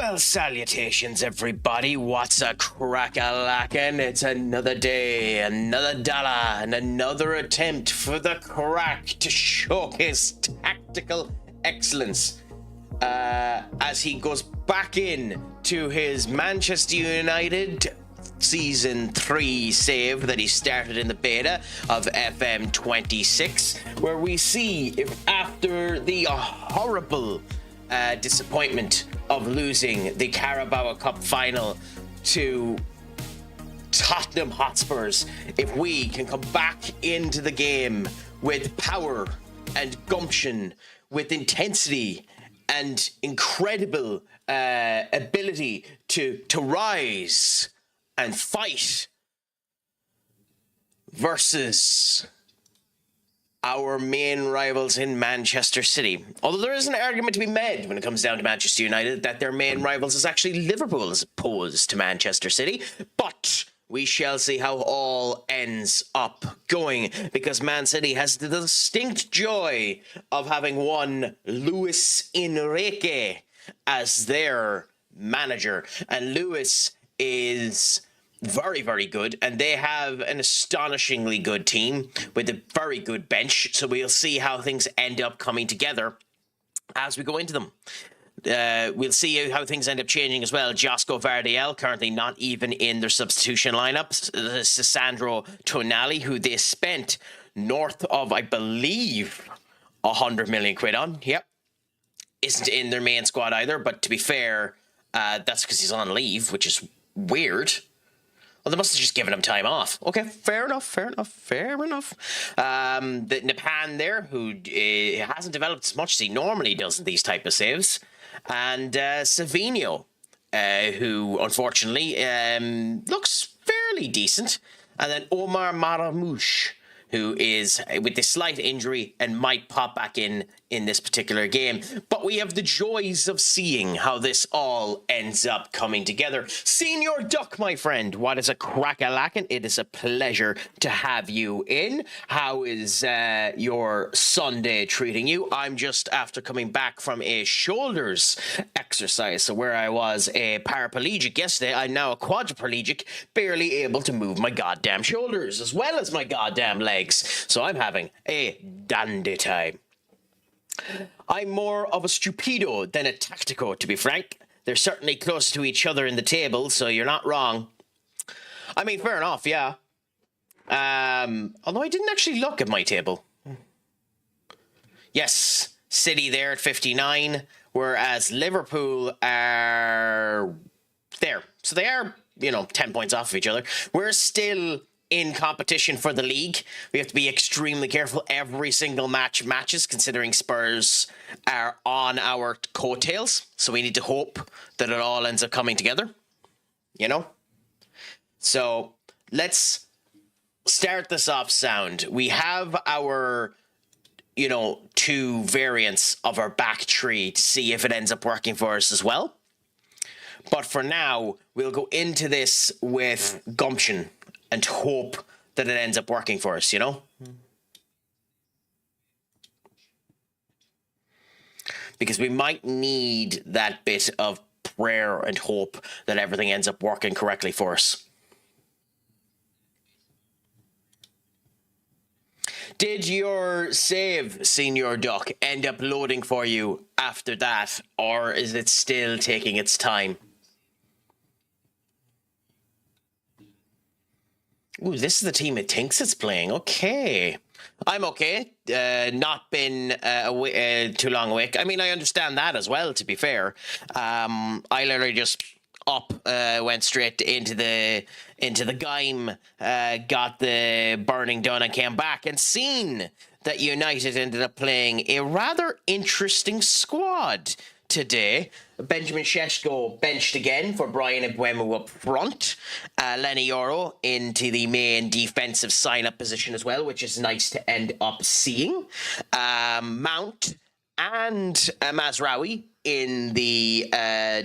Well, salutations, everybody. What's a crack-a-lackin'? It's another day, another dollar, and another attempt for the Craic to showcase tactical excellence as he goes back in to his Manchester United Season 3 save that he started in the beta of FM26, where we see if after the horrible disappointment of losing the Carabao Cup final to Tottenham Hotspurs, if we can come back into the game with power and gumption, with intensity and incredible ability to rise and fight versus our main rivals in Manchester City. Although there is an argument to be made when it comes down to Manchester United that their main rivals is actually Liverpool as opposed to Manchester City. But we shall see how all ends up going, because Man City has the distinct joy of having one Luis Enrique as their manager. And Luis is very, very good, and they have an astonishingly good team with a very good bench, so we'll see how things end up coming together as we go into them. We'll see how things end up changing as well. Josko Vardiel currently not even in their substitution lineup. Sandro Tonali, who they spent north of, I believe, 100 million quid on, yep, isn't in their main squad either, but to be fair, that's because he's on leave, which is weird. Well, they must have just given him time off. Okay, fair enough. The Napan there, who hasn't developed as much as he normally does in these type of saves. And Savinho, who unfortunately looks fairly decent. And then Omar Marmoush, who is with a slight injury and might pop back in this particular game. But we have the joys of seeing how this all ends up coming together. Senior Duck, my friend, what is a crack-a-lackin'? It is a pleasure to have you in. How is your Sunday treating you? I'm just after coming back from a shoulders exercise. So where I was a paraplegic yesterday, I'm now a quadriplegic, barely able to move my goddamn shoulders as well as my goddamn legs. So I'm having a dandy time. I'm more of a stupido than a tactico, to be frank. They're certainly close to each other in the table, so you're not wrong. I mean, fair enough, yeah. Although I didn't actually look at my table. Yes, City there at 59, whereas Liverpool are there. So they are, 10 points off of each other. We're still in competition for the league. We have to be extremely careful every single matches, considering Spurs are on our coattails. So we need to hope that it all ends up coming together, So let's start this off sound. We have our, two variants of our back tree to see if it ends up working for us as well. But for now, we'll go into this with gumption and hope that it ends up working for us, Because we might need that bit of prayer and hope that everything ends up working correctly for us. Did your save, Senior Duck, end up loading for you after that, or is it still taking its time? Ooh, this is the team it thinks it's playing. Okay. I'm okay. Not been away, too long awake. I mean, I understand that as well, to be fair. I literally just went straight into the game, got the burning done and came back and seen that United ended up playing a rather interesting squad today. Benjamin Šeško benched again for Brian Mbeumo up front. Lenny Yoro into the main defensive sign-up position as well, which is nice to end up seeing. Mount and Mazraoui in the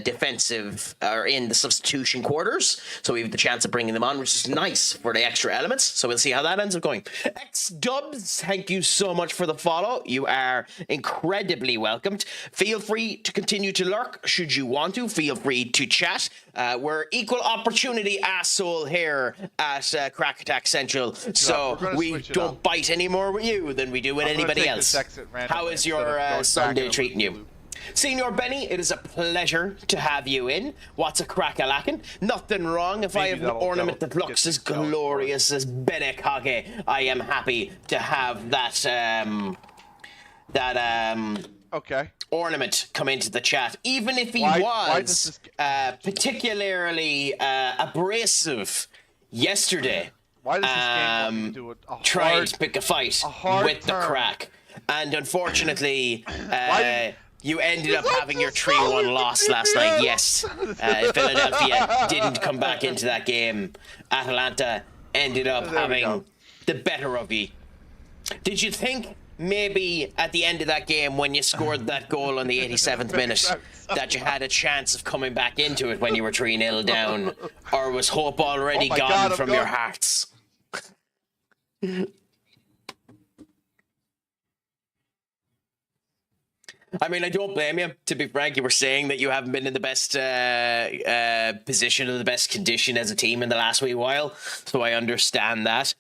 defensive or in the substitution quarters, so we have the chance of bringing them on, which is nice for the extra elements. So we'll see how that ends up going. X Dubs, thank you so much for the follow. You are incredibly welcomed. Feel free to continue to lurk should you want to. Feel free to chat. We're equal opportunity asshole here at CraicAttackCentral, so we don't bite any more with you than we do with anybody else. How is your Sunday treating you? Senior Benny, it is a pleasure to have you in. What's a crack-a-lackin'? Nothing wrong if I have an ornament that looks as glorious as Bene Kage. I am happy to have that ornament come into the chat, even if he was particularly abrasive yesterday. Why does this game do it? Trying to pick a fight with the crack, and unfortunately, you ended up having your 3-1 loss last night. Yes, Philadelphia didn't come back into that game. Atalanta ended up having the better of you. Did you think maybe at the end of that game, when you scored that goal on the 87th minute, that you had a chance of coming back into it when you were 3-0 down? Or was hope already gone from your hearts? I mean, I don't blame you. To be frank, you were saying that you haven't been in the best position or the best condition as a team in the last wee while, so I understand that.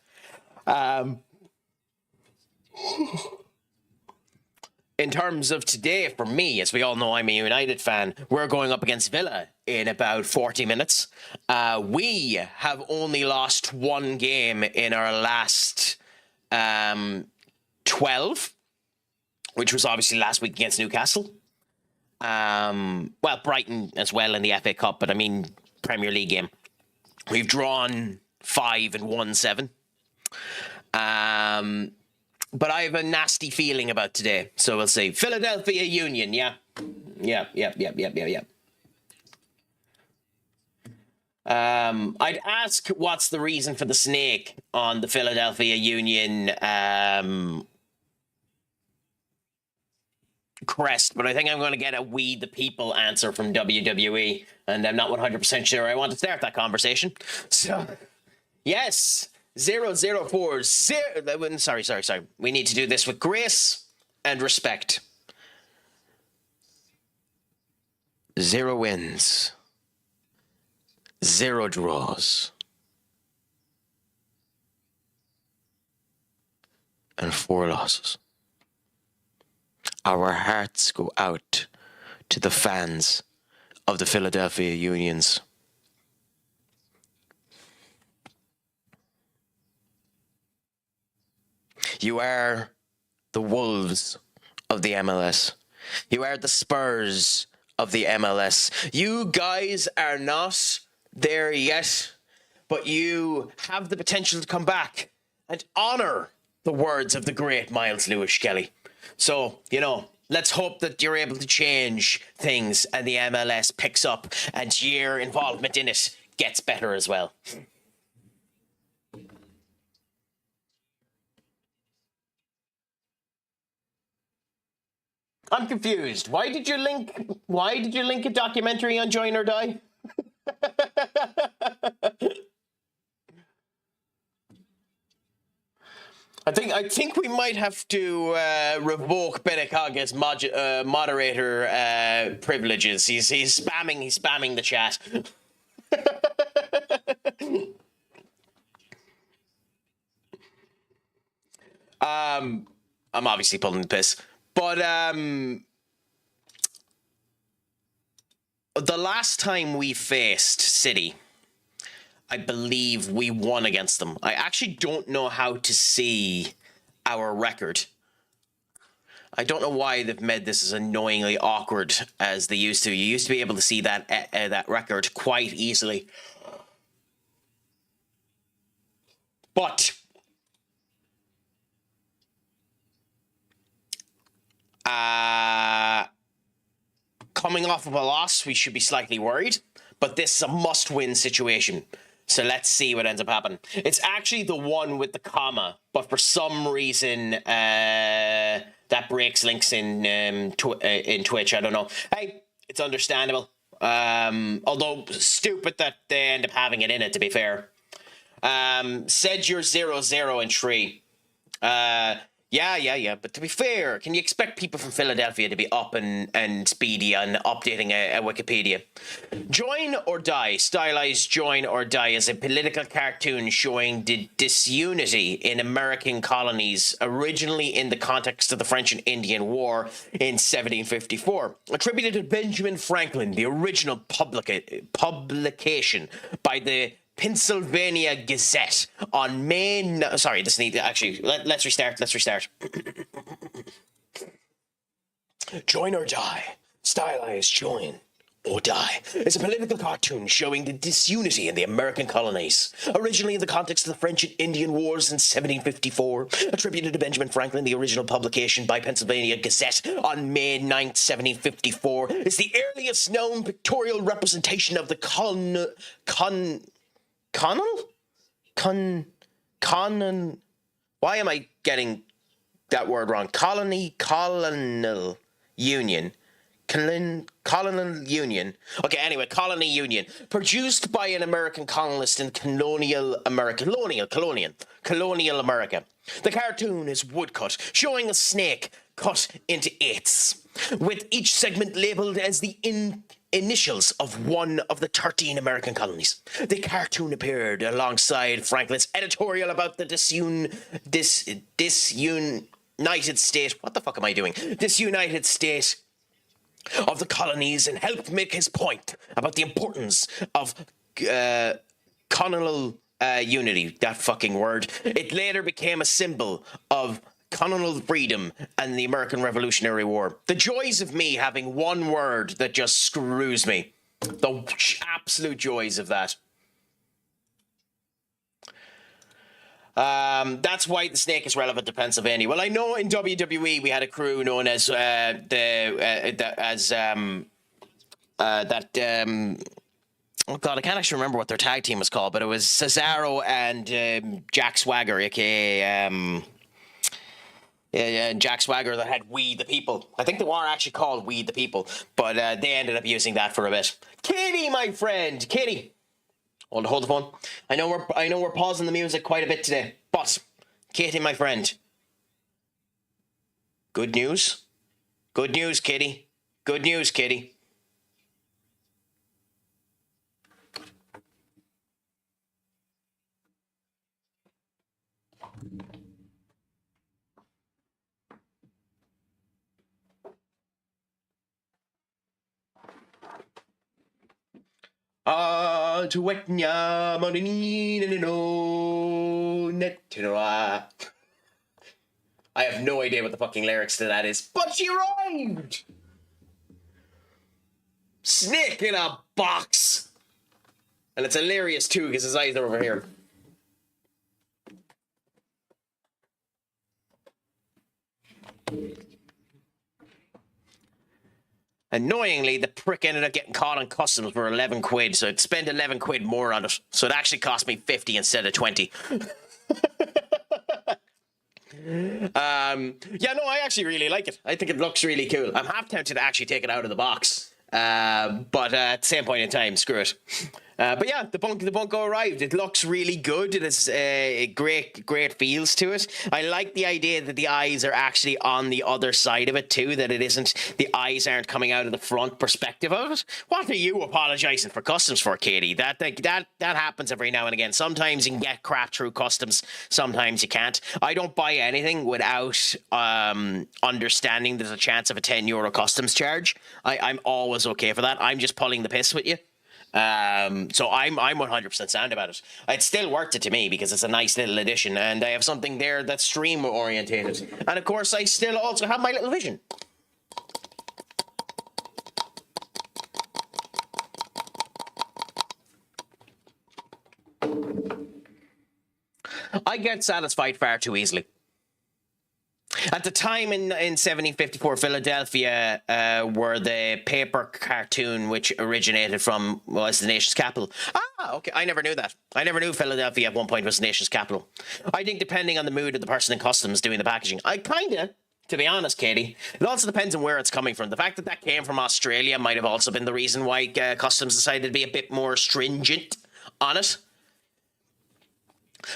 In terms of today, for me, as we all know, I'm a United fan. We're going up against Villa in about 40 minutes. We have only lost one game in our last 12. Which was obviously last week against Newcastle. Well, Brighton as well in the FA Cup, but I mean, Premier League game. We've drawn 5 and won 7. But I have a nasty feeling about today. So we'll see. Philadelphia Union, yeah. Yeah. I'd ask what's the reason for the snake on the Philadelphia Union crest, but I think I'm going to get a We the People answer from WWE, and I'm not 100% sure I want to start that conversation. So, yes, 0040. Sorry. We need to do this with grace and respect. 0 wins, 0 draws, and 4 losses. Our hearts go out to the fans of the Philadelphia Unions. You are the Wolves of the MLS. You are the Spurs of the MLS. You guys are not there yet, but you have the potential to come back and honour the words of the great Miles Lewis Kelly. So, let's hope that you're able to change things and the MLS picks up and your involvement in it gets better as well. I'm confused. Why did you link a documentary on Join or Die? I think we might have to revoke Bene Kage's moderator privileges. He's spamming the chat. I'm obviously pulling the piss, but the last time we faced City, I believe we won against them. I actually don't know how to see our record. I don't know why they've made this as annoyingly awkward as they used to. You used to be able to see that record quite easily. But coming off of a loss, we should be slightly worried. But this is a must-win situation. So let's see what ends up happening. It's actually the one with the comma, but for some reason, that breaks links in Twitch. I don't know. Hey, it's understandable. Although stupid that they end up having it in it, to be fair. Said you're 0-0 in 3. Yeah. But to be fair, can you expect people from Philadelphia to be up and speedy on updating a Wikipedia? Join or Die, stylized Join or Die, is a political cartoon showing the disunity in American colonies, originally in the context of the French and Indian War in 1754. Attributed to Benjamin Franklin, the original publication by the Pennsylvania Gazette on May... Sorry, this needs... Actually, let's restart. Join or Die. Stylized Join or Die. It's a political cartoon showing the disunity in the American colonies, originally in the context of the French and Indian Wars in 1754. Attributed to Benjamin Franklin, the original publication by Pennsylvania Gazette on May 9th, 1754. It's the earliest known pictorial representation of the why am I getting that word wrong? Colonial Union. Colonial Union. Okay, anyway, Colony Union. Produced by an American colonist in colonial America. Colonial America. The cartoon is woodcut, showing a snake cut into eighths, with each segment labelled as the initials of one of the 13 American colonies. The cartoon appeared alongside Franklin's editorial about the disunited state. What the fuck am I doing? Disunited state of the colonies, and helped make his point about the importance of colonial unity. That fucking word. It later became a symbol of colonial freedom and the American Revolutionary War. The joys of me having one word that just screws me. The absolute joys of that. That's why the snake is relevant to Pennsylvania. Well, I know in WWE we had a crew known as oh god, I can't actually remember what their tag team was called, but it was Cesaro and Jack Swagger, aka Jack Swagger, that had We the People. I think they were actually called We the People, but they ended up using that for a bit. Kitty, my friend, Kitty. Hold the phone. I know we're pausing the music quite a bit today, but Kitty, my friend. Good news. Good news, Kitty. Good news, Kitty. I have no idea what the fucking lyrics to that is, but she rhymed! Snake in a box! And it's hilarious too, because his eyes are over here. Annoyingly, the prick ended up getting caught on customs for 11 quid, so I'd spend 11 quid more on it. So it actually cost me 50 instead of 20. Yeah, no, I actually really like it. I think it looks really cool. I'm half tempted to actually take it out of the box. But at the same point in time, screw it. But yeah, the Bunko arrived. It looks really good. It has great feels to it. I like the idea that the eyes are actually on the other side of it too, that it isn't, the eyes aren't coming out of the front perspective of it. What are you apologising for customs for, Katie? That happens every now and again. Sometimes you can get crap through customs, sometimes you can't. I don't buy anything without understanding there's a chance of a €10 customs charge. I'm always okay for that. I'm just pulling the piss with you. So I'm 100% sound about it. It's still worth it to me because it's a nice little addition, and I have something there that's stream orientated. And of course, I still also have my little vision. I get satisfied far too easily. At the time in 1754, Philadelphia were the paper cartoon which originated from, was the nation's capital. Ah, okay, I never knew that. I never knew Philadelphia at one point was the nation's capital. I think depending on the mood of the person in customs doing the packaging, I kinda, To be honest, Katie, it also depends on where it's coming from. The fact that that came from Australia might have also been the reason why customs decided to be a bit more stringent on it.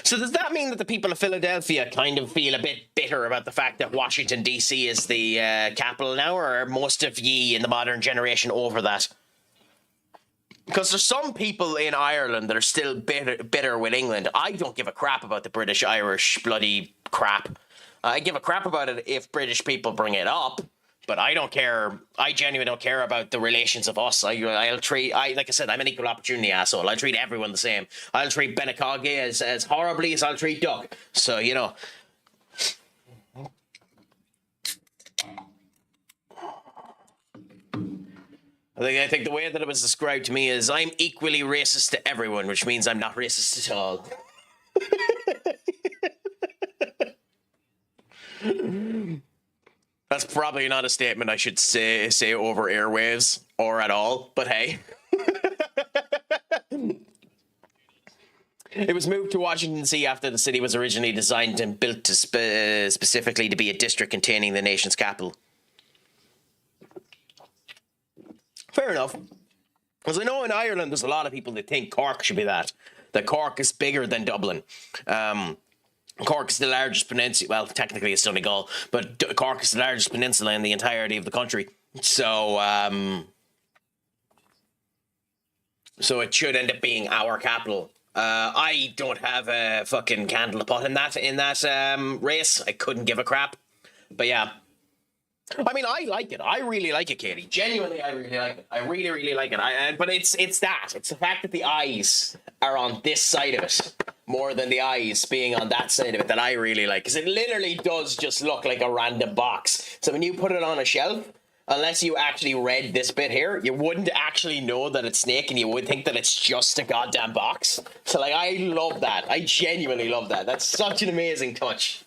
So does that mean that the people of Philadelphia kind of feel a bit bitter about the fact that Washington, D.C. is the capital now, or are most of ye in the modern generation over that? Because there's some people in Ireland that are still bitter with England. I don't give a crap about the British-Irish bloody crap. I give a crap about it if British people bring it up, but I don't care. I genuinely don't care about the relations of us. I'll treat, like I said, I'm an equal opportunity asshole. I'll treat everyone the same. I'll treat Benacagé as horribly as I'll treat Duck. So, you know. I think the way that it was described to me is I'm equally racist to everyone, which means I'm not racist at all. That's probably not a statement I should say over airwaves or at all, but hey. It was moved to Washington, D.C. after the city was originally designed and built to specifically to be a district containing the nation's capital. Fair enough. Because I know in Ireland there's a lot of people that think Cork should be that Cork is bigger than Dublin. Cork is the largest peninsula. Well, technically it's Donegal, but Cork is the largest peninsula in the entirety of the country. So, so it should end up being our capital. I don't have a fucking candle to put in that race. I couldn't give a crap. But yeah. I mean, I like it. I really like it, Katie. Genuinely, I really like it. I really, really like it. But it's that. It's the fact that the eyes are on this side of it more than the eyes being on that side of it that I really like. Because it literally does just look like a random box. So when you put it on a shelf, unless you actually read this bit here, you wouldn't actually know that it's Snake and you would think that it's just a goddamn box. So, like, I love that. I genuinely love that. That's such an amazing touch.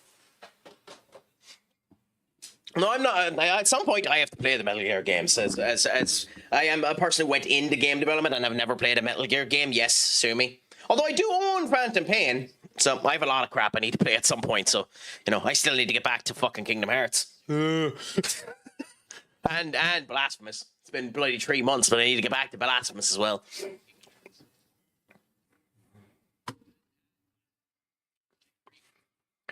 No, I'm not. At some point, I have to play the Metal Gear games. As I am a person who went into game development and I've never played a Metal Gear game. Yes, sue me. Although I do own Phantom Pain, so I have a lot of crap I need to play at some point. So, you know, I still need to get back to fucking Kingdom Hearts. and Blasphemous. It's been bloody 3 months, but I need to get back to Blasphemous as well.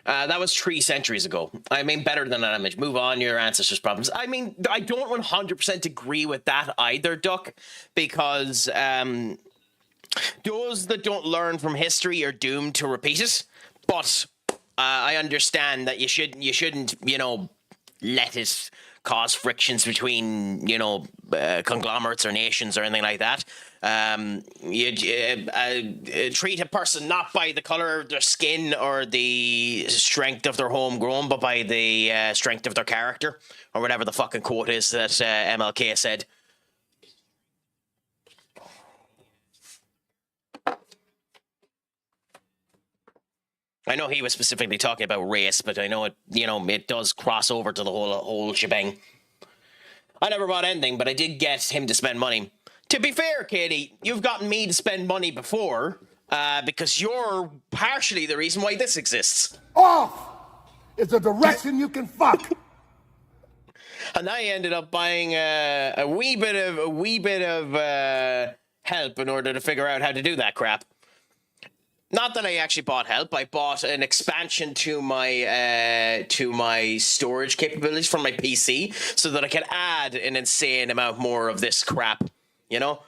That was 3 centuries ago. I mean, better than that image. Move on, your ancestors' problems. I mean, I don't 100% agree with that either, Duck, because those that don't learn from history are doomed to repeat it. But I understand that you shouldn't, you know, let it cause frictions between, you know, conglomerates or nations or anything like that. Treat a person not by the color of their skin or the strength of their homegrown, but by the strength of their character, or whatever the fucking quote is that MLK said. I know he was specifically talking about race, but I know it, you know, it does cross over to the whole shebang. I never bought anything, but I did get him to spend money. To be fair, Katie, you've gotten me to spend money before, because you're partially the reason why this exists. Off is a direction you can fuck. And I ended up buying a wee bit of help in order to figure out how to do that crap. Not that I actually bought help. I bought an expansion to my storage capabilities from my PC so that I could add an insane amount more of this crap. You know,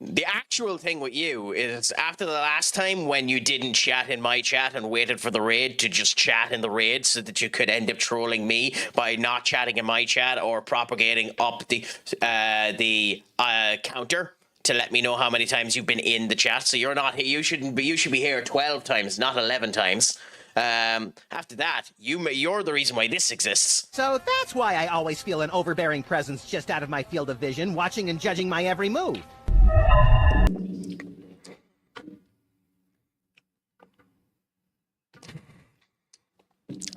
the actual thing with you is after the last time when you didn't chat in my chat and waited for the raid to just chat in the raid so that you could end up trolling me by not chatting in my chat or propagating up the counter to let me know how many times you've been in the chat. So you're not, you should be here 12 times, not 11 times. After that, you're the reason why this exists. So that's why I always feel an overbearing presence just out of my field of vision, watching and judging my every move.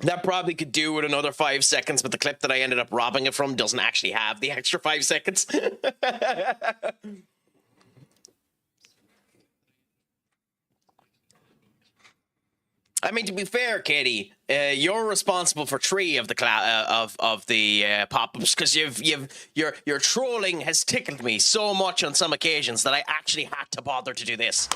That probably could do with another 5 seconds, but the clip that I ended up robbing it from doesn't actually have the extra 5 seconds. I mean, to be fair, Katie, you're responsible for 3 of the pop-ups because your trolling has tickled me so much on some occasions that I actually had to bother to do this.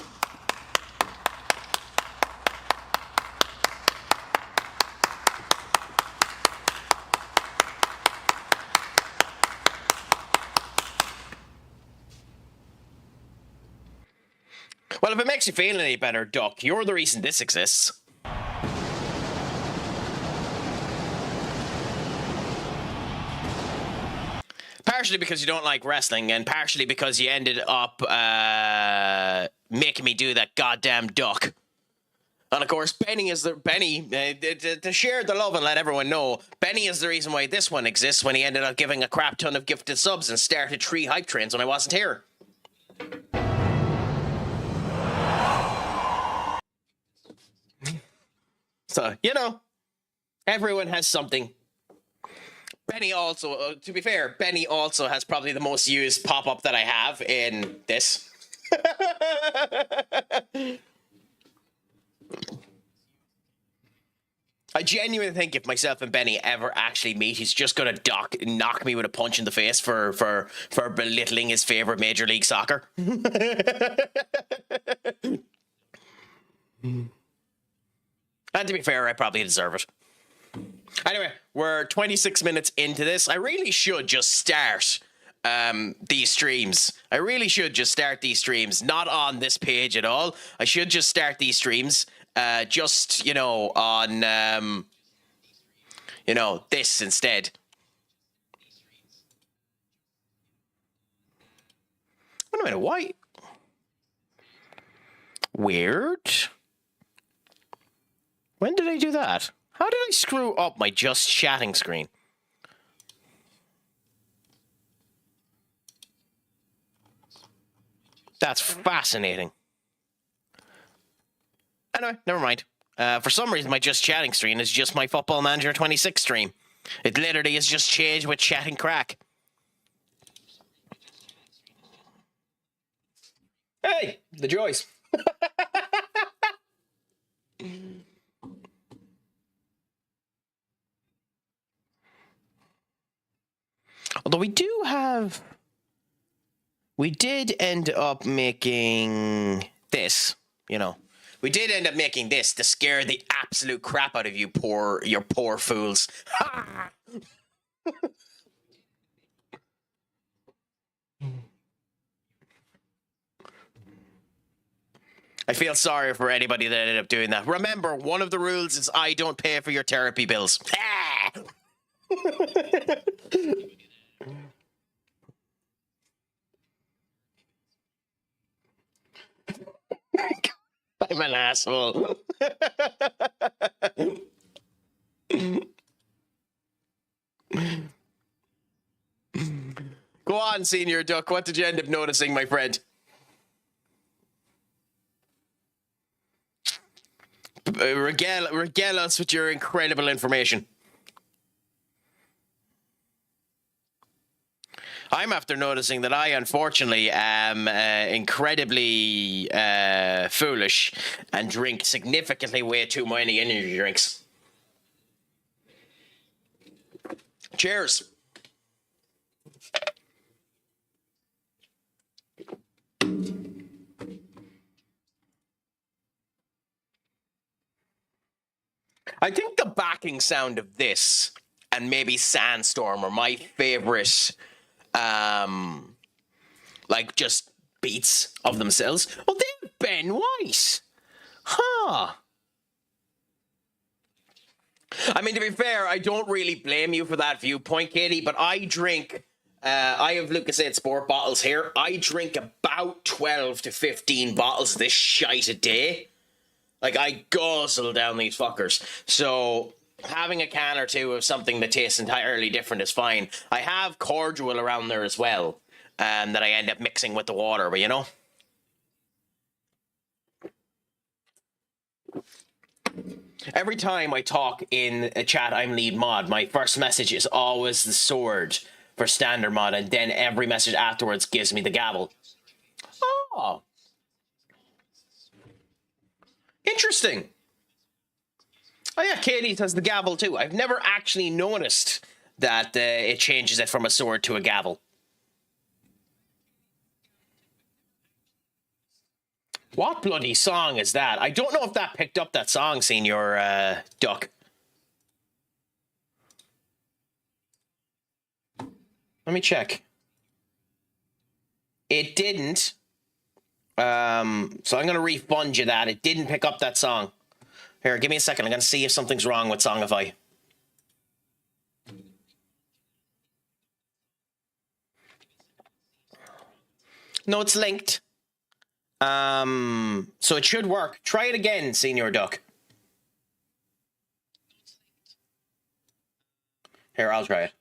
Well, if it makes you feel any better, Duck, you're the reason this exists. Partially because you don't like wrestling, and partially because you ended up making me do that goddamn duck. And of course, Benny is the to share the love and let everyone know, Benny is the reason why this one exists when he ended up giving a crap ton of gifted subs and started 3 hype trains when I wasn't here. So, you know, everyone has something. Benny also, to be fair, Benny also has probably the most used pop-up that I have in this. I genuinely think if myself and Benny ever actually meet, he's just going to knock me with a punch in the face for belittling his favorite Major League Soccer. And to be fair, I probably deserve it. Anyway, we're 26 minutes into this. I really should just start these streams. I really should just start these streams, not on this page at all. I should just start these streams just, you know, on, you know, this instead. Wait a minute, why? Weird. When did I do that? How did I screw up my just chatting screen? That's fascinating. Anyway, never mind. For some reason, my just chatting screen is just my Football Manager 26 stream. It literally has just changed with chatting Craic. Hey, the joys. Although we did end up making this, you know. We did end up making this to scare the absolute crap out of you poor fools. Ha! I feel sorry for anybody that ended up doing that. Remember, one of the rules is I don't pay for your therapy bills. Ah! I'm an asshole. Go on, Senior Duck. What did you end up noticing, my friend? Regale us with your incredible information. I'm after noticing that I, unfortunately, am incredibly foolish and drink significantly way too many energy drinks. Cheers. I think the backing sound of this and maybe Sandstorm are my favorite, like just beats of themselves. Oh, they're Ben White. Huh. I mean, to be fair, I don't really blame you for that viewpoint, Katie, but I drink, I have Lucozade Sport bottles here. I drink about 12 to 15 bottles of this shite a day. Like, I guzzle down these fuckers. So, having a can or two of something that tastes entirely different is fine. I have cordial around there as well, that I end up mixing with the water, but you know. Every time I talk in a chat, I'm lead mod, my first message is always the sword for standard mod, and then every message afterwards gives me the gavel. Oh. Interesting. Oh yeah, Katie's has the gavel too. I've never actually noticed that it changes it from a sword to a gavel. What bloody song is that? I don't know if that picked up that song, Senior Duck. Let me check. It didn't. So I'm going to refund you that. It didn't pick up that song. Here, give me a second. I'm going to see if something's wrong with Songify. No, it's linked. So it should work. Try it again, Senior Duck. Here, I'll try it.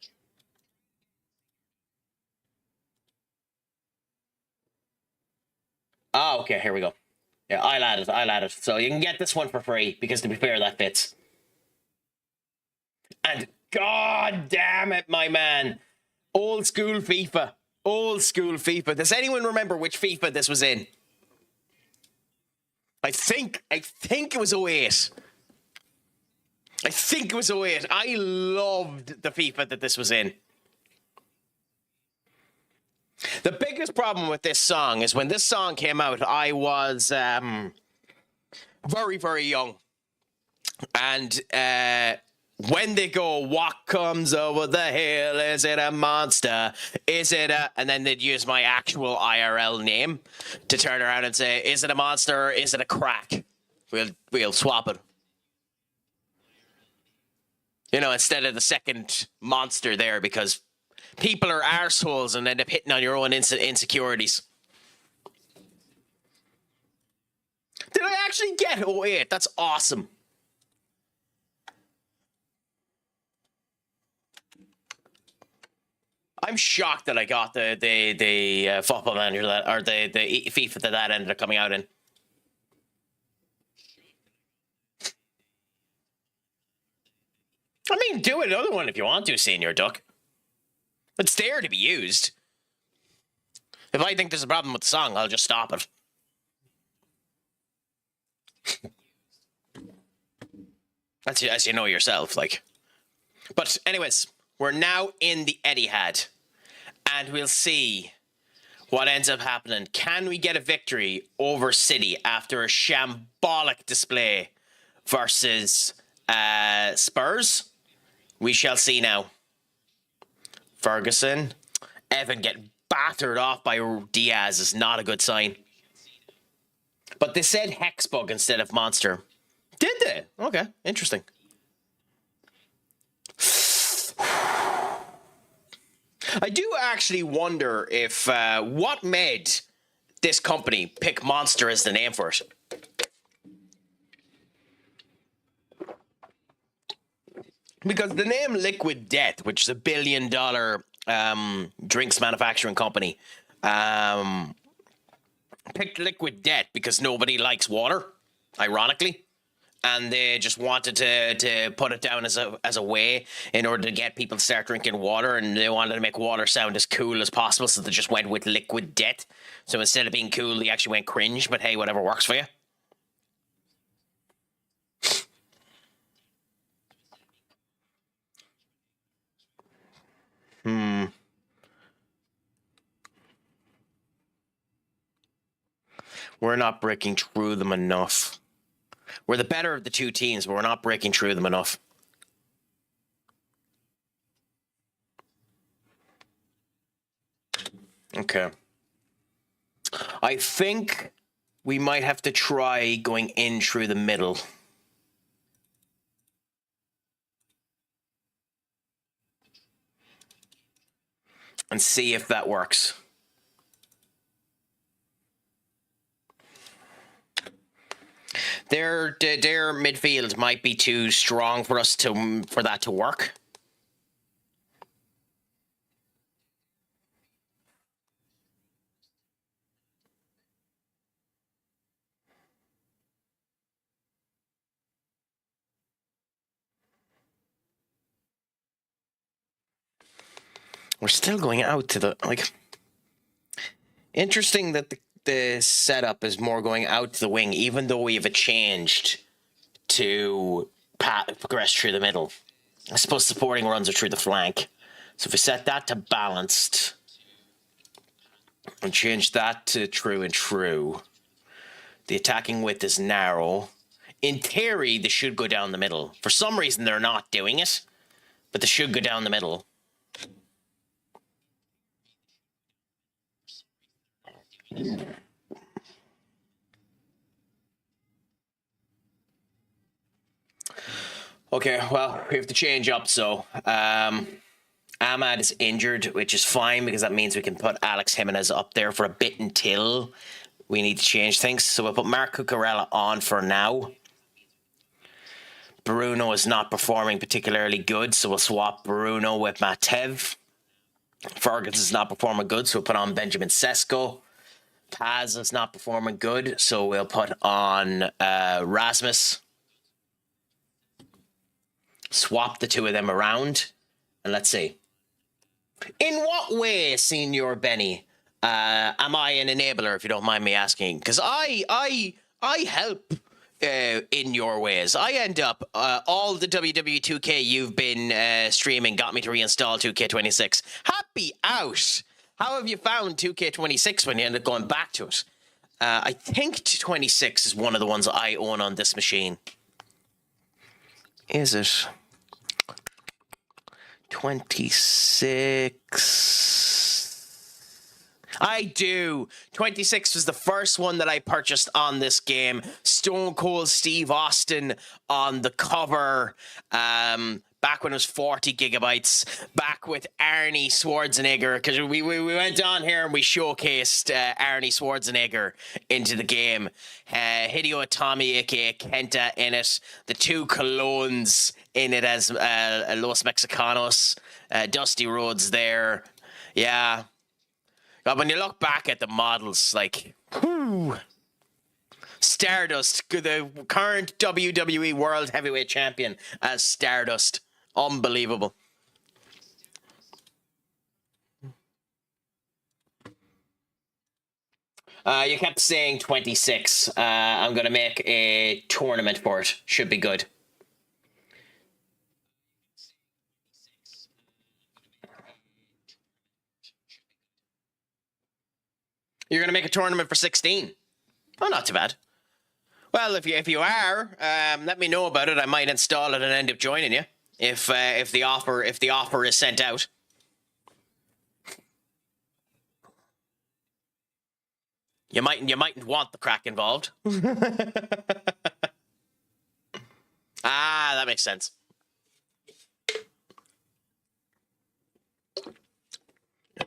Oh, okay, here we go. Yeah, I'll add it. So you can get this one for free, because to be fair, that fits. And god damn it, my man. Old school FIFA. Old school FIFA. Does anyone remember which FIFA this was in? I think it was 08. I think it was 08. I loved the FIFA that this was in. The biggest problem with this song is when this song came out, I was very, very young. And when they go, what comes over the hill? Is it a monster? Is it a... And then they'd use my actual IRL name to turn around and say, is it a monster or is it a crack? We'll swap it. You know, instead of the second monster there, because people are arseholes and end up hitting on your own insecurities. Did I actually get 08? That's awesome. I'm shocked that I got the football manager that, or the FIFA that ended up coming out in. I mean, do another one if you want to, Senior Duck. It's there to be used. If I think there's a problem with the song, I'll just stop it. That's, as you know yourself, like. But anyways, we're now in the Etihad, and we'll see what ends up happening. Can we get a victory over City after a shambolic display versus Spurs? We shall see now. Ferguson. Evan getting battered off by Diaz is not a good sign. But they said Hexbug instead of Monster. Did they? Okay, interesting. I do actually wonder if what made this company pick Monster as the name for it. Because the name Liquid Death, which is a $1 billion drinks manufacturing company, picked Liquid Death because nobody likes water, ironically. And they just wanted to put it down as a way in order to get people to start drinking water, and they wanted to make water sound as cool as possible, so they just went with Liquid Death. So instead of being cool, they actually went cringe, but hey, whatever works for you. We're not breaking through them enough. We're the better of the two teams, but we're not breaking through them enough. Okay. I think we might have to try going in through the middle. And see if that works. Their midfield might be too strong for us for that to work. We're still going out to the, like, interesting that the setup is more going out to the wing, even though we have changed to progress through the middle. I suppose supporting runs are through the flank. So if we set that to balanced and change that to true and true, the attacking width is narrow. In theory, they should go down the middle. For some reason, they're not doing it, but they should go down the middle. Okay, well, we have to change up, so Ahmad is injured, which is fine because that means we can put Alex Jimenez up there for a bit until we need to change things. So we'll put Mark Cucurella on for now. Bruno is not performing particularly good, so we'll swap Bruno with Matev. Fergus is not performing good, so we'll put on Benjamin Sesko. Paz is not performing good, so we'll put on Rasmus. Swap the two of them around, and let's see. In what way, Senior Benny, am I an enabler, if you don't mind me asking? Because I help in your ways. I end up, all the WWE 2K you've been streaming got me to reinstall 2K26. Happy out! How have you found 2K26 when you end up going back to it? I think 26 is one of the ones I own on this machine. Is it? 26. I do. 26 was the first one that I purchased on this game. Stone Cold Steve Austin on the cover. Back when it was 40 gigabytes. Back with Arnie Schwarzenegger. Because we went on here and we showcased Arnie Schwarzenegger into the game. Hideo Itami, aka Kenta, in it. The two Colognes in it as Los Mexicanos. Dusty Rhodes there. Yeah. God, when you look back at the models, like, whoo. Stardust, the current WWE World Heavyweight Champion as Stardust. Unbelievable. You kept saying 26. I'm going to make a tournament for it. Should be good. You're going to make a tournament for 16. Oh, not too bad. Well, if you are, let me know about it. I might install it and end up joining you if the offer is sent out. You mightn't want the crack involved. That makes sense.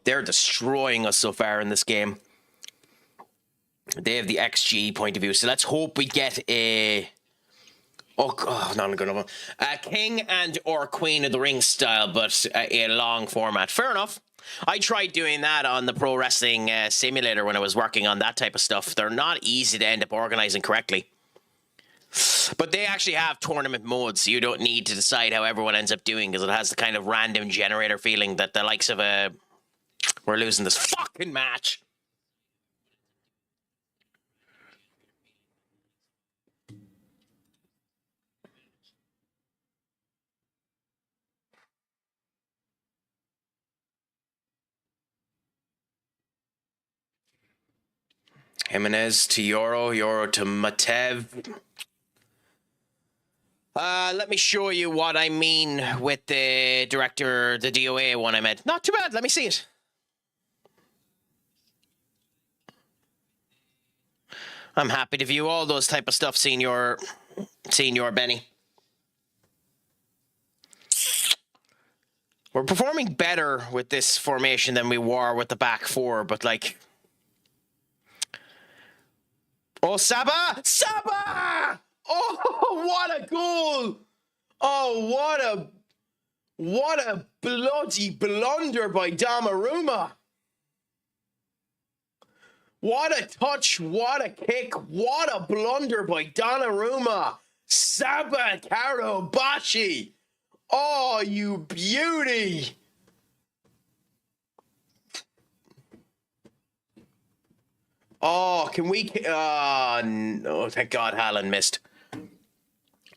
They're destroying us so far in this game. They have the XG point of view, so let's hope we get a... Oh, not a good one. King and or Queen of the Ring style, but a long format. Fair enough. I tried doing that on the Pro Wrestling Simulator when I was working on that type of stuff. They're not easy to end up organizing correctly. But they actually have tournament modes, so you don't need to decide how everyone ends up doing, because it has the kind of random generator feeling that the likes of a... We're losing this fucking match. Jimenez to Euro to Matev. Let me show you what I mean with the director, the DOA one I meant. Not too bad, let me see it. I'm happy to view all those type of stuff, Senior Benny. We're performing better with this formation than we were with the back four, but like... Oh, Saba! Saba! Oh, what a goal! Oh, what a bloody blunder by Donnarumma! What a touch, what a kick, what a blunder by Donnarumma! Saba Karabashi! Oh, you beauty! Oh, can we... Oh, no, thank God Haaland missed.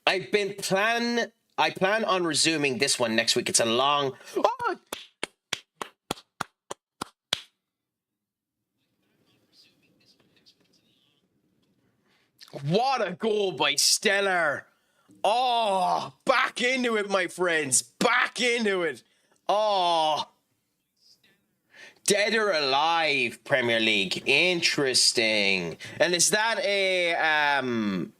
I plan on resuming this one next week. It's a long... Oh! What a goal by Stellar. Oh, back into it, my friends. Back into it. Oh. Dead or Alive Premier League. Interesting. And is that an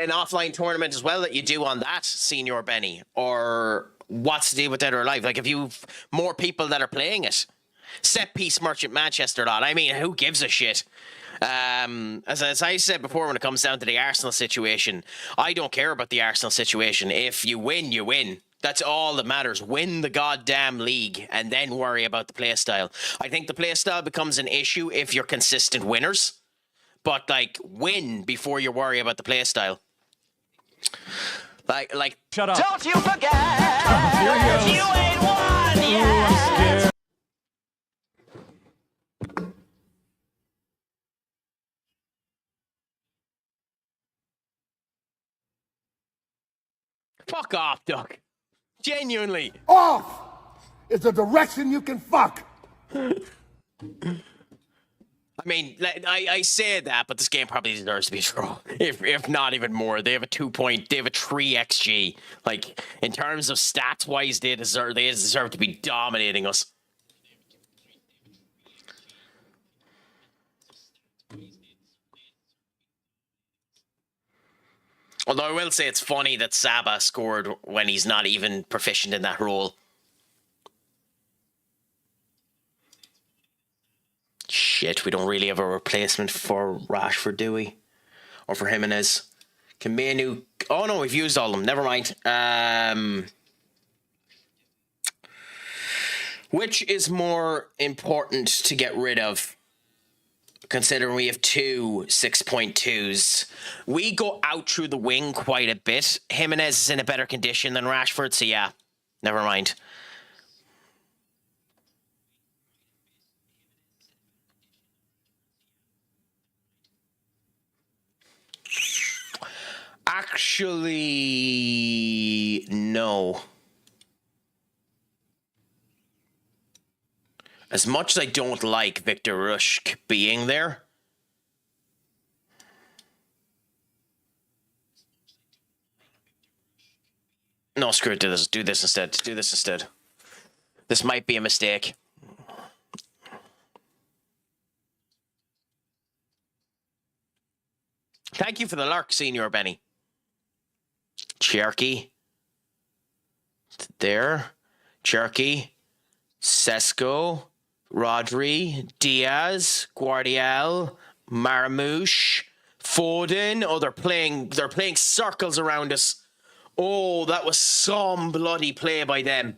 offline tournament as well that you do on that, Senior Benny? Or what's the deal with Dead or Alive? Like, if you've more people that are playing it? Set piece Merchant Manchester lot. I mean, who gives a shit? As I said before, when it comes down to the Arsenal situation, I don't care about the Arsenal situation. If you win, you win. That's all that matters. Win the goddamn league and then worry about the play style. I think the play style becomes an issue if you're consistent winners. But, like, win before you worry about the play style. Like, shut up. Don't you forget, you ain't won yet. fuck off, Duck. Genuinely. Off is a direction you can fuck. I mean, I say that, but this game probably deserves to be a draw, if not even more. They have a 3 XG. Like, in terms of stats wise, they deserve to be dominating us. Although I will say it's funny that Saba scored when he's not even proficient in that role. Shit, we don't really have a replacement for Rashford, do we? Or for Jimenez. Can Manu... Oh no, we've used all of them. Never mind. Which is more important to get rid of? Considering we have two 6.2s. We go out through the wing quite a bit. Jimenez is in a better condition than Rashford, so yeah. Never mind. Actually, no. As much as I don't like Victor Rushk being there, no, screw it. Do this instead. Do this instead. This might be a mistake. Thank you for the lurk, Senior Benny. Cherky. There. Cherky. Sesko. Rodri, Diaz, Guardiol, Marmouche, Foden. Oh, they're playing circles around us. Oh, that was some bloody play by them.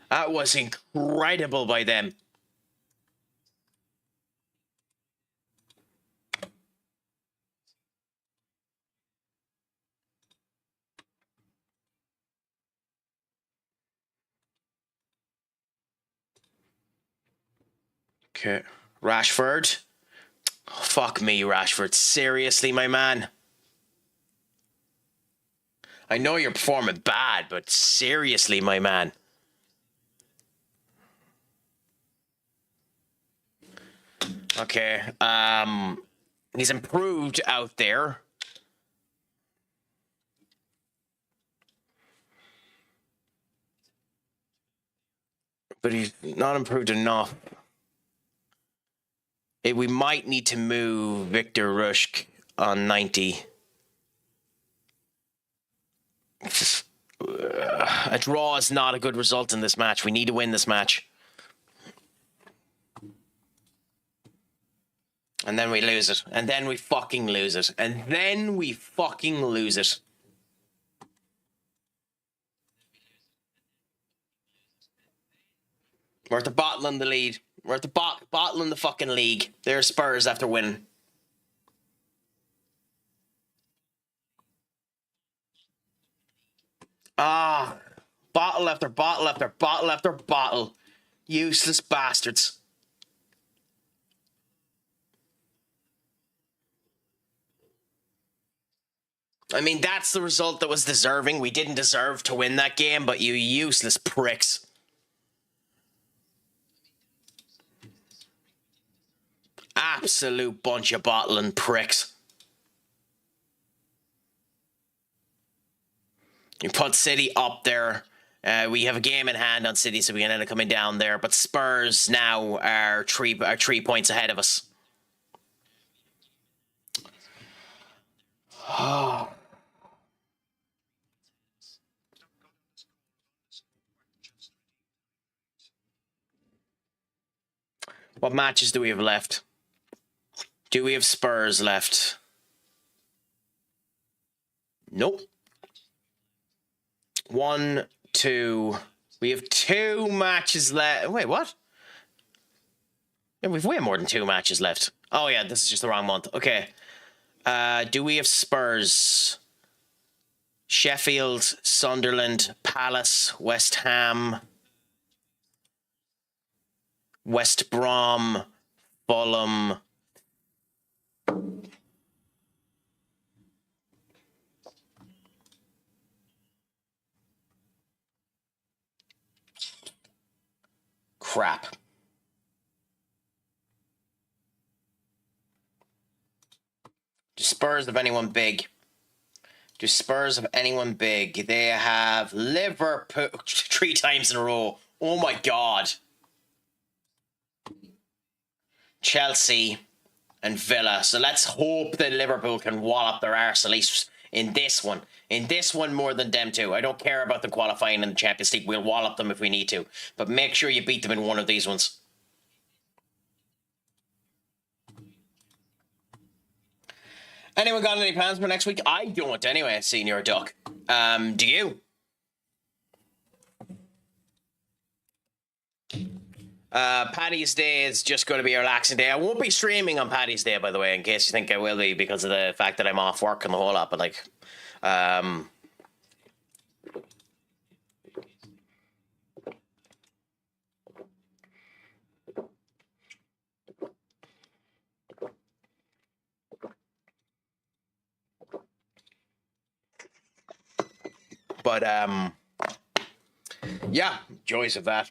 That was incredible by them. Okay, Rashford. Oh, fuck me, Rashford. Seriously, my man. I know you're performing bad, but seriously, my man. Okay, he's improved out there. But he's not improved enough. We might need to move Victor Rushk on 90. A draw is not a good result in this match. We need to win this match. And then we lose it. And then we fucking lose it. And then we fucking lose it. We're at the bottom of the lead. We're at the bottom of the fucking league. There's Spurs after winning. Ah, bottle after bottle after bottle after bottle. Useless bastards. I mean, that's the result that was deserving. We didn't deserve to win that game, but you useless pricks. Absolute bunch of bottling pricks. You put City up there. We have a game in hand on City, so we can end up coming down there. But Spurs now are 3 points ahead of us. What matches do we have left? Do we have Spurs left? Nope. 1, 2. We have 2 matches left. Wait, what? Yeah, we've way more than 2 matches left. Oh, yeah, this is just the wrong month. Okay. Do we have Spurs? Sheffield, Sunderland, Palace, West Ham, West Brom, Fulham. Crap. Do Spurs have anyone big? Do Spurs have anyone big? They have Liverpool 3 times in a row. Oh my God. Chelsea and Villa. So let's hope that Liverpool can wallop their arse at least in this one. In this one more than them two. I don't care about them qualifying in the Champions League. We'll wallop them if we need to. But make sure you beat them in one of these ones. Anyone got any plans for next week? I don't anyway, Senior Duck. Do you? Paddy's Day is just going to be a relaxing day. I won't be streaming on Paddy's Day, by the way, in case you think I will be, because of the fact that I'm off work and the whole lot. But like, yeah, joys of that.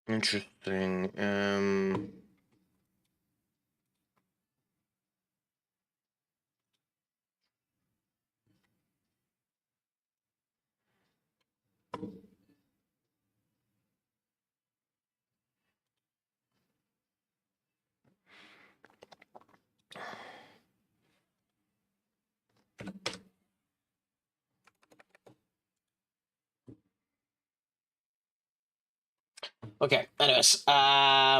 Interesting. Okay, anyways, yeah,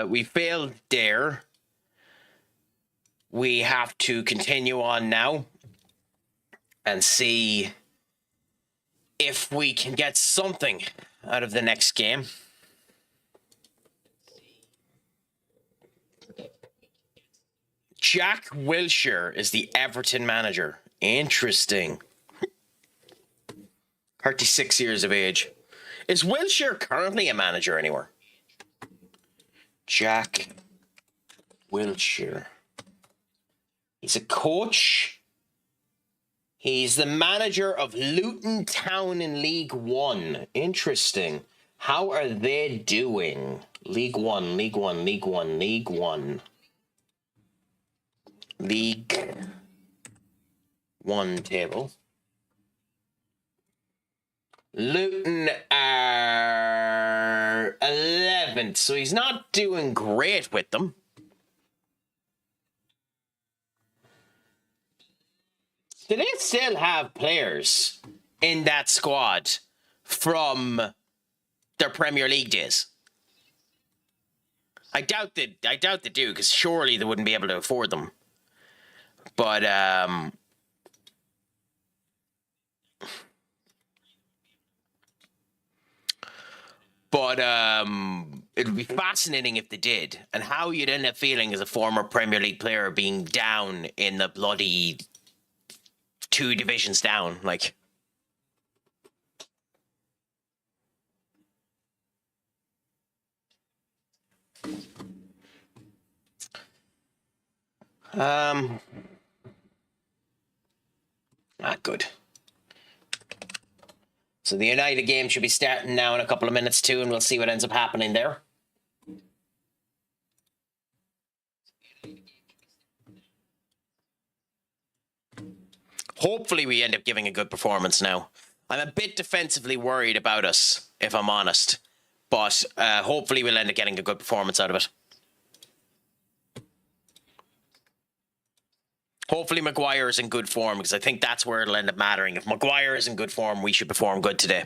we failed there. We have to continue on now and see if we can get something out of the next game. Jack Wilshere is the Everton manager. Interesting. 36 years of age. Is Wilshere currently a manager anywhere? Jack Wilshere. He's a coach. He's the manager of Luton Town in League One. Interesting. How are they doing? League One, League One, League One, League One. League One table. Luton are 11th, so he's not doing great with them. Do they still have players in that squad from their Premier League days? I doubt they do, because surely they wouldn't be able to afford them. But But it would be fascinating if they did. And how you'd end up feeling as a former Premier League player being down in the bloody 2 divisions down. Like, not good. So the United game should be starting now in a couple of minutes too, and we'll see what ends up happening there. Hopefully we end up giving a good performance now. I'm a bit defensively worried about us, if I'm honest. But hopefully we'll end up getting a good performance out of it. Hopefully Maguire is in good form, because I think that's where it'll end up mattering. If Maguire is in good form, we should perform good today.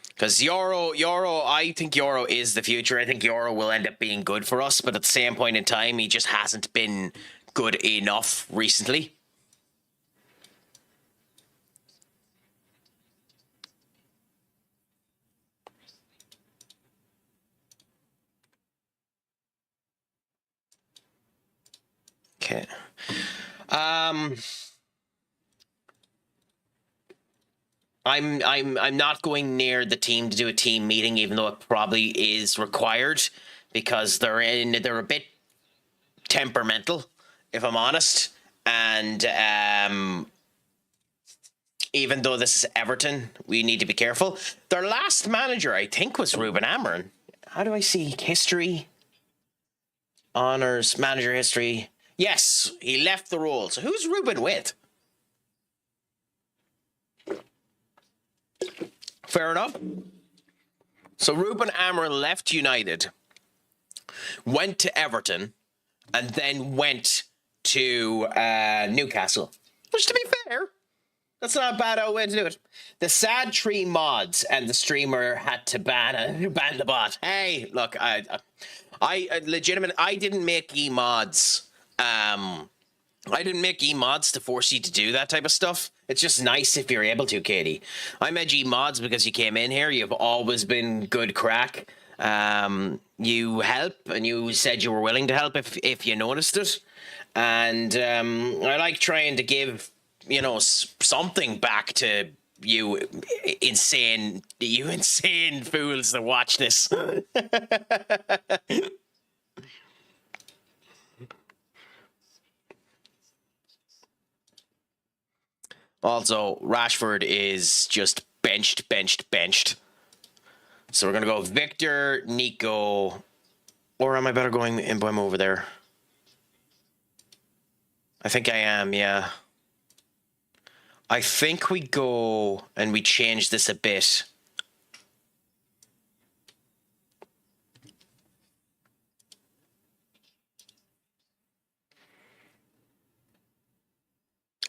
Because I think Euro is the future. I think Euro will end up being good for us, but at the same point in time, he just hasn't been good enough recently. Okay. I'm not going near the team to do a team meeting, even though it probably is required, because they're a bit temperamental, if I'm honest. And even though this is Everton, we need to be careful. Their last manager, I think, was Ruben Amorim. How do I see history? Honors, manager history. Yes, he left the role. So who's Ruben with? Fair enough. So Ruben Amorim left United, went to Everton, and then went to Newcastle. Which, to be fair, that's not a bad way to do it. The sad tree mods and the streamer had to ban the bot. Hey, look, I didn't make e-mods. I didn't make e-mods to force you to do that type of stuff. It's just nice if you're able to, Katie. I made e-mods because you came in here. You've always been good crack. You help, and you said you were willing to help if you noticed it. And I like trying to give, something back to you insane fools that watch this. Also, Rashford is just benched. So we're going to go Victor, Nico, or am I better going in Mbeumo over there? I think I am, yeah. I think we go and we change this a bit.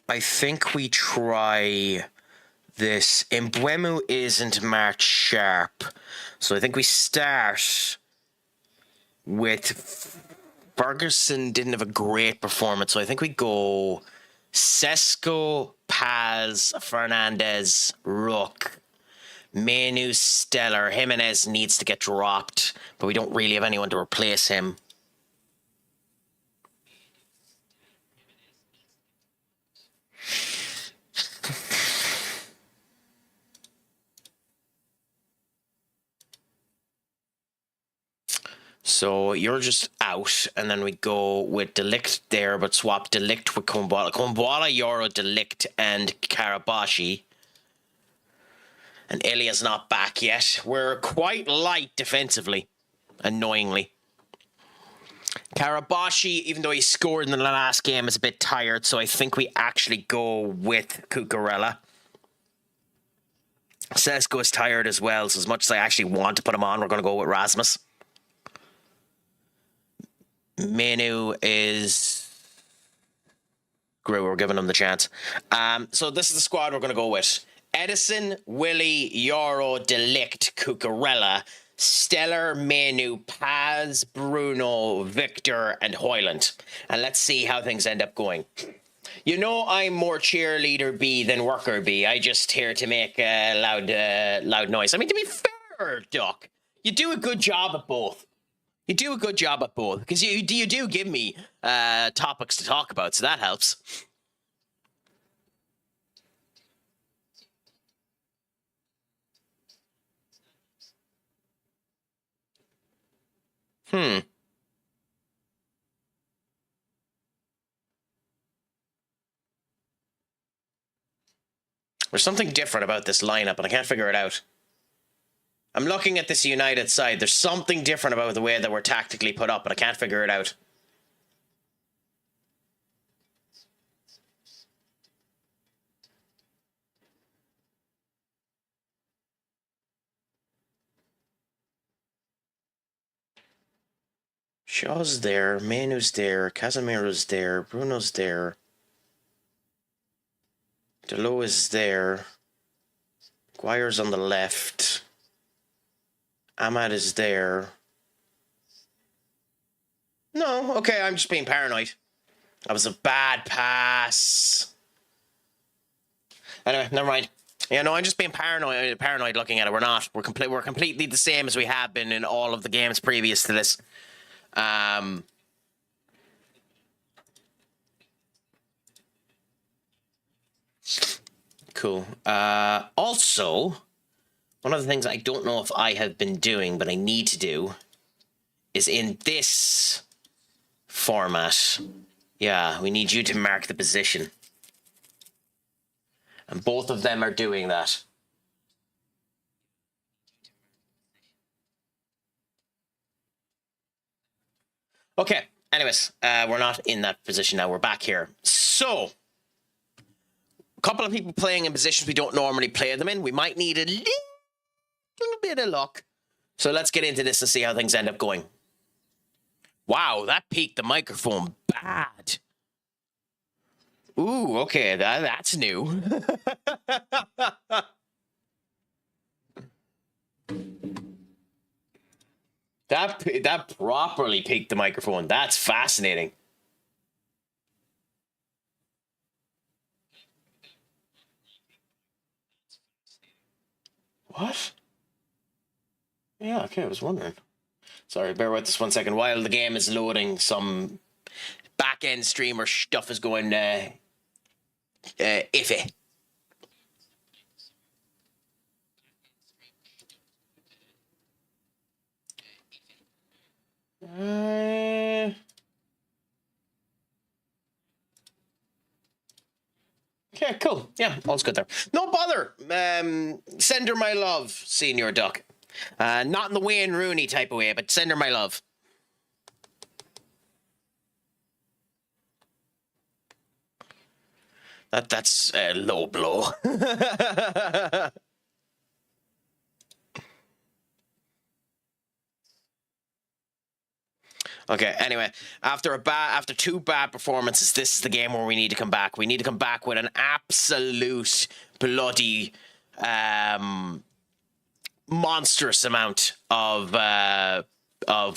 I think we try this. Mbeumo isn't March sharp. So I think we start with Ferguson didn't have a great performance. So I think we go Sesko, Paz, Fernandez, Rook, Menu, Stellar. Jimenez needs to get dropped, but we don't really have anyone to replace him. So you're just out, and then we go with Delict there, but swap Delict with Kumbwala. Kumbwala, Euro, Delict, and Karabashi. And Ilya's not back yet. We're quite light defensively, annoyingly. Karabashi, even though he scored in the last game, is a bit tired, so I think we actually go with Cucurella. Sesko is tired as well, so as much as I actually want to put him on, we're going to go with Rasmus. Menu is great. We're giving him the chance. So this is the squad we're going to go with: Edison, Willie, Euro, Delict, Cucurella, Stellar, Menu, Paz, Bruno, Victor, and Hoyland. And let's see how things end up going. You know, I'm more cheerleader B than worker B. I just here to make loud noise. I mean, to be fair, Duck, you do a good job at both. You do a good job at both because you do give me topics to talk about, so that helps. There's something different about this lineup, and I can't figure it out. I'm looking at this United side. There's something different about the way that we're tactically put up, but I can't figure it out. Shaw's there, Manu's there, Casemiro's there, Bruno's there. Delo is there. Guire's on the left. Ahmad is there. No, okay, I'm just being paranoid. That was a bad pass. Anyway, never mind. Yeah, no, I'm just being paranoid looking at it. We're not. We're completely the same as we have been in all of the games previous to this. Cool. Also, one of the things I don't know if I have been doing, but I need to do, is in this format. Yeah, we need you to mark the position. And both of them are doing that. Okay, anyways, we're not in that position now. We're back here. So, a couple of people playing in positions we don't normally play them in. We might need a little bit of luck. So let's get into this and see how things end up going. Wow, that peaked the microphone bad. Ooh, okay, that's new. That properly peaked the microphone. That's fascinating. What? Yeah, okay, I was wondering. Sorry, bear with us 1 second. While the game is loading, some back-end streamer stuff is going iffy. Okay, cool. Yeah, all's good there. No bother. Send her my love, Senior Duck. Not in the Wayne Rooney type of way, but send her my love. That's a low blow. Okay, anyway, after two bad performances, this is the game where we need to come back. We need to come back with an absolute bloody monstrous amount of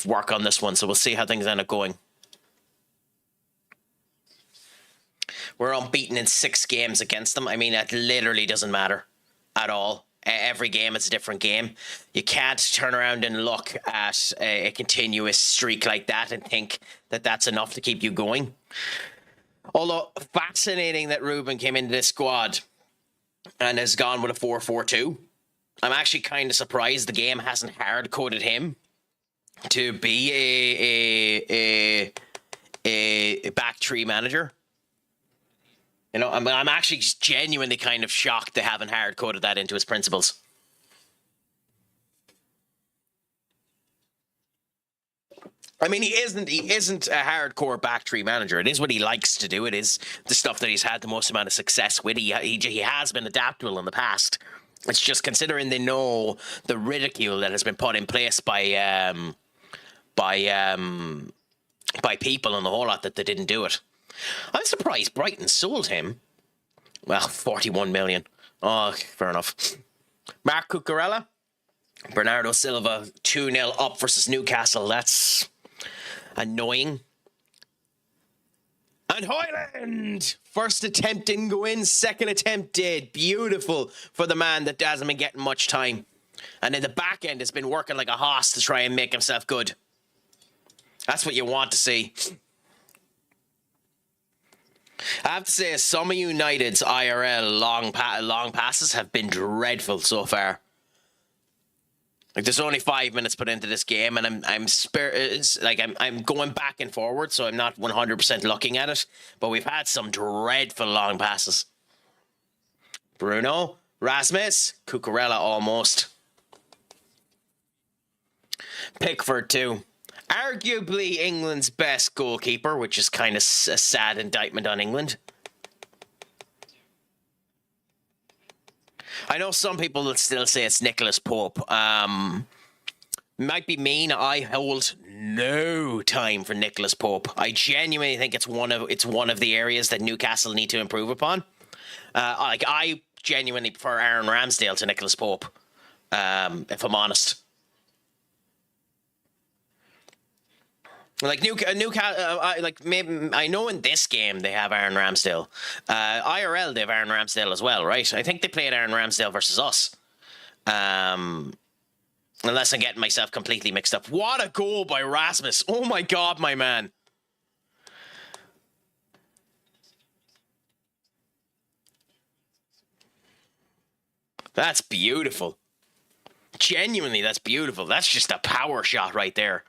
work on this one. So we'll see how things end up going. We're unbeaten in 6 games against them. I mean, that literally doesn't matter at all. Every game is a different game. You can't turn around and look at a continuous streak like that and think that that's enough to keep you going. Although, fascinating that Ruben came into this squad and has gone with a 4-4-2. I'm actually kind of surprised the game hasn't hard-coded him to be a back tree manager. You know, I'm actually genuinely kind of shocked they haven't hard-coded that into his principles. I mean, he isn't a hardcore backtree manager. It is what he likes to do. It is the stuff that he's had the most amount of success with. He has been adaptable in the past. It's just considering they know the ridicule that has been put in place by people and the whole lot that they didn't do it. I'm surprised Brighton sold him. Well, 41 million. Oh, fair enough. Mark Cucurella, Bernardo Silva, 2-0 up versus Newcastle. That's annoying. And Hoyland! First attempt didn't go in, second attempt did. Beautiful for the man that hasn't been getting much time. And in the back end has been working like a hoss to try and make himself good. That's what you want to see. I have to say, some of United's IRL long passes have been dreadful so far. Like, there's only 5 minutes put into this game, and I'm going back and forward, so I'm not 100% looking at it. But we've had some dreadful long passes. Bruno, Rasmus, Cucurella almost. Pickford too. Arguably England's best goalkeeper, which is kind of a sad indictment on England. I know some people will still say it's Nicholas Pope. Might be mean. I hold no time for Nicholas Pope. I genuinely think it's one of the areas that Newcastle need to improve upon. I genuinely prefer Aaron Ramsdale to Nicholas Pope, if I'm honest. Like Newcastle, maybe I know in this game they have Aaron Ramsdale. IRL they have Aaron Ramsdale as well, right? I think they played Aaron Ramsdale versus us. Unless I'm getting myself completely mixed up. What a goal by Rasmus! Oh my God, my man! That's beautiful. Genuinely, that's beautiful. That's just a power shot right there.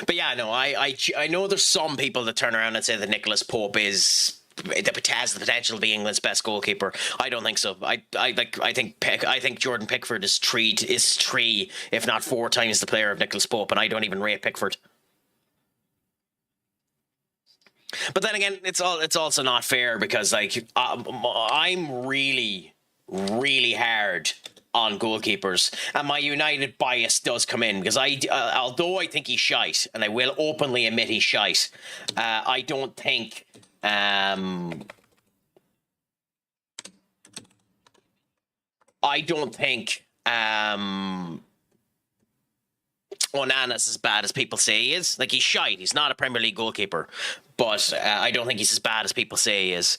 But yeah, no, I know there's some people that turn around and say that Nicholas Pope has the potential to be England's best goalkeeper. I don't think so. I think Jordan Pickford is three, if not 4 times the player of Nicholas Pope, and I don't even rate Pickford. But then again, it's also not fair because I'm really hard on goalkeepers, and my United bias does come in because although I think he's shite, and I will openly admit he's shite, I don't think Onana's as bad as people say he is. Like, he's shite. He's not a Premier League goalkeeper, but I don't think he's as bad as people say he is.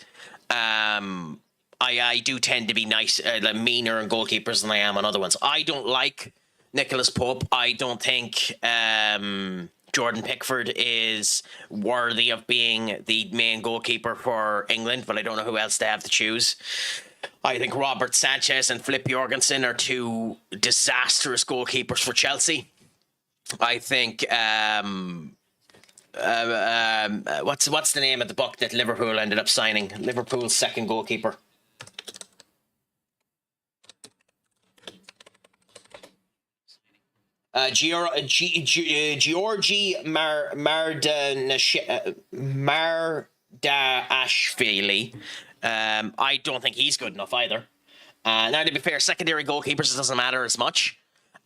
I do tend to be meaner on goalkeepers than I am on other ones. I don't like Nicholas Pope. I don't think Jordan Pickford is worthy of being the main goalkeeper for England, but I don't know who else they have to choose. I think Robert Sanchez and Flip Jorgensen are 2 disastrous goalkeepers for Chelsea. I think what's the name of the buck that Liverpool ended up signing? Liverpool's second goalkeeper. Georgi Mardashvili. I don't think he's good enough either. Now, to be fair, secondary goalkeepers, it doesn't matter as much.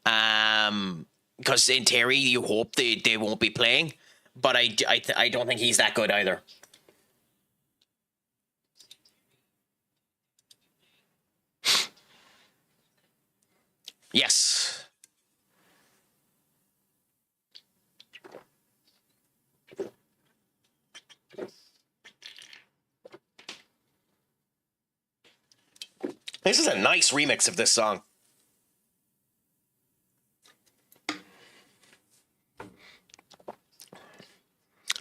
Because in theory, you hope they won't be playing. But I don't think he's that good either. Yes. This is a nice remix of this song.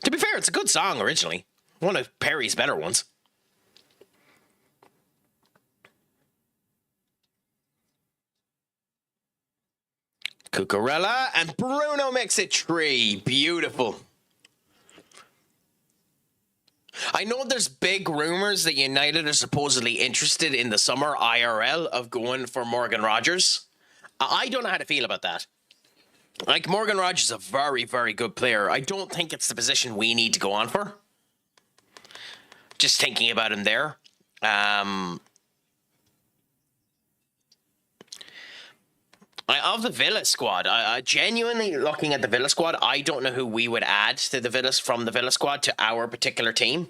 To be fair, it's a good song originally. One of Perry's better ones. Cucurella and Bruno makes it 3. Beautiful. I know there's big rumors that United are supposedly interested in the summer IRL of going for Morgan Rogers. I don't know how to feel about that. Like, Morgan Rogers is a very, very good player. I don't think it's the position we need to go on for. Just thinking about him there. Of the Villa squad, I genuinely looking at the Villa squad, I don't know who we would add to the from the Villa squad to our particular team.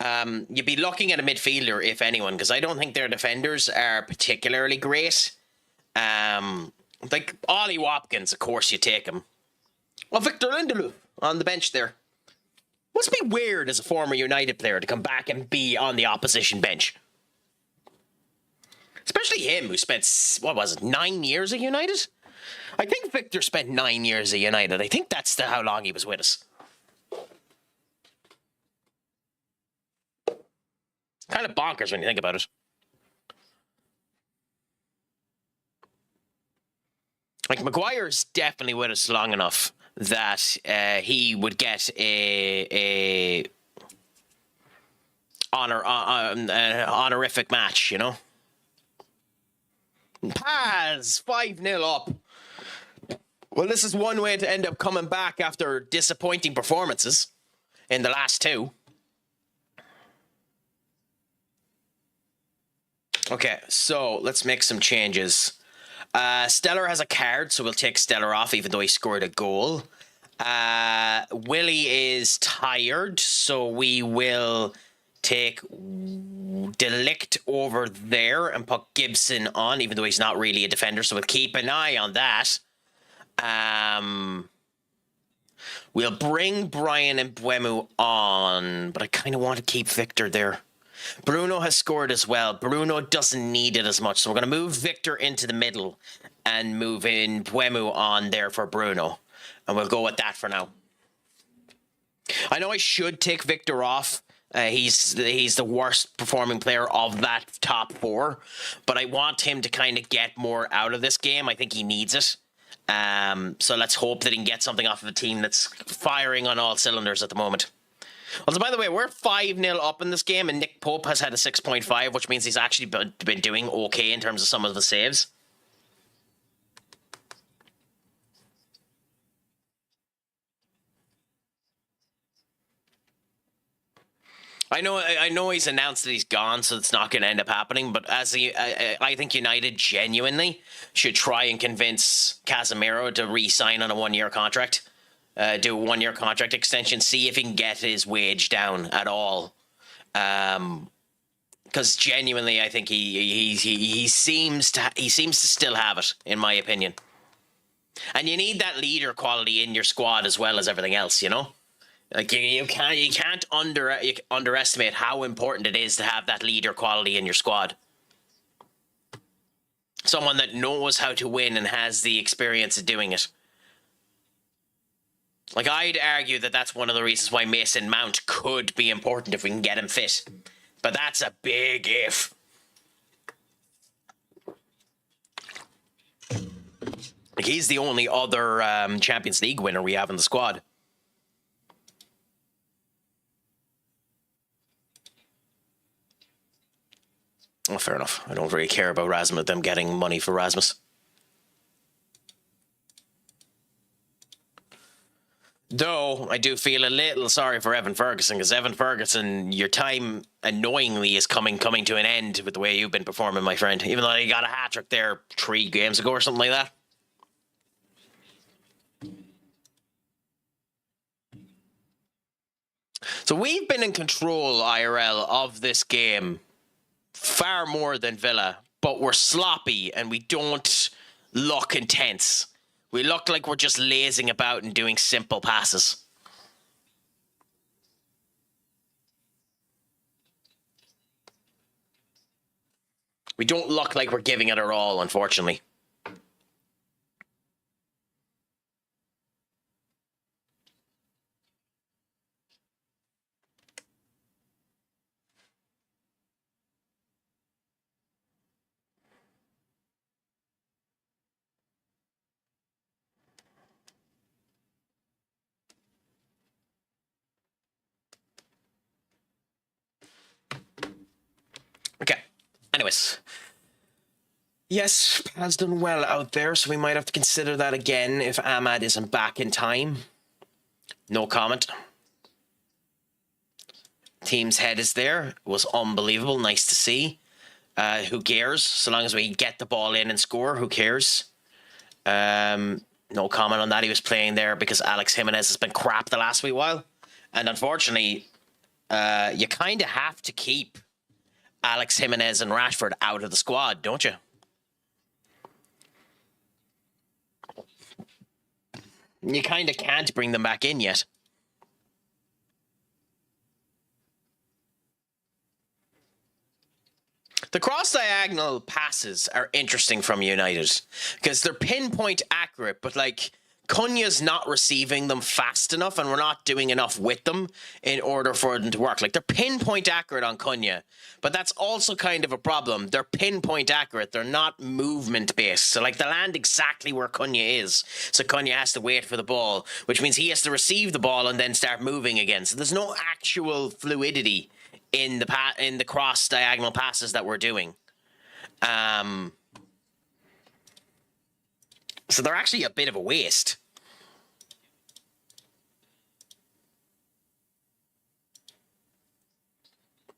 You'd be looking at a midfielder, if anyone, because I don't think their defenders are particularly great. Like Ollie Watkins, of course you take him. Oh, Victor Lindelof on the bench there. Must be weird as a former United player to come back and be on the opposition bench. Especially him, who spent, 9 years at United? I think Victor spent 9 years at United. I think that's how long he was with us. Kind of bonkers when you think about it. Like, Maguire's definitely with us long enough that he would get an honorific match, you know? Paz, 5-0 up. Well, this is one way to end up coming back after disappointing performances in the last two. Okay, so let's make some changes. Stellar has a card, so we'll take Stellar off, even though he scored a goal. Willie is tired, so we will take Delict over there and put Gibson on, even though he's not really a defender, so we'll keep an eye on that. We'll bring Brian and Buemu on, but I kind of want to keep Victor there. Bruno has scored as well. Bruno doesn't need it as much, so we're going to move Victor into the middle and move in Buemu on there for Bruno. And we'll go with that for now. I know I should take Victor off. He's the worst performing player of that top four, but I want him to kind of get more out of this game. I think he needs it. So let's hope that he can get something off of a team that's firing on all cylinders at the moment. Also, by the way, we're 5-0 up in this game, and Nick Pope has had a 6.5, which means he's actually been doing okay in terms of some of the saves. I know he's announced that he's gone, so it's not going to end up happening, but I think United genuinely should try and convince Casemiro to re-sign on a 1-year contract. Do a 1-year contract extension, see if he can get his wage down at all. Because genuinely, I think he seems to still have it, in my opinion. And you need that leader quality in your squad as well as everything else, you know. Like you can't underestimate how important it is to have that leader quality in your squad. Someone that knows how to win and has the experience of doing it. Like, I'd argue that that's one of the reasons why Mason Mount could be important if we can get him fit. But that's a big if. Like, he's the only other Champions League winner we have in the squad. Oh, fair enough. I don't really care about Rasmus, them getting money for Rasmus. Though, I do feel a little sorry for Evan Ferguson, because Evan Ferguson, your time annoyingly is coming to an end with the way you've been performing, my friend. Even though you got a hat-trick there 3 games ago or something like that. So we've been in control, IRL, of this game far more than Villa, but we're sloppy and we don't look intense. We look like we're just lazing about and doing simple passes. We don't look like we're giving it our all, unfortunately. Okay. Anyways. Yes, has done well out there, so we might have to consider that again if Ahmad isn't back in time. No comment. Team's head is there. It was unbelievable. Nice to see. Who cares? So long as we get the ball in and score, who cares? No comment on that. He was playing there because Alex Jimenez has been crap the last wee while. And unfortunately, you kind of have to keep Alex Jimenez and Rashford out of the squad, don't you? You kind of can't bring them back in yet. The cross-diagonal passes are interesting from United because they're pinpoint accurate, but like Cunha's not receiving them fast enough and we're not doing enough with them in order for them to work. Like they're pinpoint accurate on Cunha, but that's also kind of a problem. They're pinpoint accurate. They're not movement based. So like they land exactly where Cunha is. So Cunha has to wait for the ball, which means he has to receive the ball and then start moving again. So there's no actual fluidity in the cross diagonal passes that we're doing. So they're actually a bit of a waste.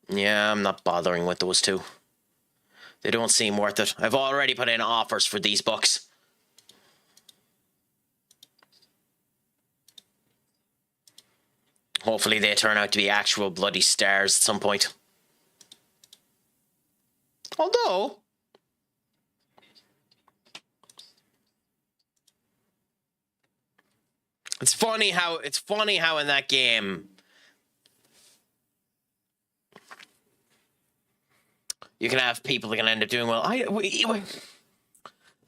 Yeah, I'm not bothering with those two. They don't seem worth it. I've already put in offers for these bucks. Hopefully they turn out to be actual bloody stars at some point. Although... It's funny how in that game you can have people that can end up doing well.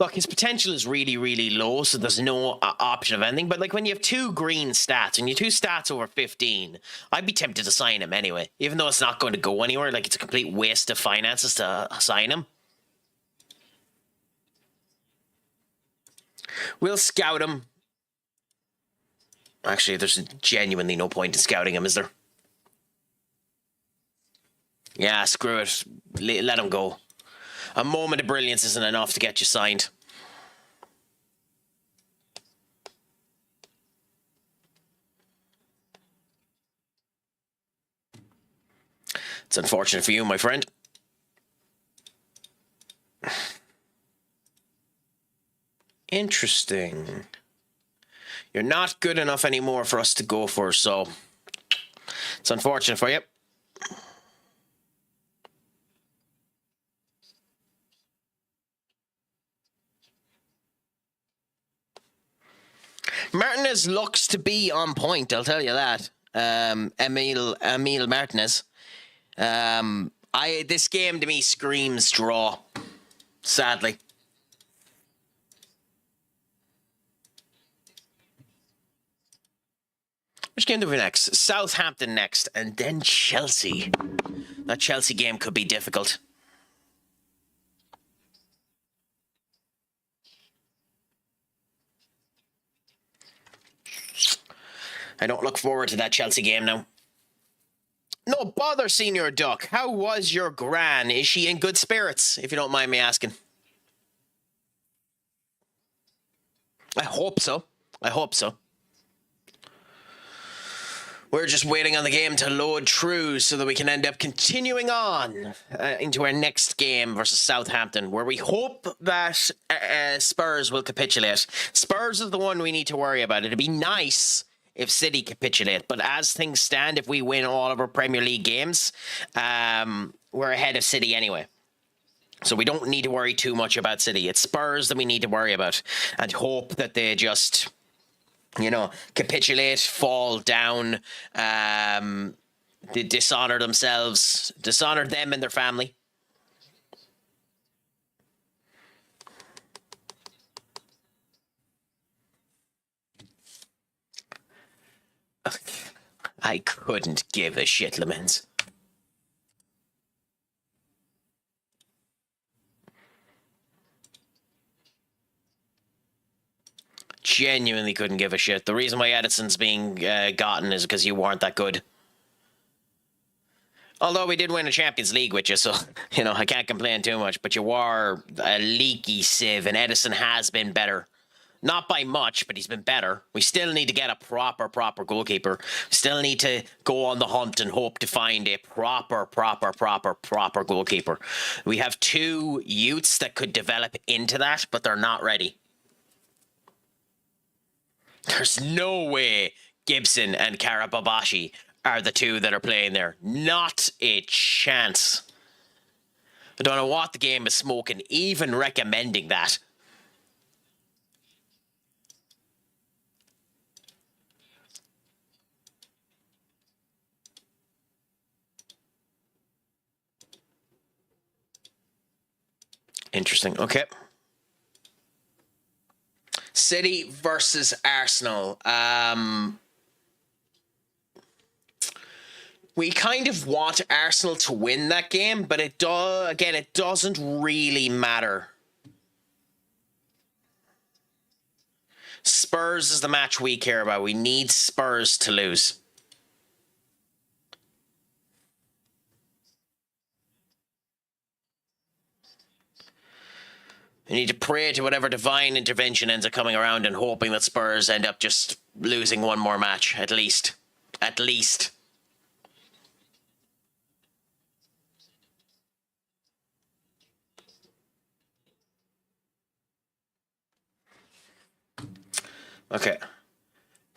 Look, his potential is really, really low, so there's no option of anything. But like when you have 2 green stats and you 2 stats over 15, I'd be tempted to sign him anyway, even though it's not going to go anywhere. Like it's a complete waste of finances to sign him. We'll scout him. Actually, there's genuinely no point in scouting him, is there? Yeah, screw it. Let him go. A moment of brilliance isn't enough to get you signed. It's unfortunate for you, my friend. Interesting. You're not good enough anymore for us to go for, so it's unfortunate for you. Martinez looks to be on point, I'll tell you that. Emil Martinez. This game to me screams draw, sadly. Which game do we next? Southampton next, and then Chelsea. That Chelsea game could be difficult. I don't look forward to that Chelsea game now. No bother, Senior Duck. How was your gran? Is she in good spirits, if you don't mind me asking? I hope so. I hope so. We're just waiting on the game to load through so that we can end up continuing on into our next game versus Southampton, where we hope that Spurs will capitulate. Spurs is the one we need to worry about. It'd be nice if City capitulate, but as things stand, if we win all of our Premier League games, we're ahead of City anyway. So we don't need to worry too much about City. It's Spurs that we need to worry about and hope that they just... capitulate, fall down, they dishonor themselves, dishonor them and their family. I couldn't give a shit, Lamens. Genuinely couldn't give a shit. The reason why Edison's being gotten is because you weren't that good. Although we did win a Champions League with you, so, I can't complain too much. But you were a leaky sieve, and Edison has been better. Not by much, but he's been better. We still need to get a proper goalkeeper. We still need to go on the hunt and hope to find a proper goalkeeper. We have 2 youths that could develop into that, but they're not ready. There's no way Gibson and Karababashi are the 2 that are playing there. Not a chance. I don't know what the game is smoking, even recommending that. Interesting. Okay. City versus Arsenal. We kind of want Arsenal to win that game, but it doesn't really matter. Spurs is the match we care about. We need Spurs to lose. We need to pray to whatever divine intervention ends up coming around and hoping that Spurs end up just losing one more match, at least. At least. Okay.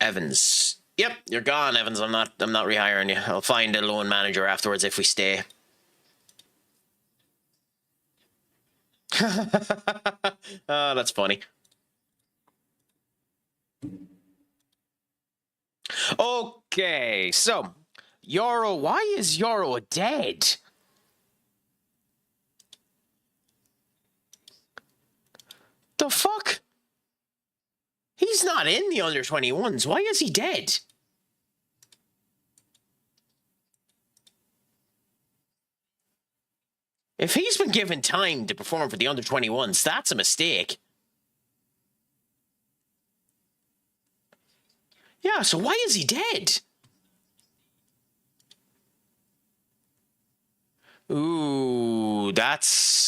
Evans. Yep, you're gone, Evans. I'm not rehiring you. I'll find a loan manager afterwards if we stay. Oh, that's funny. Okay, so Euro, why is Euro dead? The fuck? He's not in the under 21s. Why is he dead? If he's been given time to perform for the under 21s, that's a mistake. Yeah, so why is he dead? Ooh, that's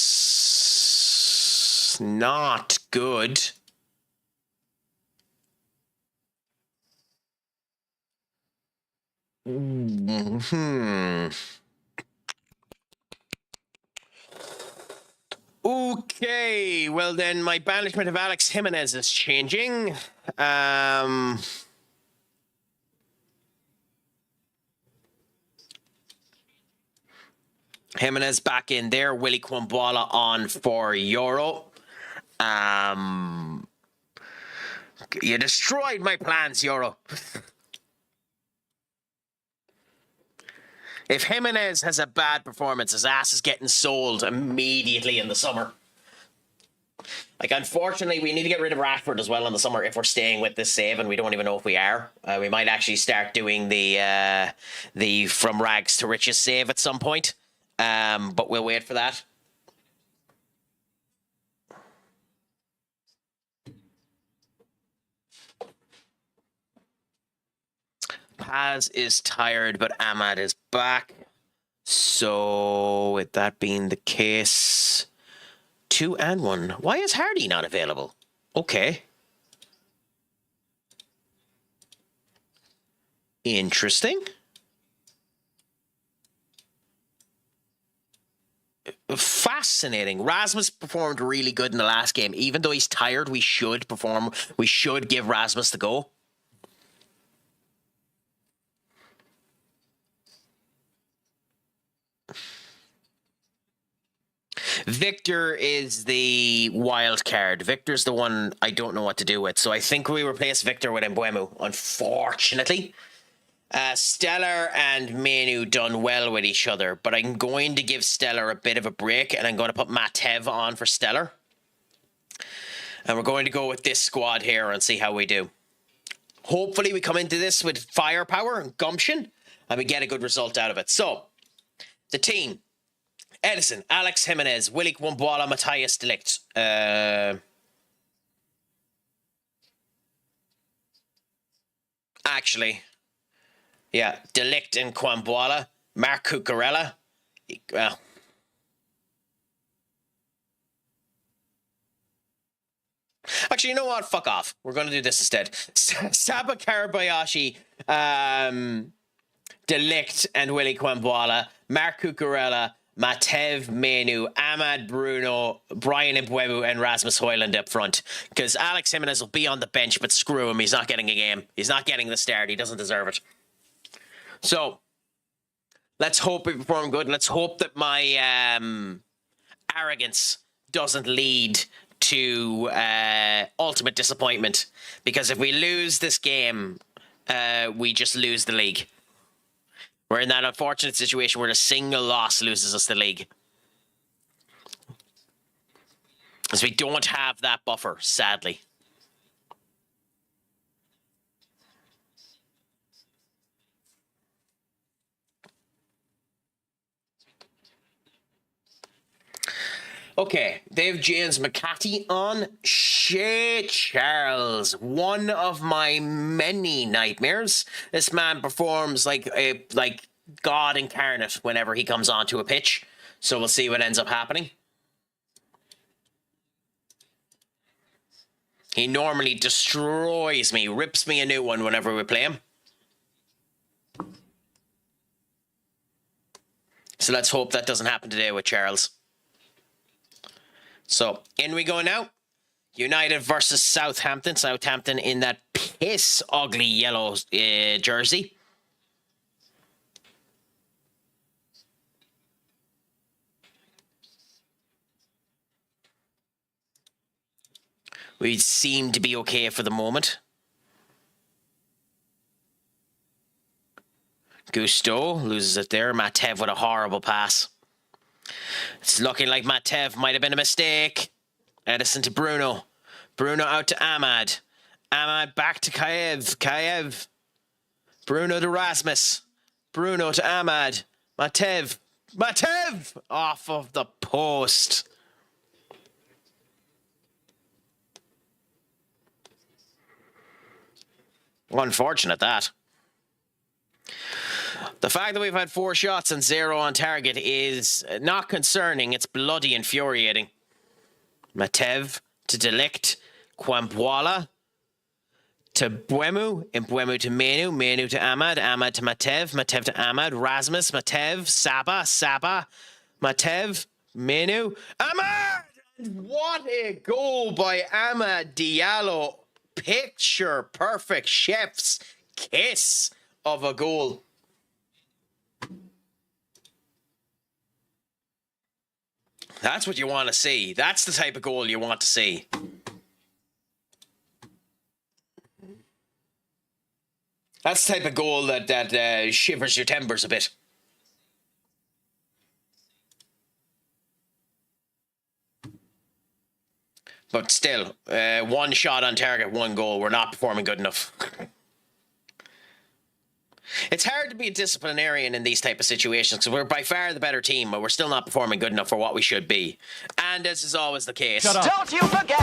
not good. Okay, well then my banishment of Alex Jimenez is changing. Jimenez back in there. Willie Kwambwala on for Euro. You destroyed my plans, Euro. If Jimenez has a bad performance, his ass is getting sold immediately in the summer. Like, unfortunately, we need to get rid of Rashford as well in the summer if we're staying with this save, and we don't even know if we are. We might actually start doing the from rags to riches save at some point, but we'll wait for that. Paz is tired, but Ahmad is back. So, with that being the case, 2 and 1. Why is Hardy not available? Okay. Interesting. Fascinating. Rasmus performed really good in the last game. Even though he's tired, we should give Rasmus the go. Victor is the wild card. Victor's the one I don't know what to do with. So I think we replace Victor with Mbeumo, unfortunately. Stellar and Manu done well with each other, but I'm going to give Stellar a bit of a break, and I'm going to put Matev on for Stellar. And we're going to go with this squad here and see how we do. Hopefully we come into this with firepower and gumption, and we get a good result out of it. So, the team. Edison, Alex Jimenez, Willie Kwambwala, Matthias de Ligt. Actually, yeah, de Ligt and Kwambwala, Mark Cucurella. Well, actually, you know what? Fuck off. We're going to do this instead. Saba Karabayashi, de Ligt and Willie Kwambwala, Mark Cucurella, Matev, Manu, Ahmad, Bruno, Brian Mbeumo, and Rasmus Højlund up front. Because Alex Jimenez will be on the bench, but screw him. He's not getting a game. He's not getting the start. He doesn't deserve it. So, let's hope we perform good. Let's hope that my arrogance doesn't lead to ultimate disappointment. Because if we lose this game, we just lose the league. We're in that unfortunate situation where a single loss loses us the league. As we don't have that buffer, sadly. Okay, they have James McCarthy on. Shay Charles, one of my many nightmares. This man performs like God incarnate whenever he comes onto a pitch. So we'll see what ends up happening. He normally destroys me, rips me a new one whenever we play him. So let's hope that doesn't happen today with Charles. So, in we go now. United versus Southampton. Southampton in that piss ugly yellow jersey. We seem to be okay for the moment. Gusto loses it there. Matev with a horrible pass. It's looking like Matev might have been a mistake. Edison to Bruno. Bruno out to Ahmad. Ahmad back to Kaev. Bruno to Rasmus. Bruno to Ahmad. Matev. Off of the post. Unfortunate that. The fact that we've had 4 shots and 0 on target is not concerning. It's bloody infuriating. Matev to Delict. Kwambwala to Mbeumo. Mbeumo to Menu. Menu to Ahmad. Ahmad to Matev. Matev to Ahmad. Rasmus. Matev. Saba. Matev. Menu. Ahmad! What a goal by Ahmad Diallo. Picture perfect chef's kiss of a goal. That's what you want to see. That's the type of goal you want to see. That's the type of goal that shivers your timbers a bit. But still, 1 shot on target, 1 goal. We're not performing good enough. It's hard to be a disciplinarian in these type of situations because we're by far the better team, but we're still not performing good enough for what we should be. And as is always the case. Shut up. Don't you forget,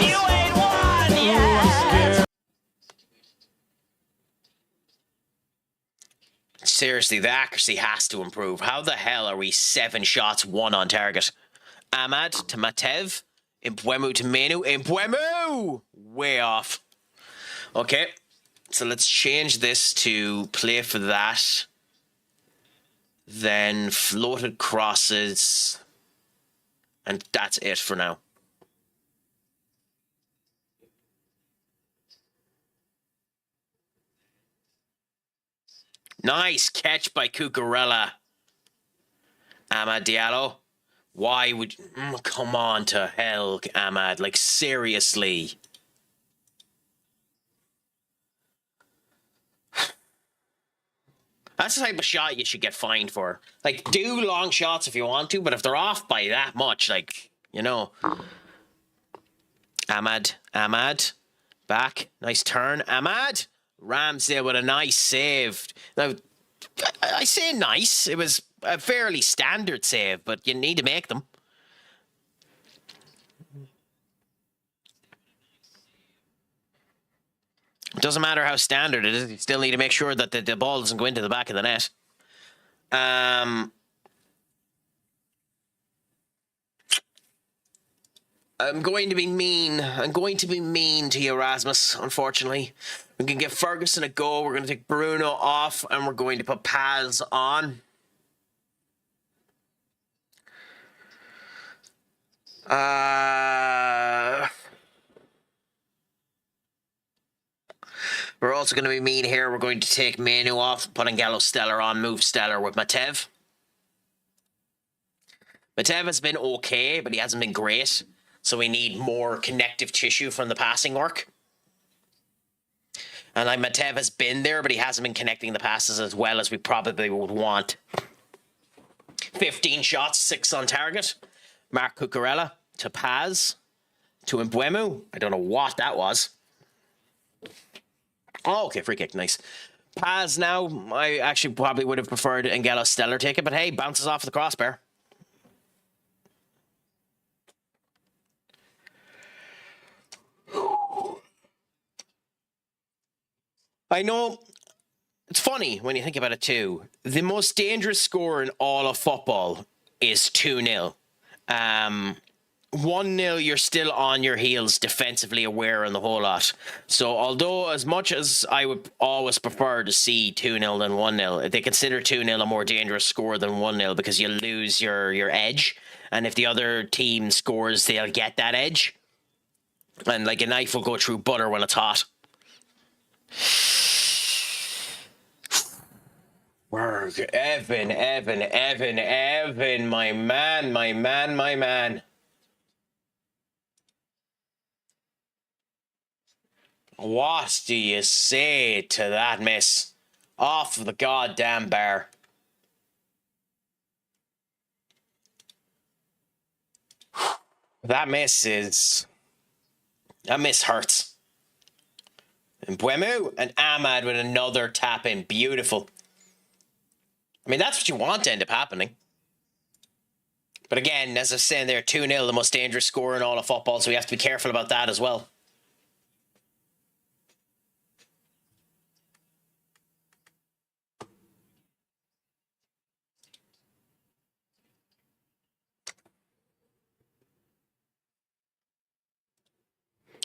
you ain't won yet. Seriously, the accuracy has to improve. How the hell are we 7 shots, 1 on target? Ahmad to Matev. Mbeumo to Menu. Mbeumo! Way off. Okay. So let's change this to play for that. Then floated crosses. And that's it for now. Nice catch by Cucurella. Ahmad Diallo. Why would... come on to hell, Ahmad. Like, seriously. That's the type of shot you should get fined for. Like, do long shots if you want to, but if they're off by that much, like, you know. Ahmad. Back. Nice turn. Ahmad. Ramsdale with a nice save. Now, I say nice. It was a fairly standard save, but you need to make them. It doesn't matter how standard it is. You still need to make sure that the ball doesn't go into the back of the net. I'm going to be mean. I'm going to be mean to you, Rasmus, unfortunately. We can give Ferguson a go. We're going to take Bruno off, and we're going to put Paz on. We're also going to be mean here. We're going to take Menu off, put Angelo Stellar on, move Stellar with Matev. Matev has been okay, but he hasn't been great. So we need more connective tissue from the passing work. And like Matev has been there, but he hasn't been connecting the passes as well as we probably would want. 15 shots, 6 on target. Mark Cucurella. to Paz to Mbuemu. I don't know what that was. Oh, okay, free kick, nice. Paz now, I actually probably would have preferred Angelo Stellar take it, but hey, bounces off the crossbar. I know, it's funny when you think about it too. The most dangerous score in all of football is 2-0. 1-0, you're still on your heels, defensively aware and the whole lot. So although as much as I would always prefer to see 2-0 than 1-0, they consider 2-0 a more dangerous score than 1-0 because you lose your edge. And if the other team scores, they'll get that edge. And like a knife will go through butter when it's hot. Evan, my man. What do you say to that miss? Off the goddamn bar. That miss hurts. And Mbuemu and Ahmad with another tap in. Beautiful. I mean, that's what you want to end up happening. But again, as I was saying there, 2-0, the most dangerous score in all of football, so we have to be careful about that as well.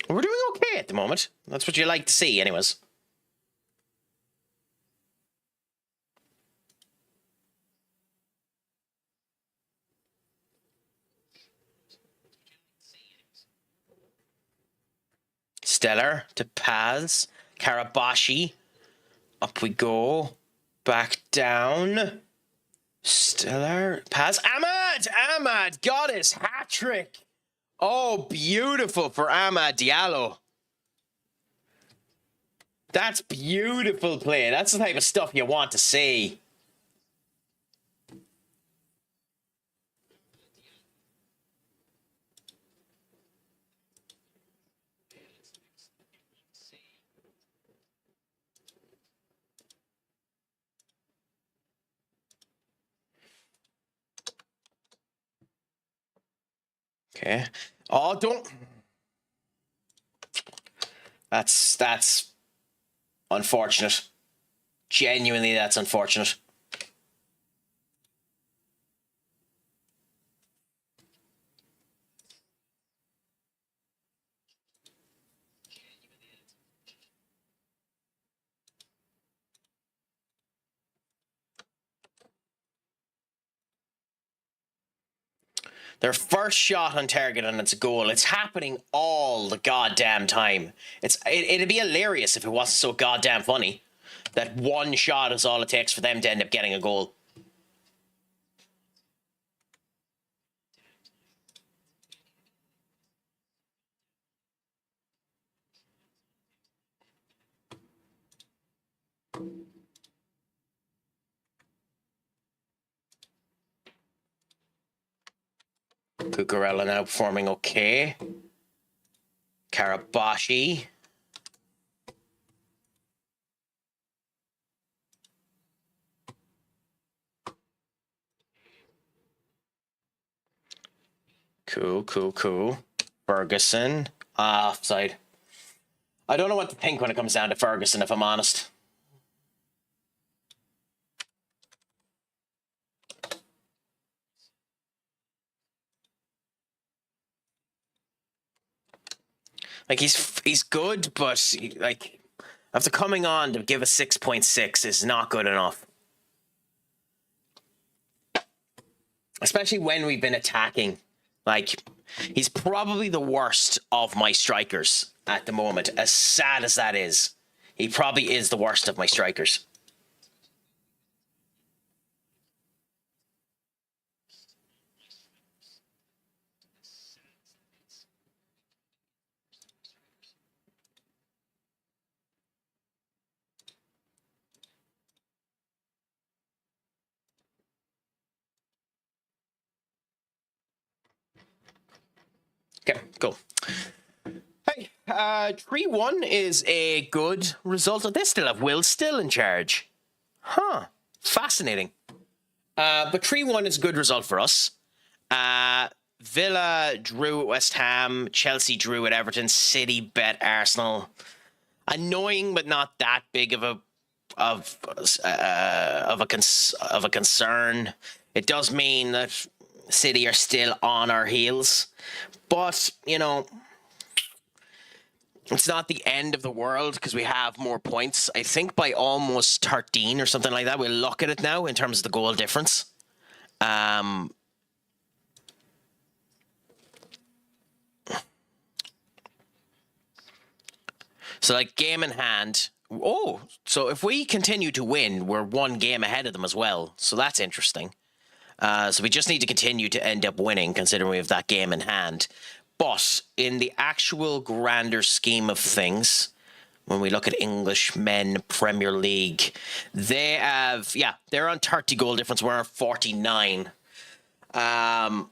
We're doing okay at the moment. That's what you like to see, anyways. Stellar to Paz. Karabashi. Up we go. Back down. Stellar. Paz. Ahmad got his hat-trick. Oh, beautiful for Ahmad Diallo. That's beautiful play. That's the type of stuff you want to see. Okay. Oh, don't. That's unfortunate. Genuinely, that's unfortunate. Their first shot on target and it's a goal. It's happening all the goddamn time. It'd be hilarious if it wasn't so goddamn funny that one shot is all it takes for them to end up getting a goal. Cucurella now performing okay. Karabashi. Cool. Ferguson. Offside. I don't know what to think when it comes down to Ferguson, if I'm honest. Like, he's good, but, like, after coming on to give a 6.6 is not good enough. Especially when we've been attacking. Like, he's probably the worst of my strikers at the moment. As sad as that is, he probably is the worst of my strikers. Okay, cool. Hey, 3-1 is a good result. They still have Will still in charge. Huh. Fascinating. But 3-1 is a good result for us. Villa drew at West Ham. Chelsea drew at Everton. City bet Arsenal. Annoying, but not that big of a concern. It does mean that City are still on our heels, but you know, it's not the end of the world because we have more points. I think by almost 13 or something like that. We'll look at it now in terms of the goal difference. So, like, game in hand. Oh, so if we continue to win, we're one game ahead of them as well. So that's interesting. So we just need to continue to end up winning, considering we have that game in hand. But in the actual grander scheme of things, when we look at English men Premier League, they have, they're on 30 goal difference. We're on 49. Again,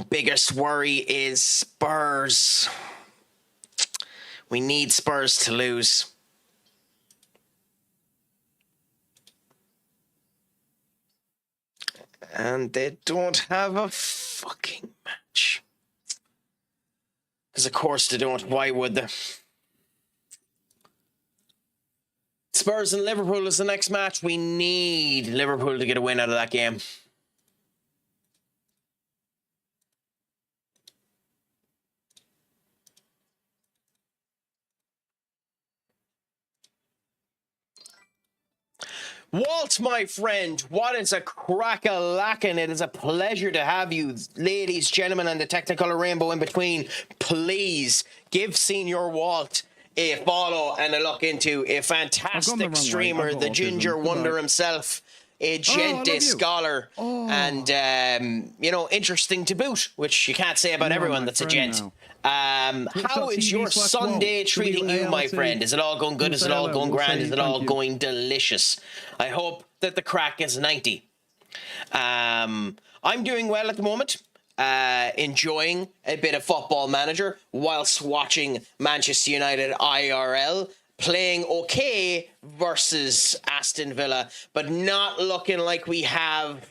biggest worry is Spurs. We need Spurs to lose. And they don't have a fucking match. Because of course they don't. Why would they? Spurs and Liverpool is the next match. We need Liverpool to get a win out of that game. Walt, my friend, what is a crack-a-lackin'? It is a pleasure to have you, ladies, gentlemen, and the Technicolor rainbow in between. Please give Senior Walt a follow and a look into a fantastic streamer, the Ginger Wonder himself, a gente scholar, and, you know, interesting to boot, which you can't say about everyone that's a gent. How is your Sunday treating you, my friend? Is it all going good? Is it all going grand? Is it all going delicious? I hope that the crack is 90. I'm doing well at the moment. Enjoying a bit of Football Manager whilst watching Manchester United IRL playing okay versus Aston Villa, but not looking like we have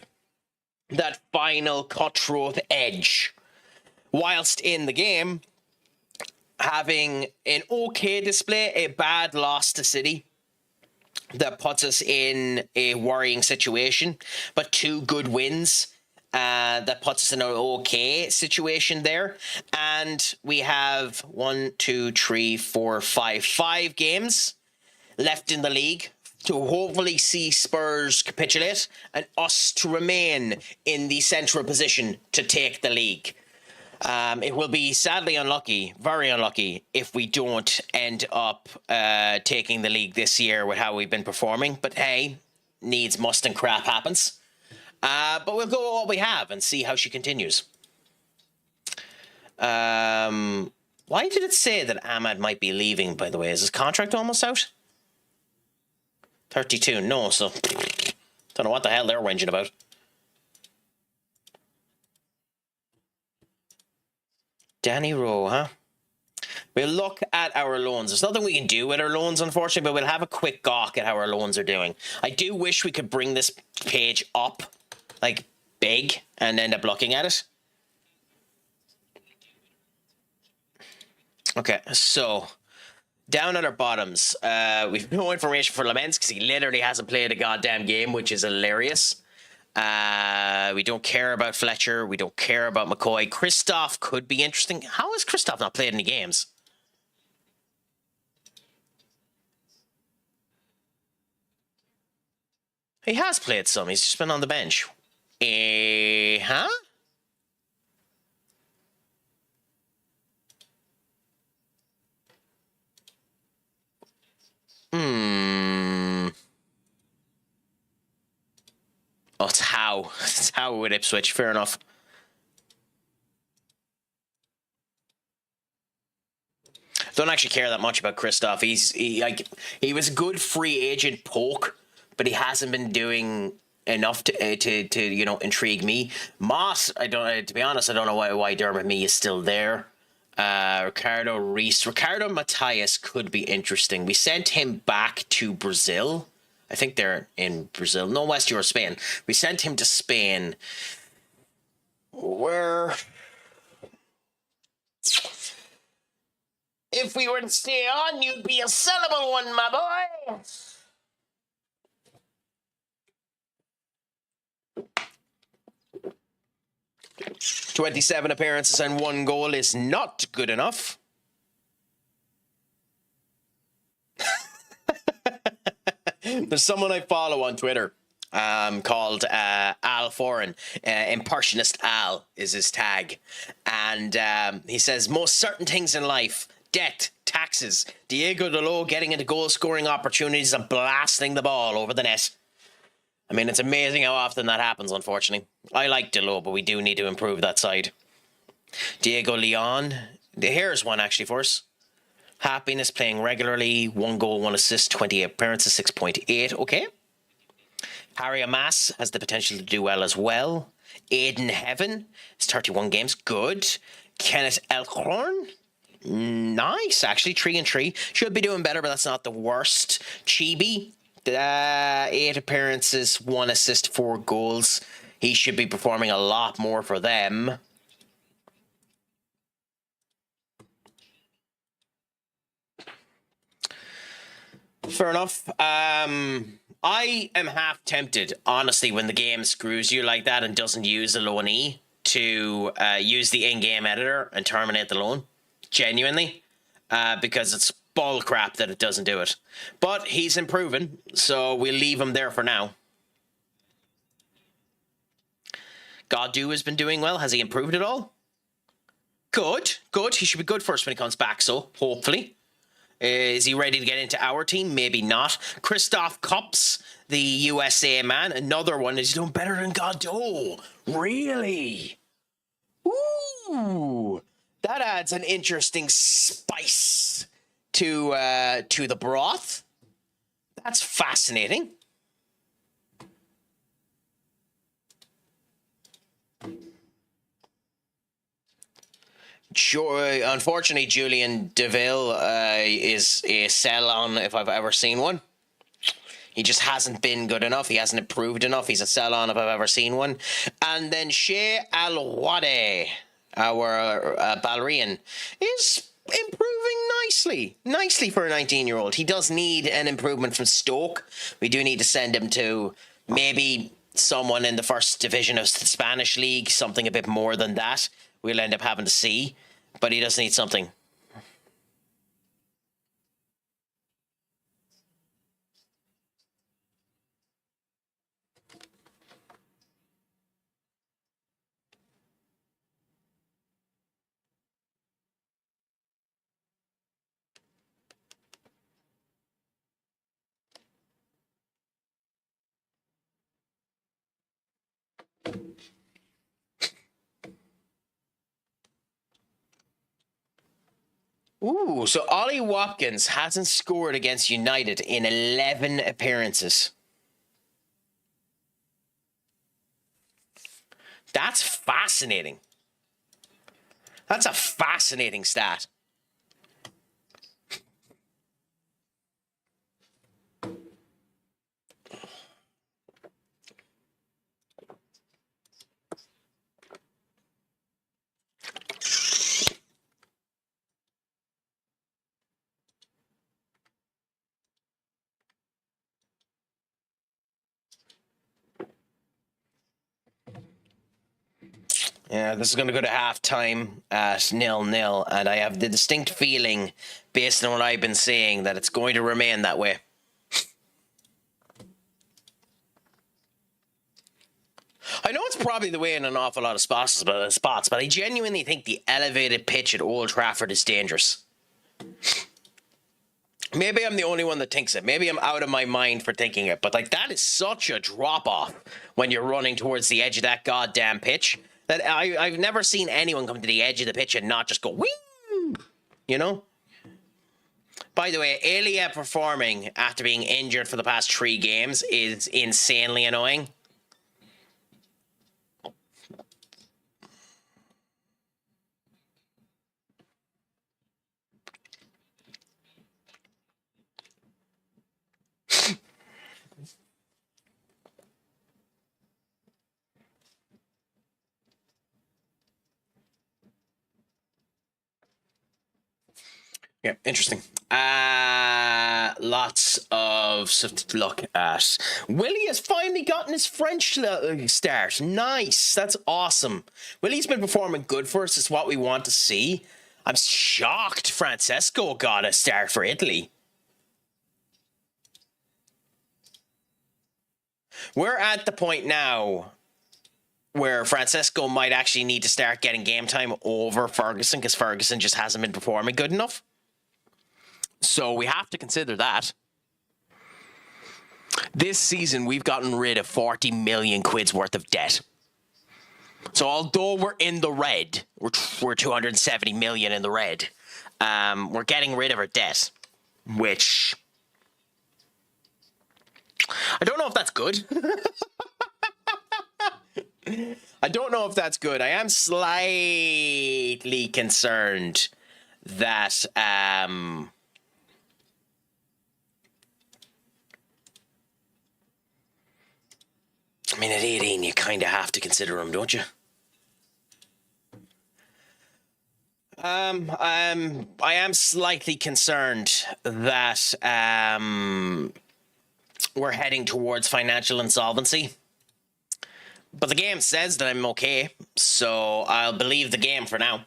that final cutthroat edge. Whilst in the game, having an okay display, a bad loss to City that puts us in a worrying situation, but 2 good wins that puts us in an okay situation there. And we have 5 games left in the league to hopefully see Spurs capitulate and us to remain in the central position to take the league. It will be sadly unlucky, very unlucky, if we don't end up taking the league this year with how we've been performing. But hey, needs must and crap happens. But we'll go with what we have and see how she continues. Why did it say that Ahmad might be leaving, by the way? Is his contract almost out? 32, no, so don't know what the hell they're whinging about. Danny Rowe, huh? We'll look at our loans. There's nothing we can do with our loans, unfortunately, but we'll have a quick gawk at how our loans are doing. I do wish we could bring this page up, like, big, and end up looking at it. Okay, so, down at our bottoms, we've no information for Laments because he literally hasn't played a goddamn game, which is hilarious. We don't care about Fletcher. We don't care about McCoy. Christoph could be interesting. How has Christoph not played any games? He has played some. He's just been on the bench. Huh? Oh, it's Howe. It's Howe with Ipswich. Fair enough. Don't actually care that much about Christoph. He was a good free agent poke, but he hasn't been doing enough to you know, intrigue me. Moss, I don't, to be honest, I don't know why Dermot Mee is still there. Ricardo Reese, Ricardo Matias could be interesting. We sent him back to Brazil. I think they're in Brazil. No, West Europe, Spain. We sent him to Spain. Where, if we were to stay on, you'd be a sellable one, my boy. 27 appearances and 1 goal is not good enough. There's someone I follow on Twitter called Al Foreign. Impressionist Al is his tag. And he says, most certain things in life, debt, taxes, Diego Dalot getting into goal-scoring opportunities and blasting the ball over the net. I mean, it's amazing how often that happens, unfortunately. I like Dalot, but we do need to improve that side. Diego Leon. Here's one, actually, for us. Happiness, playing regularly. 1 goal, 1 assist, 28 appearances, 6.8. Okay. Harry Amas has the potential to do well as well. Aiden Heaven is 31 games. Good. Kenneth Elkhorn. Nice, actually. 3-3. Should be doing better, but that's not the worst. Chibi. 8 appearances, 1 assist, 4 goals. He should be performing a lot more for them. Fair enough. I am half tempted, honestly, when the game screws you like that and doesn't use the loanee, to use the in-game editor and terminate the loan. Genuinely. Because it's bull crap that it doesn't do it. But he's improving, so we'll leave him there for now. Goddu has been doing well. Has he improved at all? Good. Good. He should be good first when he comes back, so hopefully. Is he ready to get into our team? Maybe not. Christoph Kops, the USA man, another one. Is he doing better than Goddu? Really? Ooh. That adds an interesting spice to the broth. That's fascinating. Sure, unfortunately, Julian Deville is a sell-on if I've ever seen one. He just hasn't been good enough. He hasn't improved enough. He's a sell-on if I've ever seen one. And then Shea Al-Wade, our Balerian, is improving nicely for a 19-year-old. He does need an improvement from Stoke. We do need to send him to maybe someone in the first division of the Spanish league, something a bit more than that. We'll end up having to see, but he does need something. Ooh, so Ollie Watkins hasn't scored against United in 11 appearances. That's fascinating. That's a fascinating stat. Yeah, this is going to go to halftime at 0-0, and I have the distinct feeling, based on what I've been saying, that it's going to remain that way. I know it's probably the way in an awful lot of spots, but I genuinely think the elevated pitch at Old Trafford is dangerous. Maybe I'm the only one that thinks it. Maybe I'm out of my mind for thinking it, but like that is such a drop-off when you're running towards the edge of that goddamn pitch. That I've never seen anyone come to the edge of the pitch and not just go, whee! You know? By the way, Elia performing after being injured for the past 3 games is insanely annoying. Yeah, interesting. Lots of stuff to look at. Willie has finally gotten his French start. Nice. That's awesome. Willie's been performing good for us. It's what we want to see. I'm shocked Francesco got a start for Italy. We're at the point now where Francesco might actually need to start getting game time over Ferguson because Ferguson just hasn't been performing good enough. So we have to consider that. This season, we've gotten rid of 40 million quid's worth of debt. So although we're in the red, we're 270 million in the red, we're getting rid of our debt, which I don't know if that's good. I don't know if that's good. I am slightly concerned that I mean, at 18, you kind of have to consider him, don't you? I am slightly concerned that we're heading towards financial insolvency. But the game says that I'm okay, so I'll believe the game for now.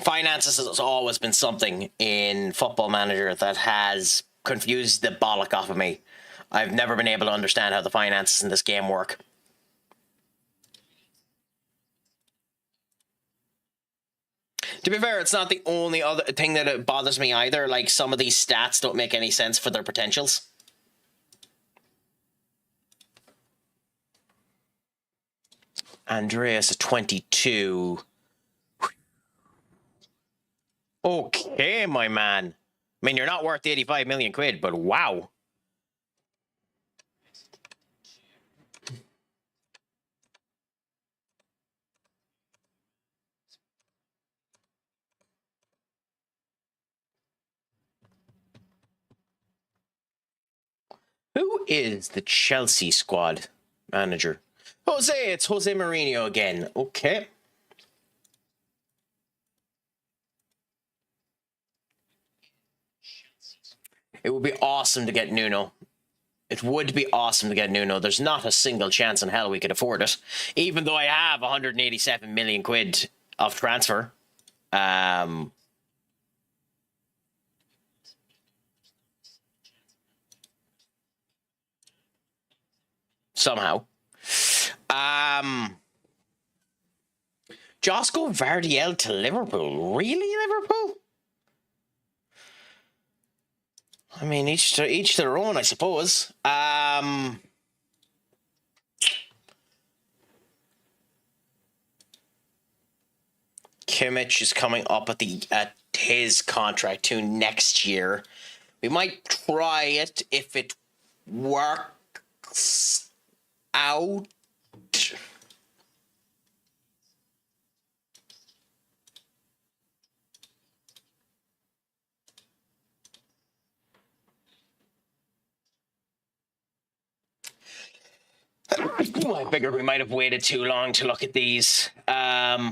Finances has always been something in Football Manager that has confused the bollock off of me. I've never been able to understand how the finances in this game work. To be fair, it's not the only other thing that bothers me either. Like, some of these stats don't make any sense for their potentials. Andreas at 22. Okay, my man. I mean, you're not worth 85 million quid, but wow. Who is the Chelsea squad manager? It's Jose Mourinho again. Okay. It would be awesome to get Nuno. It would be awesome to get Nuno. There's not a single chance in hell we could afford it. Even though I have 187 million quid of transfer. Somehow. Josko Vardiel to Liverpool. Really, Liverpool? I mean, each to their own, I suppose. Kimmich is coming up at his contract too next year. We might try it if it works out. I figured we might have waited too long to look at these. Yeah,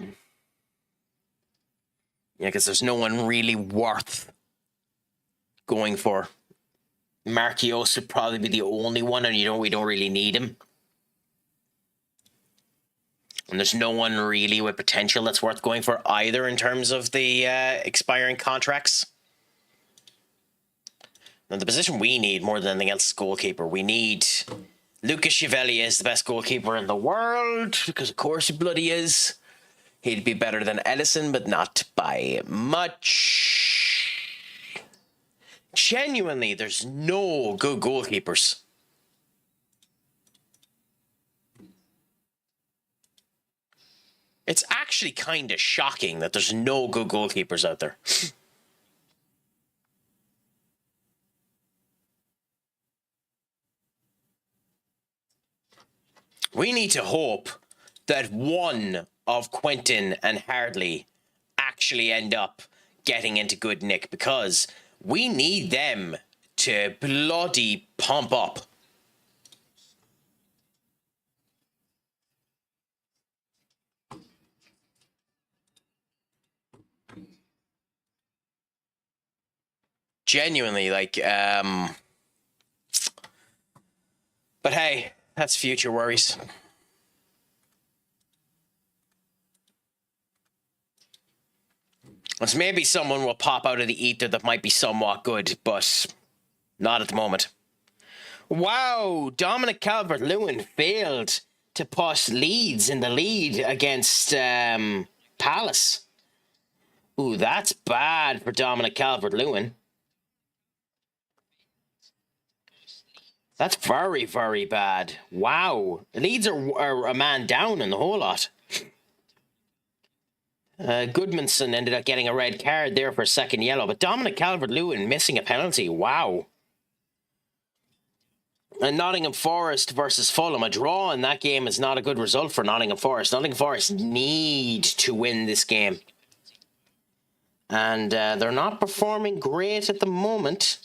because there's no one really worth going for. Marquinhos would probably be the only one, and we don't really need him. And there's no one really with potential that's worth going for either in terms of the expiring contracts. Now, the position we need more than anything else is goalkeeper. We need Lucas Chevalier is the best goalkeeper in the world, because of course he bloody is. He'd be better than Edison, but not by much. Genuinely, there's no good goalkeepers. It's actually kind of shocking that there's no good goalkeepers out there. We need to hope that one of Quentin and Hardley actually end up getting into good nick, because we need them to bloody pump up. Genuinely, like, but hey, that's future worries. So maybe someone will pop out of the ether that might be somewhat good, but not at the moment. Wow, Dominic Calvert-Lewin failed to put Leeds in the lead against Palace. Ooh, that's bad for Dominic Calvert-Lewin. That's very, very bad. Wow. Leeds are a man down in the whole lot. Goodmanson ended up getting a red card there for a second yellow, but Dominic Calvert-Lewin missing a penalty. Wow. And Nottingham Forest versus Fulham. A draw in that game is not a good result for Nottingham Forest. Nottingham Forest need to win this game. And they're not performing great at the moment,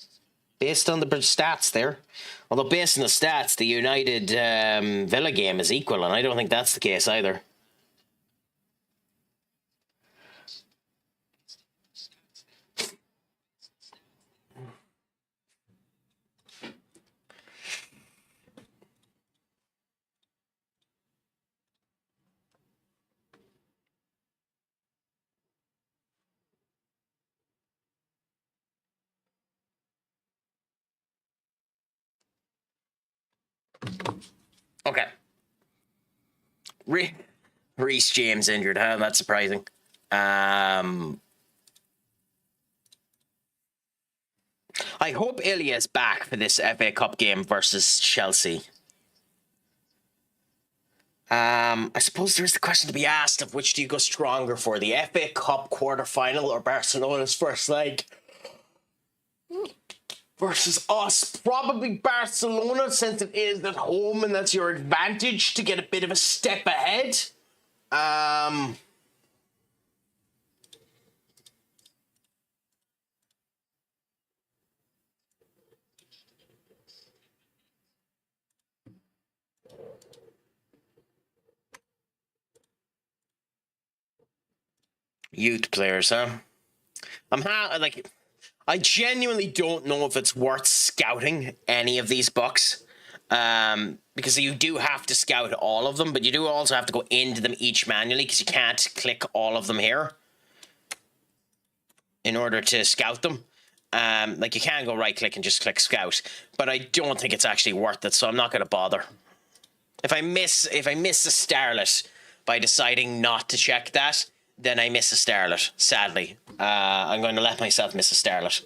based on the stats there. Although based on the stats, the United Villa game is equal, and I don't think that's the case either. Okay. Reece James injured, huh? That's surprising. I hope Ilya's back for this FA Cup game versus Chelsea. I suppose there's the question to be asked of which do you go stronger for, the FA Cup quarter-final or Barcelona's first leg versus us? Probably Barcelona, since it is at home and that's your advantage to get a bit of a step ahead. Youth players, huh? I genuinely don't know if it's worth scouting any of these books, because you do have to scout all of them, but you do also have to go into them each manually because you can't click all of them here in order to scout them. Like you can go right click and just click scout, but I don't think it's actually worth it, so I'm not going to bother. If I miss a starlet by deciding not to check that, then I miss a starlet, sadly. I'm going to let myself miss a starlet.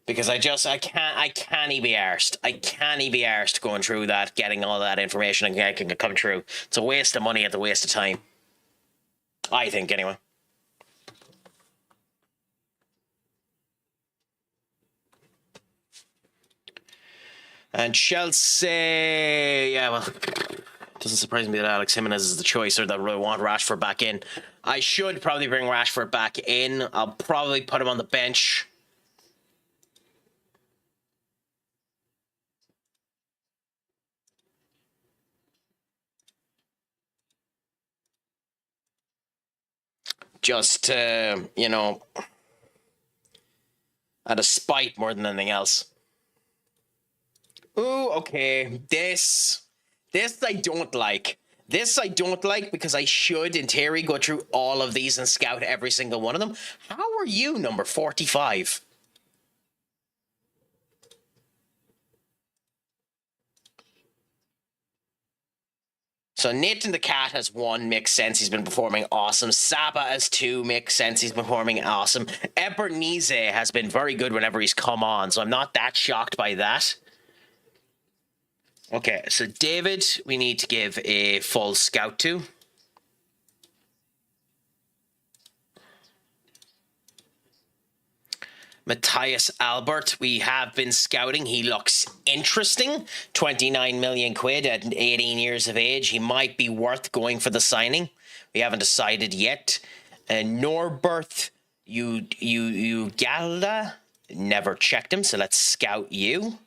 Because I can't be arsed. I can't be arsed going through that, getting all that information and getting it come true. It's a waste of money and a waste of time. I think, anyway. And Chelsea, yeah, well, doesn't surprise me that Alex Jimenez is the choice, or that really want Rashford back in. I should probably bring Rashford back in. I'll probably put him on the bench. Just, you know, out of spite more than anything else. Ooh, okay. This I don't like. This I don't like because I should, in theory, go through all of these and scout every single one of them. How are you number 45? So Nathan the Cat has 1, makes sense. He's been performing awesome. Saba has 2, makes sense. He's been performing awesome. Ebenezer has been very good whenever he's come on, so I'm not that shocked by that. Okay, so David, we need to give a full scout to. Matthias Albert, we have been scouting. He looks interesting. 29 million quid at 18 years of age. He might be worth going for the signing. We haven't decided yet. Norbert Ugalda, never checked him, so let's scout you.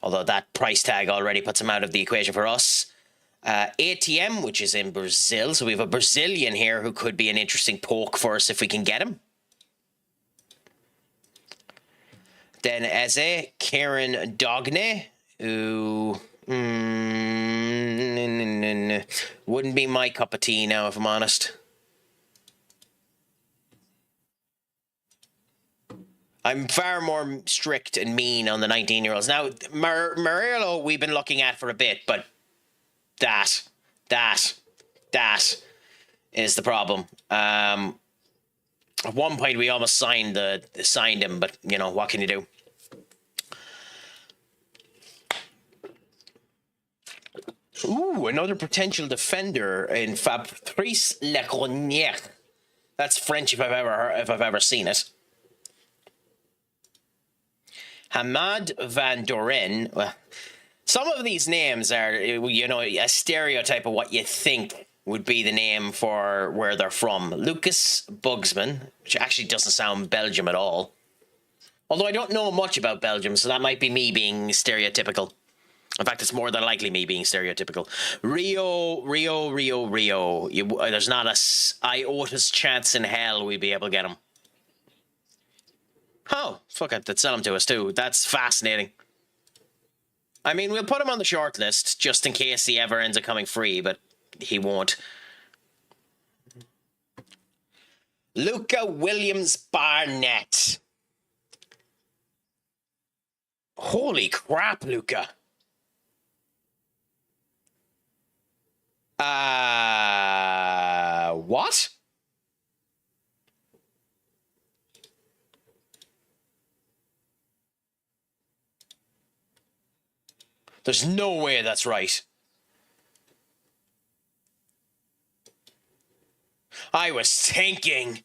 Although that price tag already puts him out of the equation for us. ATM, which is in Brazil. So we have a Brazilian here who could be an interesting poke for us if we can get him. Then Eze, Karen Dogne, who wouldn't be my cup of tea now, if I'm honest. I'm far more strict and mean on the 19-year-olds. Now, Murillo, we've been looking at for a bit, but that is the problem. At one point, we almost signed him, but, you know, what can you do? Ooh, another potential defender in Fabrice Lecronière. That's French if I've ever seen it. Hamad Van Doren. Well, some of these names are, you know, a stereotype of what you think would be the name for where they're from. Lucas Bugsman, which actually doesn't sound Belgium at all. Although I don't know much about Belgium, so that might be me being stereotypical. In fact, it's more than likely me being stereotypical. Rio. There's not a iota's chance in hell we'd be able to get him. Oh, fuck it, they'd sell him to us too. That's fascinating. I mean, we'll put him on the short list just in case he ever ends up coming free, but he won't. Luca Williams Barnett. Holy crap, Luca. What? There's no way that's right. I was thinking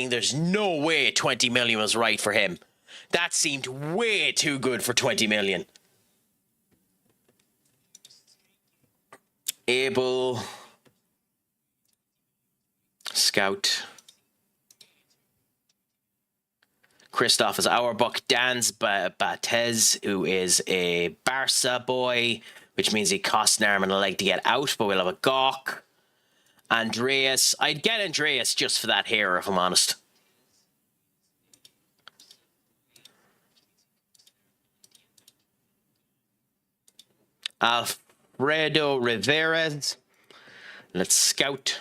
there's no way 20 million was right for him. That seemed way too good for 20 million. Abel. Scout. Christoph is Auerbach. Dan's Batez, who is a Barca boy, which means he costs an arm and a leg to get out, but we'll have a gawk. Andreas. I'd get Andreas just for that hair, if I'm honest. Alfredo Rivera. Let's scout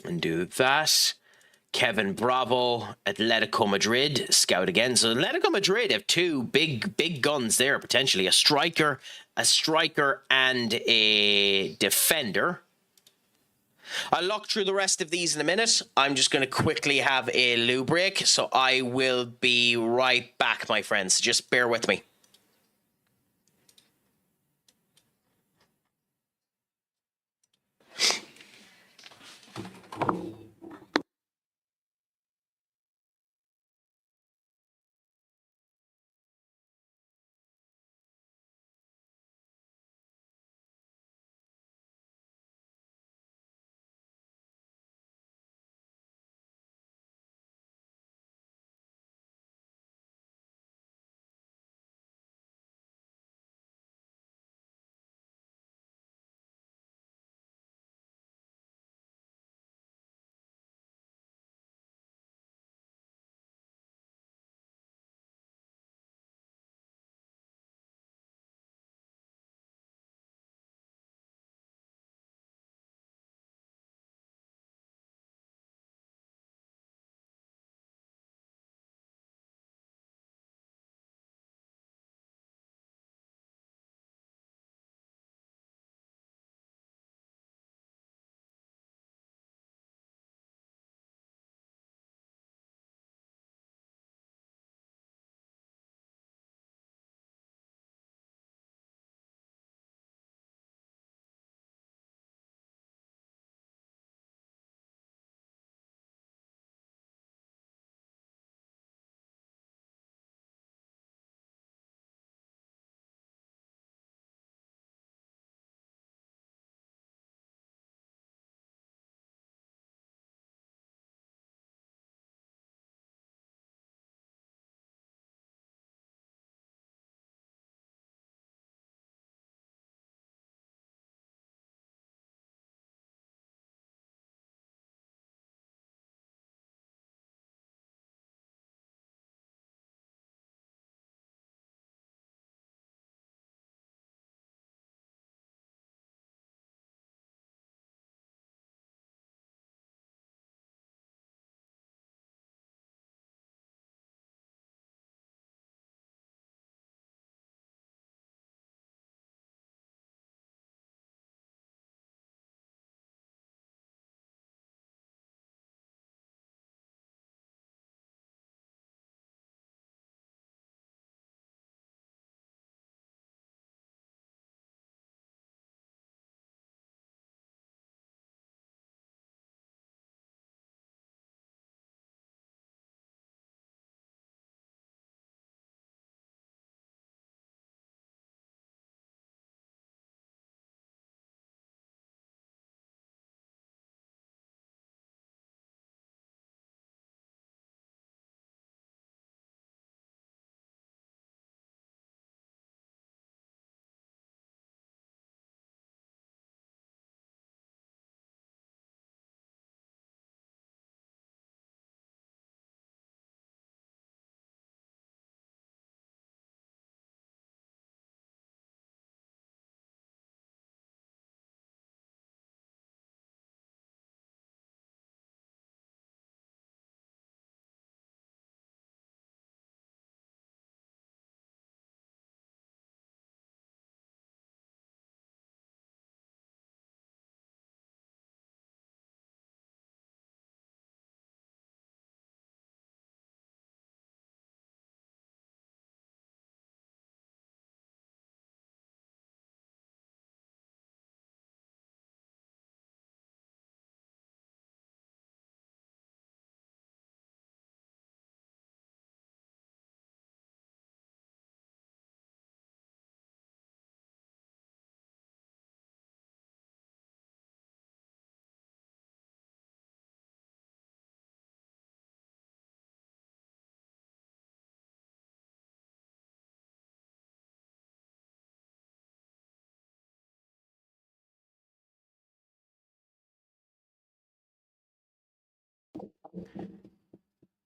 and do that. Kevin Bravo, Atletico Madrid, scout again. So Atletico Madrid have two big guns there, potentially. A striker and a defender. I'll look through the rest of these in a minute. I'm just going to quickly have a loo break, so I will be right back, my friends. Just bear with me.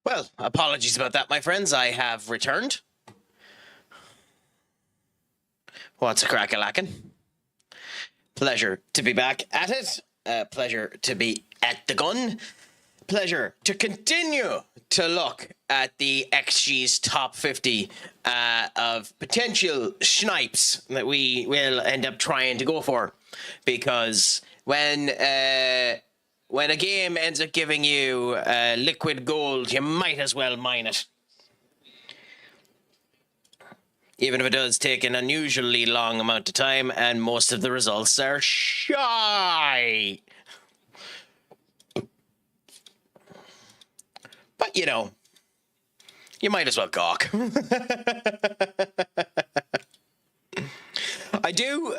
Well, apologies about that, my friends. I have returned. What's a crack-a-lackin'? Pleasure to be back at it. Pleasure to be at the gun. Pleasure to continue to look at the XG's top 50 of potential snipes that we will end up trying to go for. Because when a game ends up giving you liquid gold, you might as well mine it. Even if it does take an unusually long amount of time, and most of the results are shy. But, you know, you might as well gawk. I do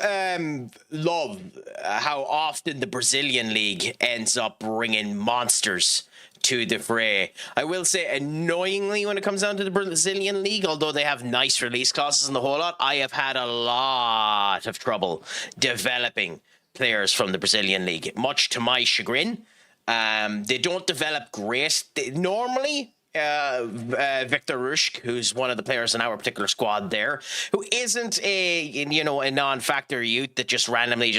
love how often the Brazilian League ends up bringing monsters to the fray. I will say, annoyingly, when it comes down to the Brazilian League, although they have nice release clauses and the whole lot, I have had a lot of trouble developing players from the Brazilian League, much to my chagrin. They don't develop great. Normally, Victor Rushk, who's one of the players in our particular squad there, who isn't a non-factor youth that just randomly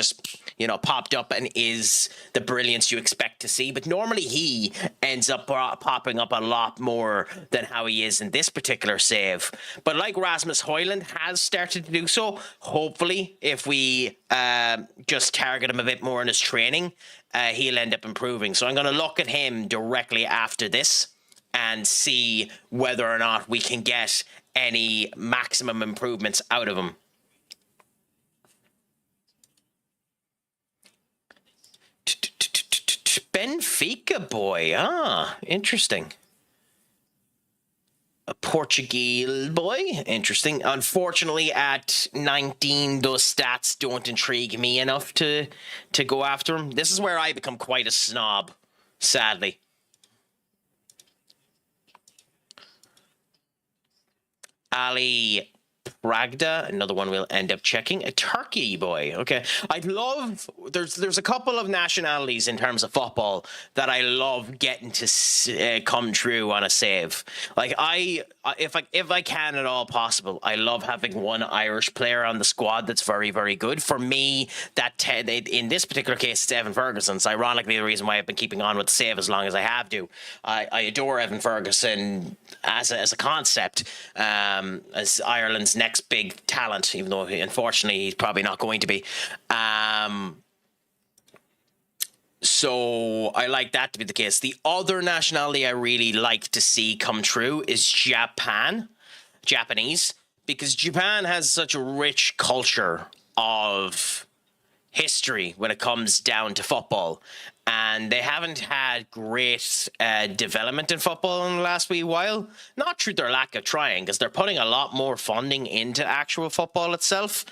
popped up and is the brilliance you expect to see. But normally he ends up popping up a lot more than how he is in this particular save. But like Rasmus Højlund has started to do so, hopefully if we just target him a bit more in his training, he'll end up improving. So I'm going to look at him directly after this and see whether or not we can get any maximum improvements out of him. Benfica boy. Interesting. A Portuguese boy. Interesting. Unfortunately, at 19, those stats don't intrigue me enough to go after him. This is where I become quite a snob, sadly. Ali Pragda, another one we'll end up checking. A Turkey boy. Okay. I'd love, there's a couple of nationalities in terms of football that I love getting to come true on a save. Like if I can at all possible, I love having one Irish player on the squad that's very, very good. For me, in this particular case, it's Evan Ferguson. It's ironically the reason why I've been keeping on with the save as long as I have to. I adore Evan Ferguson as a concept, as Ireland's next big talent, even though unfortunately he's probably not going to be. So I like that to be the case. The other nationality I really like to see come true is Japanese, because Japan has such a rich culture of history when it comes down to football, and they haven't had great development in football in the last wee while. Not through their lack of trying, because they're putting a lot more funding into actual football itself,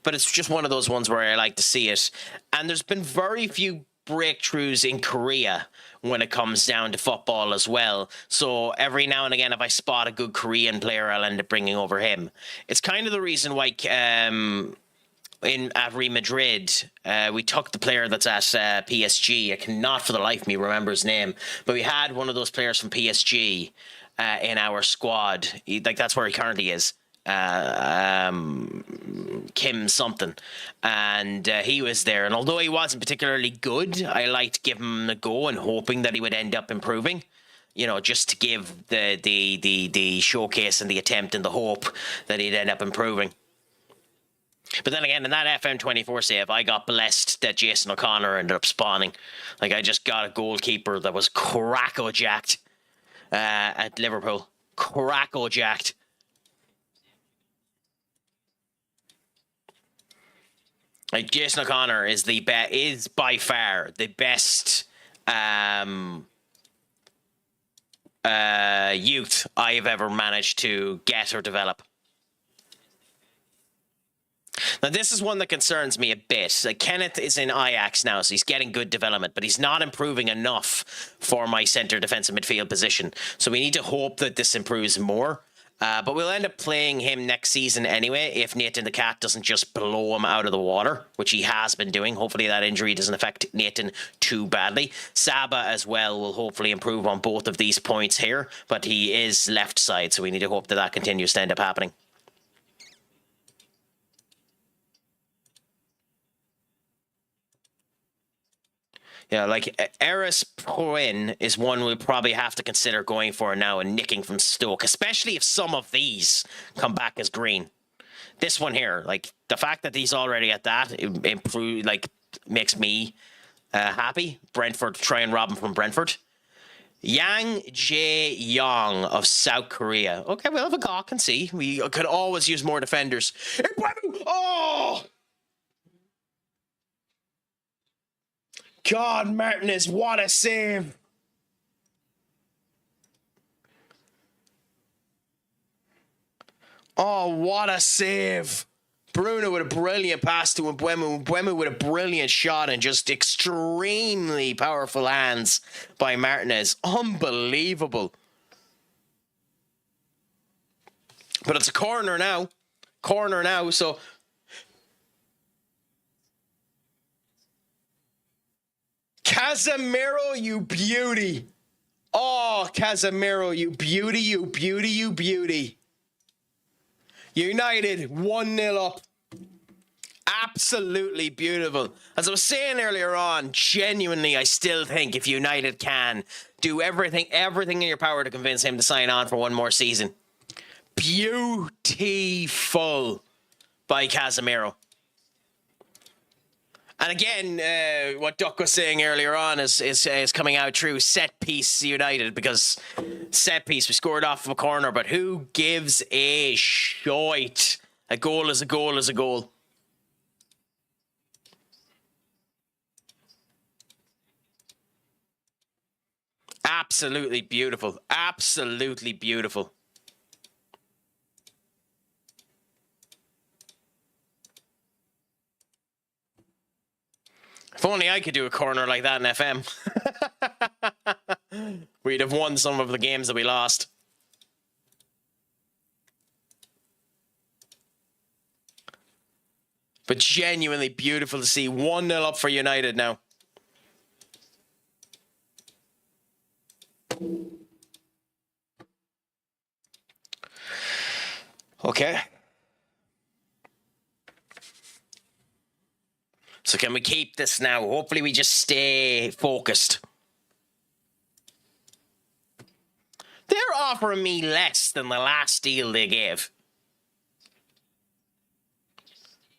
but it's just one of those ones where I like to see it. And there's been very few breakthroughs in Korea when it comes down to football as well. So every now and again, if I spot a good Korean player, I'll end up bringing over him. It's kind of the reason why at Real Madrid, we took the player that's at PSG. I cannot for the life of me remember his name, but we had one of those players from PSG in our squad. That's where he currently is. Kim something, and he was there, and although he wasn't particularly good, I liked giving him a go and hoping that he would end up improving, just to give the showcase and the attempt and the hope that he'd end up improving. But then again, in that FM24 save, I got blessed that Jason O'Connor ended up spawning. I just got a goalkeeper that was cracko-jacked at Liverpool. Cracko-jacked. Jason O'Connor is by far the best youth I've ever managed to get or develop. Now, this is one that concerns me a bit. Kenneth is in Ajax now, so he's getting good development, but he's not improving enough for my centre defensive midfield position. So we need to hope that this improves more. But we'll end up playing him next season anyway if Nathan the Cat doesn't just blow him out of the water, which he has been doing. Hopefully that injury doesn't affect Nathan too badly. Saba as well will hopefully improve on both of these points here, but he is left side, so we need to hope that that continues to end up happening. Yeah, like Eris Poin is one we'll probably have to consider going for now and nicking from Stoke, especially if some of these come back as green. This one here, like the fact that he's already at that, improve, like makes me happy. Brentford, try and rob him from Brentford. Yang Jae-yong of South Korea. Okay, we'll have a gawk and see. We could always use more defenders. Oh! God, Martinez, what a save. Oh, what a save. Bruno with a brilliant pass to Mbeumo. Mbeumo with a brilliant shot and just extremely powerful hands by Martinez. Unbelievable. But it's a corner now. So... Casemiro, you beauty. Oh, Casemiro, you beauty, you beauty, you beauty. United, 1-0 up. Absolutely beautiful. As I was saying earlier on, genuinely, I still think if United can do everything in your power to convince him to sign on for one more season. Beautiful by Casemiro. And again, what Duck was saying earlier on is coming out true. Set piece United, because set piece, we scored off of a corner, but who gives a shite? A goal is a goal is a goal. Absolutely beautiful. Absolutely beautiful. If only I could do a corner like that in FM. We'd have won some of the games that we lost. But genuinely beautiful to see. 1-0 up for United now. Okay. So can we keep this now? Hopefully we just stay focused. They're offering me less than the last deal they gave.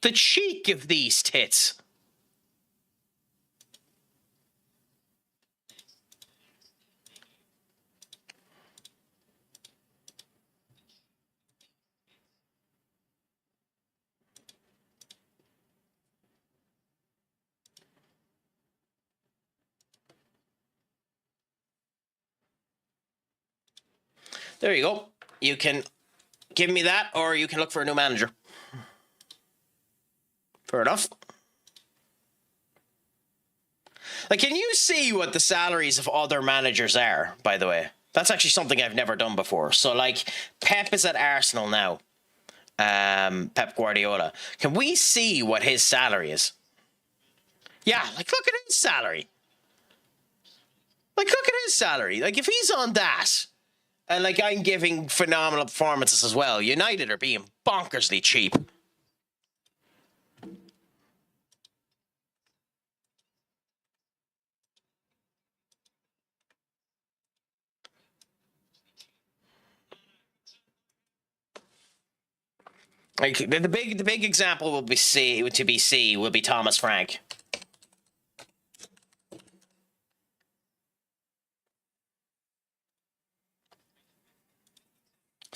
The cheek of these tits. There you go. You can give me that, or you can look for a new manager. Fair enough. Like, can you see what the salaries of other managers are, by the way? That's actually something I've never done before. So, like, Pep is at Arsenal now. Pep Guardiola. Can we see what his salary is? Yeah, like, look at his salary. Like, look at his salary. Like, if he's on that... And, like, I'm giving phenomenal performances as well. United are being bonkersly cheap. Like, the big example will be Thomas Frank.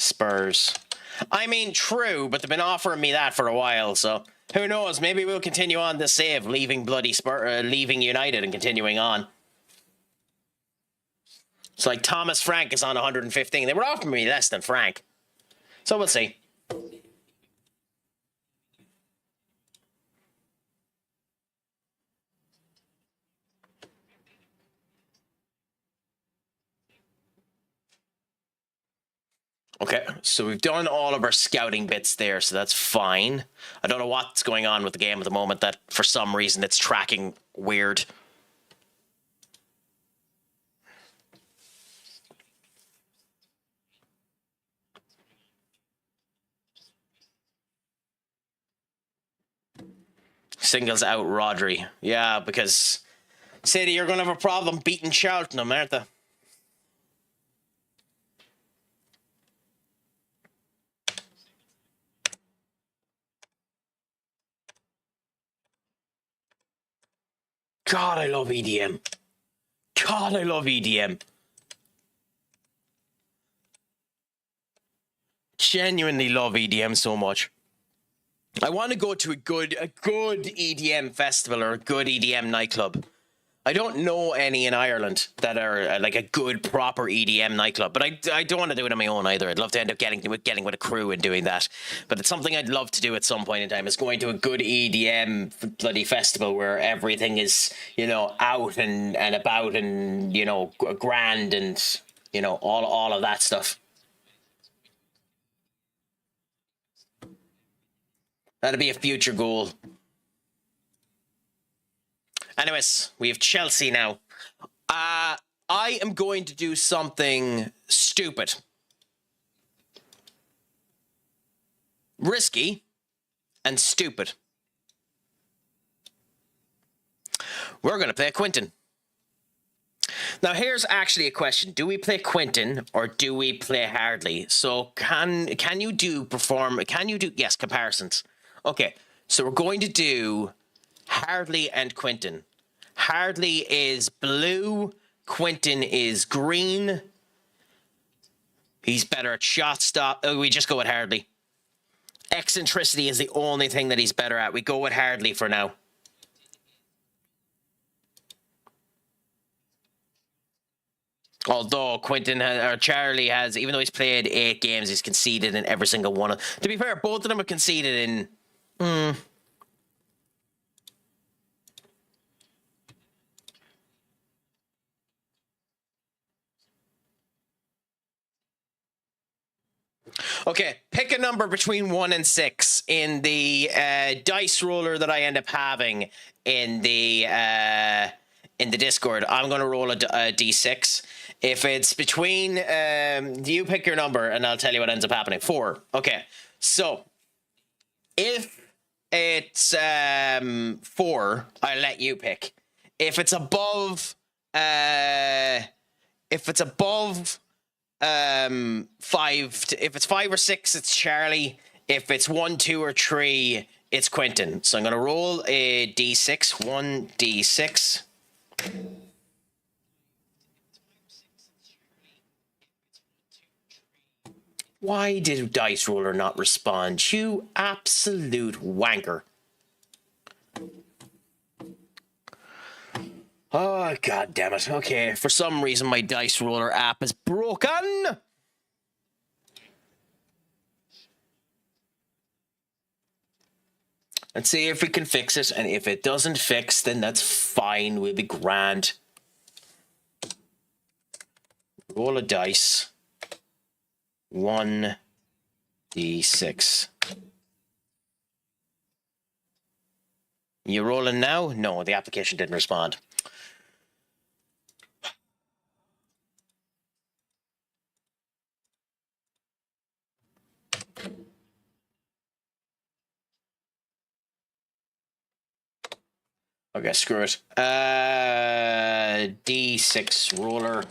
Spurs. I mean, true, but they've been offering me that for a while, so who knows? Maybe we'll continue on this save, leaving leaving United and continuing on. It's like Thomas Frank is on 115. They were offering me less than Frank, so we'll see. Okay, so we've done all of our scouting bits there, so that's fine. I don't know what's going on with the game at the moment, that for some reason it's tracking weird. Singles out Rodri. Yeah, because City, you're going to have a problem beating Cheltenham, aren't they? God, I love EDM. God, I love EDM. Genuinely love EDM so much. I want to go to a good EDM festival or a good EDM nightclub. I don't know any in Ireland that are like a good proper EDM nightclub, but I don't want to do it on my own either. I'd love to end up getting with a crew and doing that. But it's something I'd love to do at some point in time, is going to a good EDM bloody festival where everything is, you know, out and about and, you know, grand and, you know, all of that stuff. That'd be a future goal. Anyways, we have Chelsea now. I am going to do something stupid. Risky and stupid. We're going to play Quinton. Now, here's actually a question. Do we play Quinton or do we play Hardley? So can you do yes, comparisons. Okay, so we're going to do Hardley and Quinton. Hardley is blue. Quinton is green. He's better at shot stop. Oh, we just go with Hardley. Eccentricity is the only thing that he's better at. We go with Hardley for now. Although Charlie has, even though he's played 8 games, he's conceded in every single one. To be fair, both of them have conceded in... Okay, pick a number between 1 and 6 in the dice roller that I end up having in the Discord. I'm going to roll a d6. If it's between, you pick your number and I'll tell you what ends up happening. 4. Okay, so if it's 4, I'll let you pick. If it's above, 5, if it's 5 or 6, it's Charlie. If it's 1, 2, or 3, it's Quinton. So I'm going to roll a d6. 1 d6. Why did Dice Roller not respond? You absolute wanker. Oh, God damn it. Okay, for some reason my Dice Roller app is broken. Let's see if we can fix it, and if it doesn't fix, then that's fine. We'll be grand. Roll a dice. 1 d6. You rolling now? No, the application didn't respond. Okay, screw it. D6 roller.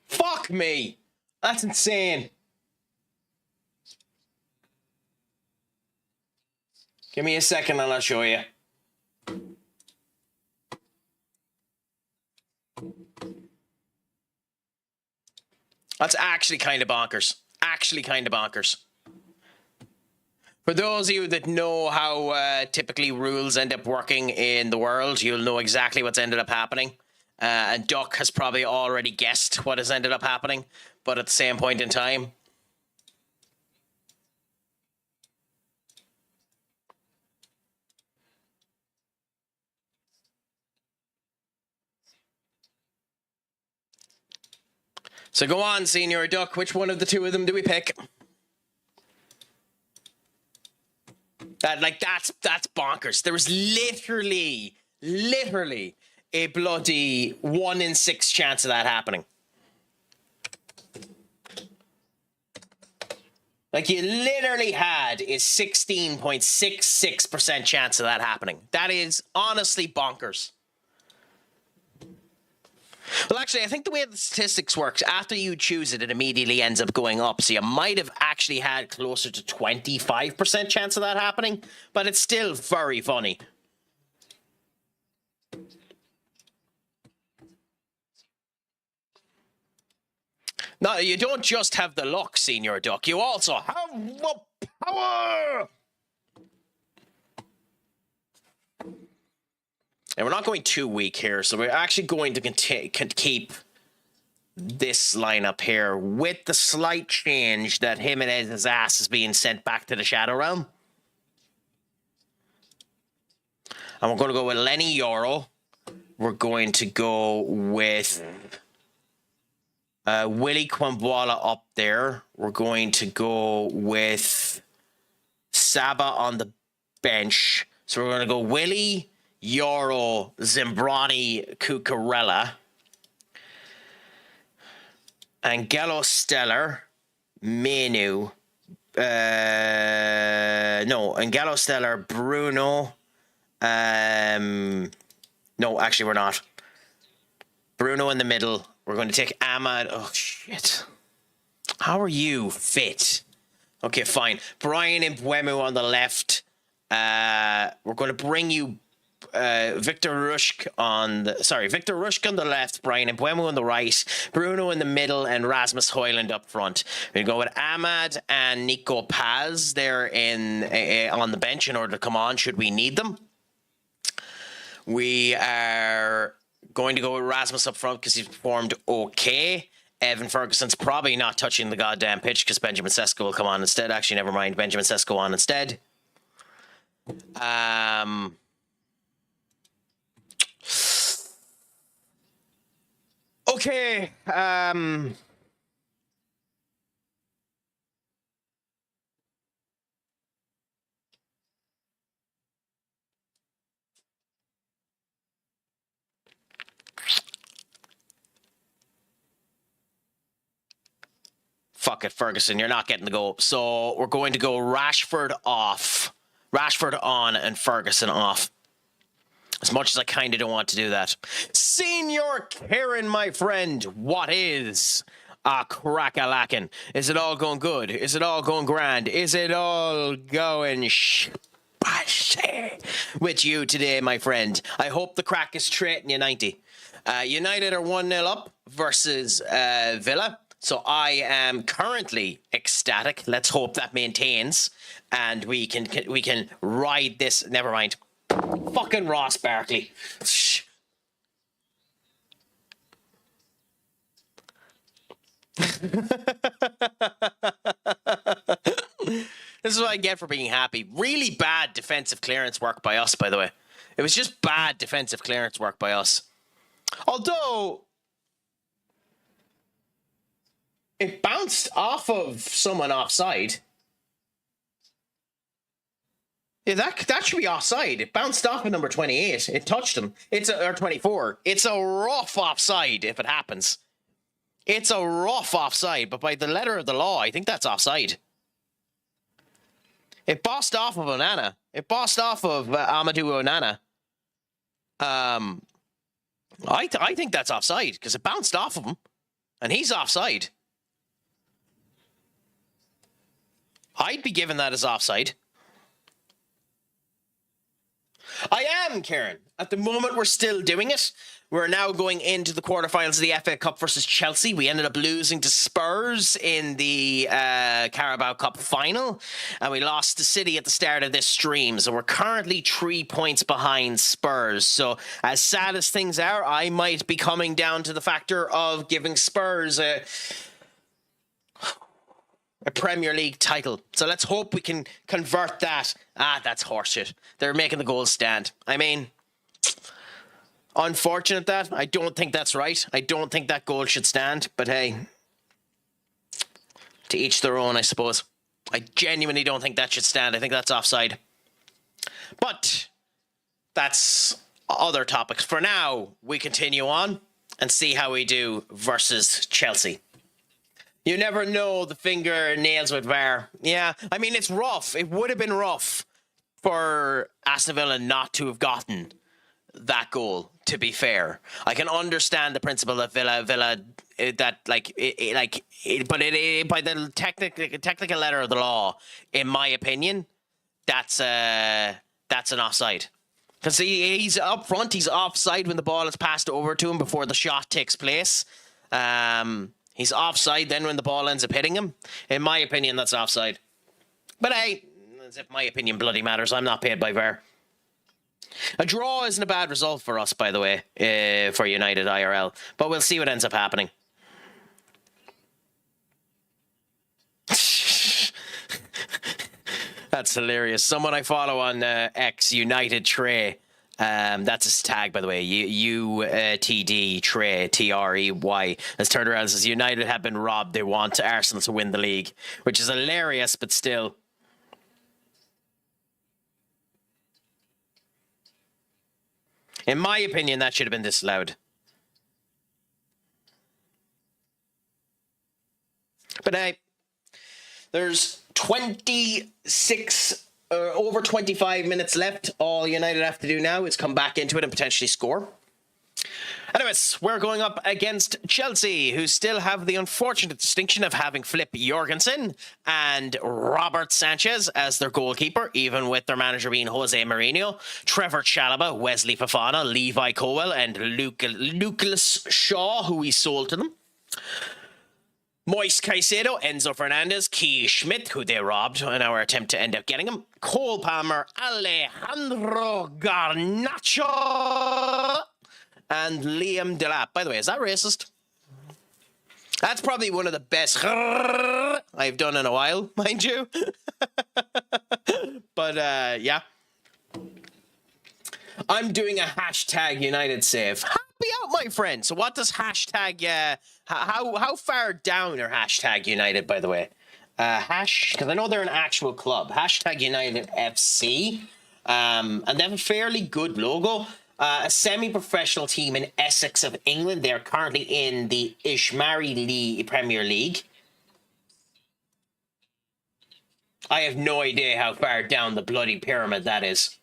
Fuck me! That's insane. Give me a second and I'll show you. That's actually kind of bonkers. Actually kind of bonkers. For those of you that know how typically rules end up working in the world, you'll know exactly what's ended up happening. And Duck has probably already guessed what has ended up happening, but at the same point in time. So go on, Senior Duck. Which one of the two of them do we pick? That's bonkers. There was literally a bloody 1 in 6 chance of that happening. Like, you literally had a 16.66% chance of that happening. That is honestly bonkers. Well, actually, I think the way the statistics works, after you choose it, it immediately ends up going up. So you might have actually had closer to 25% chance of that happening, but it's still very funny. No, you don't just have the luck, Senior Duck. You also have the power! And we're not going too weak here, so we're actually going to keep this lineup here with the slight change that Jimenez's ass is being sent back to the Shadow Realm. And we're going to go with Lenny Yoro. We're going to go with Willie Kwambwala up there. We're going to go with Saba on the bench. So we're going to go Willie, Yoro, Zimbrani, Cucurella, Angelo Stellar, Menu. Angelo Stellar, Bruno. No, actually, we're not. Bruno in the middle. We're going to take Ahmad. Oh, shit. How are you fit? Okay, fine. Brian Mbwemu on the left. We're going to bring you Victor Rushk on the left, Brian Mbwemu on the right, Bruno in the middle, and Rasmus Hoyland up front. We go with Ahmad and Nico Paz there on the bench in order to come on should we need them. We are going to go with Rasmus up front because he's performed okay. Evan Ferguson's probably not touching the goddamn pitch because Benjamin Sesko will come on instead. Actually, never mind. Benjamin Sesko on instead. Okay. Fuck it, Ferguson. You're not getting the goal. So we're going to go Rashford off. Rashford on and Ferguson off. As much as I kind of don't want to do that. Senior Karen, my friend, what is a crack-a-lackin'? Is it all going good? Is it all going grand? Is it all going spashy with you today, my friend? I hope the crack is treating you 90. United are 1-0 up versus Villa. So I am currently ecstatic. Let's hope that maintains. And we can ride this. Never mind. Fucking Ross Barkley. Shh. This is what I get for being happy. Really bad defensive clearance work by us, by the way. It was just bad defensive clearance work by us. Although it bounced off of someone offside. Yeah, that should be offside. It bounced off of number 28. It touched him. Or 24. It's a rough offside if it happens. It's a rough offside, but by the letter of the law, I think that's offside. It bossed off of Onana. It bossed off of Amadou Onana. I think that's offside because it bounced off of him, and he's offside. I'd be given that as offside. I am, Karen. At the moment, we're still doing it. We're now going into the quarterfinals of the FA Cup versus Chelsea. We ended up losing to Spurs in the Carabao Cup final, and we lost to City at the start of this stream. So we're currently 3 points behind Spurs. So as sad as things are, I might be coming down to the factor of giving Spurs a Premier League title. So let's hope we can convert that. That's horseshit. They're making the goals stand. I mean, unfortunate that. I don't think that's right. I don't think that goal should stand. But hey, To each their own, I suppose. I genuinely don't think that should stand. I think that's offside. But that's other topics. For now, we continue on and see how we do versus Chelsea. You never know the fingernails with VAR. Yeah, I mean, it's rough. It would have been rough for Aston Villa not to have gotten that goal, to be fair. I can understand the principle that Villa that by the technical letter of the law, in my opinion, that's an offside. Because he's up front, he's offside when the ball is passed over to him before the shot takes place. He's offside then when the ball ends up hitting him. In my opinion, that's offside. But hey, as if my opinion bloody matters, I'm not paid by VAR. A draw isn't a bad result for us, by the way, for United IRL. But we'll see what ends up happening. That's hilarious. Someone I follow on X, United Trey. That's his tag, by the way. UTD Trey, TREY, has turned around and says United have been robbed. They want Arsenal to win the league, which is hilarious, but still. In my opinion, that should have been disallowed. But hey, there's 26, over 25 minutes left. All United have to do now is come back into it and potentially score. Anyways, we're going up against Chelsea, who still have the unfortunate distinction of having Flip Jorgensen and Robert Sanchez as their goalkeeper, even with their manager being Jose Mourinho, Trevor Chalobah, Wesley Fofana, Levi Colwill, and Lucas Shaw, who he sold to them. Moise Caicedo, Enzo Fernandez, Key Schmidt, who they robbed in our attempt to end up getting him, Cole Palmer, Alejandro Garnacho, and Liam Delap. By the way, is that racist? That's probably one of the best I've done in a while, mind you. But, yeah. I'm doing a hashtag United save. Happy out, my friend. So what does hashtag... how far down are hashtag United, by the way? Because I know they're an actual club. Hashtag United FC. And they have a fairly good logo. A semi-professional team in Essex of England. They're currently in the Ishmaeli Premier League. I have no idea how far down the bloody pyramid that is.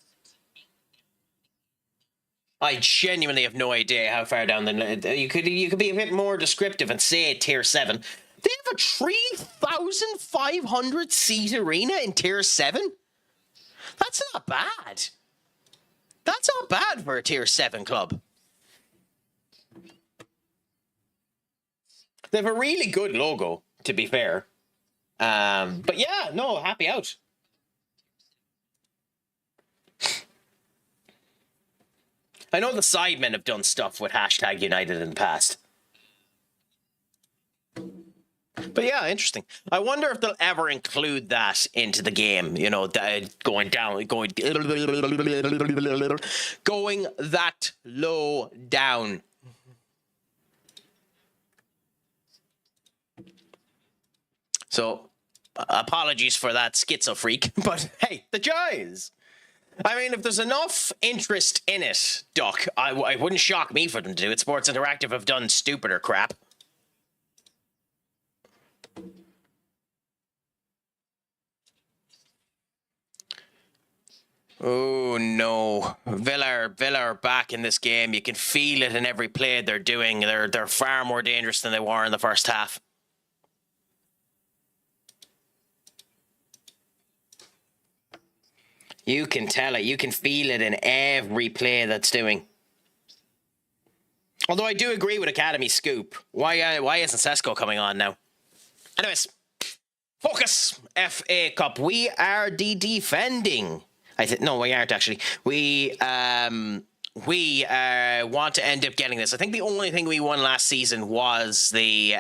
I genuinely have no idea how far down the... You could be a bit more descriptive and say tier 7. They have a 3,500 seat arena in tier 7? That's not bad. That's not bad for a tier 7 club. They have a really good logo, to be fair. But yeah, no, happy out. I know the Sidemen have done stuff with hashtag United in the past. But yeah, interesting. I wonder if they'll ever include that into the game. You know, going that low down. So, apologies for that schizo freak, but hey, the joys. I mean, if there's enough interest in it, Duck, it wouldn't shock me for them to do it. Sports Interactive have done stupider crap. Oh no, Villa are back in this game. You can feel it in every play they're doing. They're far more dangerous than they were in the first half. You can tell it. You can feel it in every play that's doing. Although I do agree with Academy Scoop. Why isn't Sesko coming on now? Anyways, focus. FA Cup. We are the defending. No, we aren't actually. We want to end up getting this. I think the only thing we won last season was the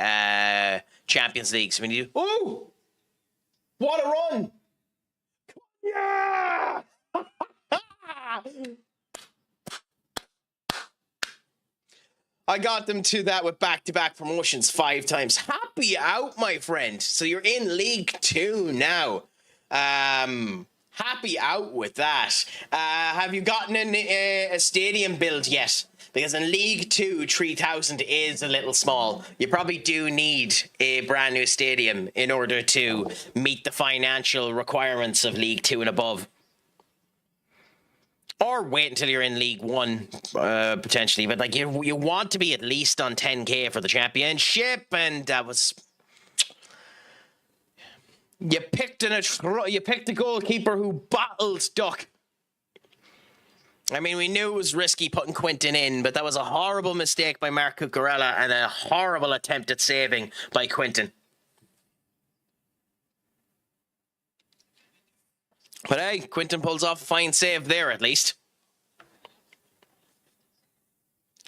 Champions League. So we need to... Oh! What a run! Yeah! I got them to that with back-to-back promotions 5 times. Happy out, my friend. So you're in League 2 now. Happy out with that. Have you gotten a stadium build yet? Because in League 2, 3,000 is a little small. You probably do need a brand new stadium in order to meet the financial requirements of League 2 and above. Or wait until you're in League 1, potentially. But like you want to be at least on 10k for the championship, and that was... You picked a goalkeeper who bottled duck. I mean, we knew it was risky putting Quinton in, but that was a horrible mistake by Mark Cucurella and a horrible attempt at saving by Quinton. But hey, Quinton pulls off a fine save there at least.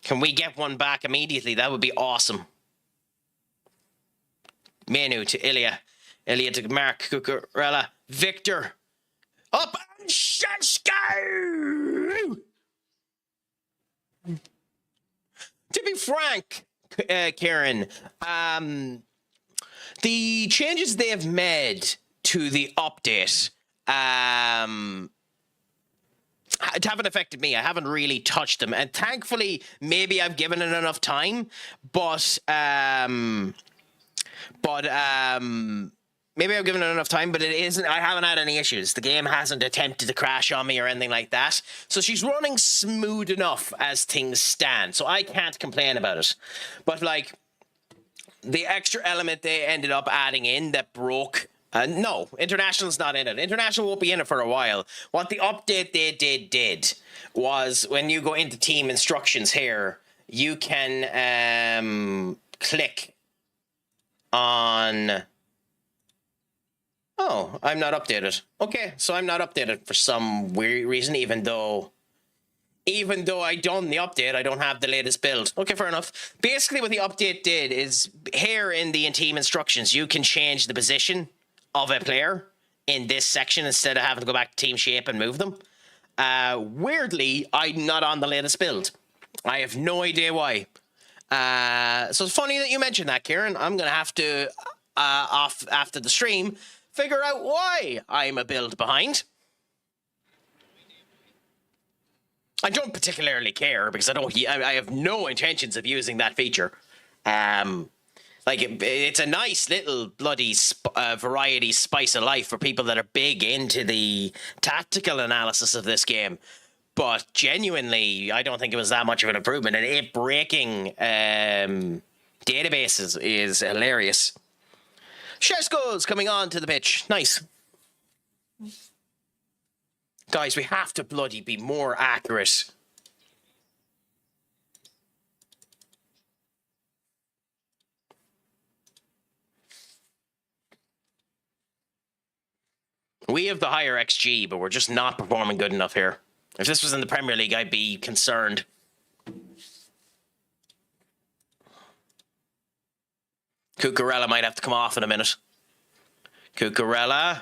Can we get one back immediately? That would be awesome. Menu to Ilya. Ilya to Mark Cucurella. Victor. Up and Sheshko! To be frank, Kieran, the changes they have made to the update haven't affected me. I haven't really touched them, and thankfully, maybe I've given it enough time. But maybe I've given it enough time. But it isn't. I haven't had any issues. The game hasn't attempted to crash on me or anything like that. So she's running smooth enough as things stand. So I can't complain about it. But like the extra element they ended up adding in that broke. No, International's not in it. International won't be in it for a while. What the update they did was when you go into team instructions here, you can click on... Oh, I'm not updated. Okay, so I'm not updated for some weird reason, even though I done the update, I don't have the latest build. Okay, fair enough. Basically what the update did is here in the team instructions, you can change the position of a player in this section instead of having to go back to team shape and move them. Weirdly, I'm not on the latest build. I have no idea why. So it's funny that you mentioned that, Kieran. I'm going to have to, after the stream, figure out why I'm a build behind. I don't particularly care because I have no intentions of using that feature. Like, it's a nice little bloody variety spice of life for people that are big into the tactical analysis of this game. But genuinely, I don't think it was that much of an improvement. And it breaking databases is hilarious. Sheshko's coming on to the pitch. Nice. Guys, we have to bloody be more accurate. We have the higher XG, but we're just not performing good enough here. If this was in the Premier League, I'd be concerned. Cucurella might have to come off in a minute. Cucurella.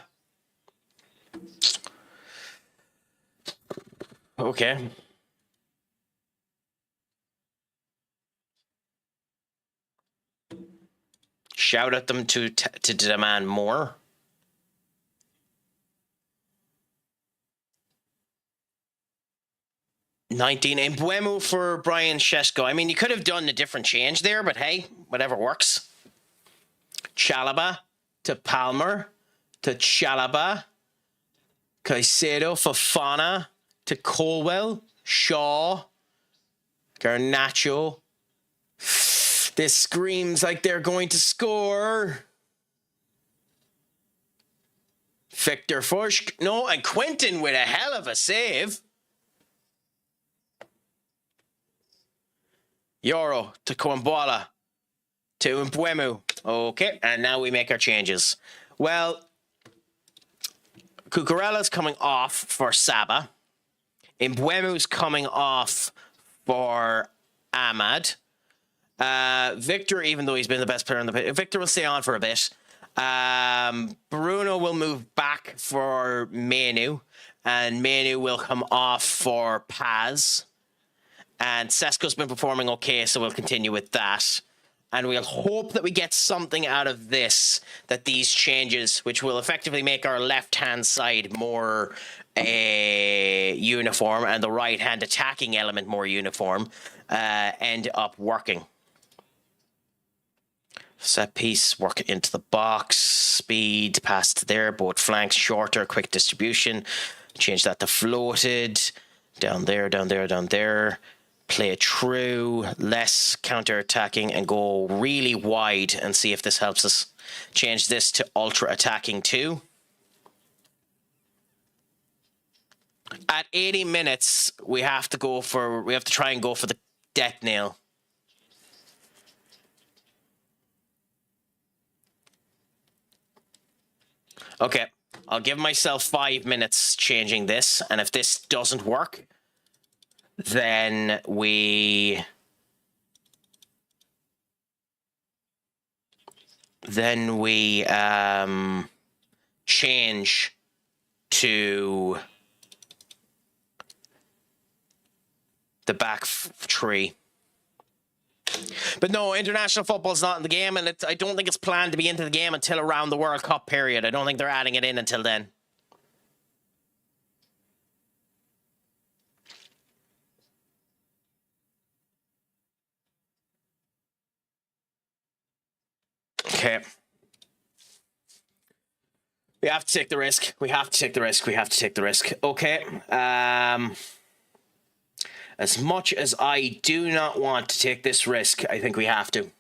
Okay. Shout at them to demand more. 19 in Buemo for Brian Sheshko. I mean, you could have done a different change there, but hey, whatever works. Chalaba to Palmer to Chalaba. Caicedo, Fofana to Colwell. Shaw. Garnacho. This screams like they're going to score. Victor Fushk. No, and Quinton with a hell of a save. Yoro to Kwambwala to Mbuemu. Okay, and now we make our changes. Well, Cucurella's coming off for Saba. Mbuemu's coming off for Ahmad. Victor, even though he's been the best player on the pitch, Victor will stay on for a bit. Bruno will move back for Menu, and Menu will come off for Paz. And Sesko's been performing okay, so we'll continue with that. And we'll hope that we get something out of this, that these changes, which will effectively make our left-hand side more uniform and the right-hand attacking element more uniform, end up working. Set piece, work it into the box, speed, past there, both flanks, shorter, quick distribution. Change that to floated, down there, down there, down there. Play it true, less counter-attacking, and go really wide and see if this helps us. Change this to ultra-attacking too. At 80 minutes, we have to try and go for the death nail. Okay, I'll give myself 5 minutes changing this, and if this doesn't work, then we change to the back tree. But no, international football's not in the game, and I don't think it's planned to be into the game until around the World Cup period. I don't think they're adding it in until then. Okay. We have to take the risk. We have to take the risk. We have to take the risk. Okay. As much as I do not want to take this risk, I think we have to.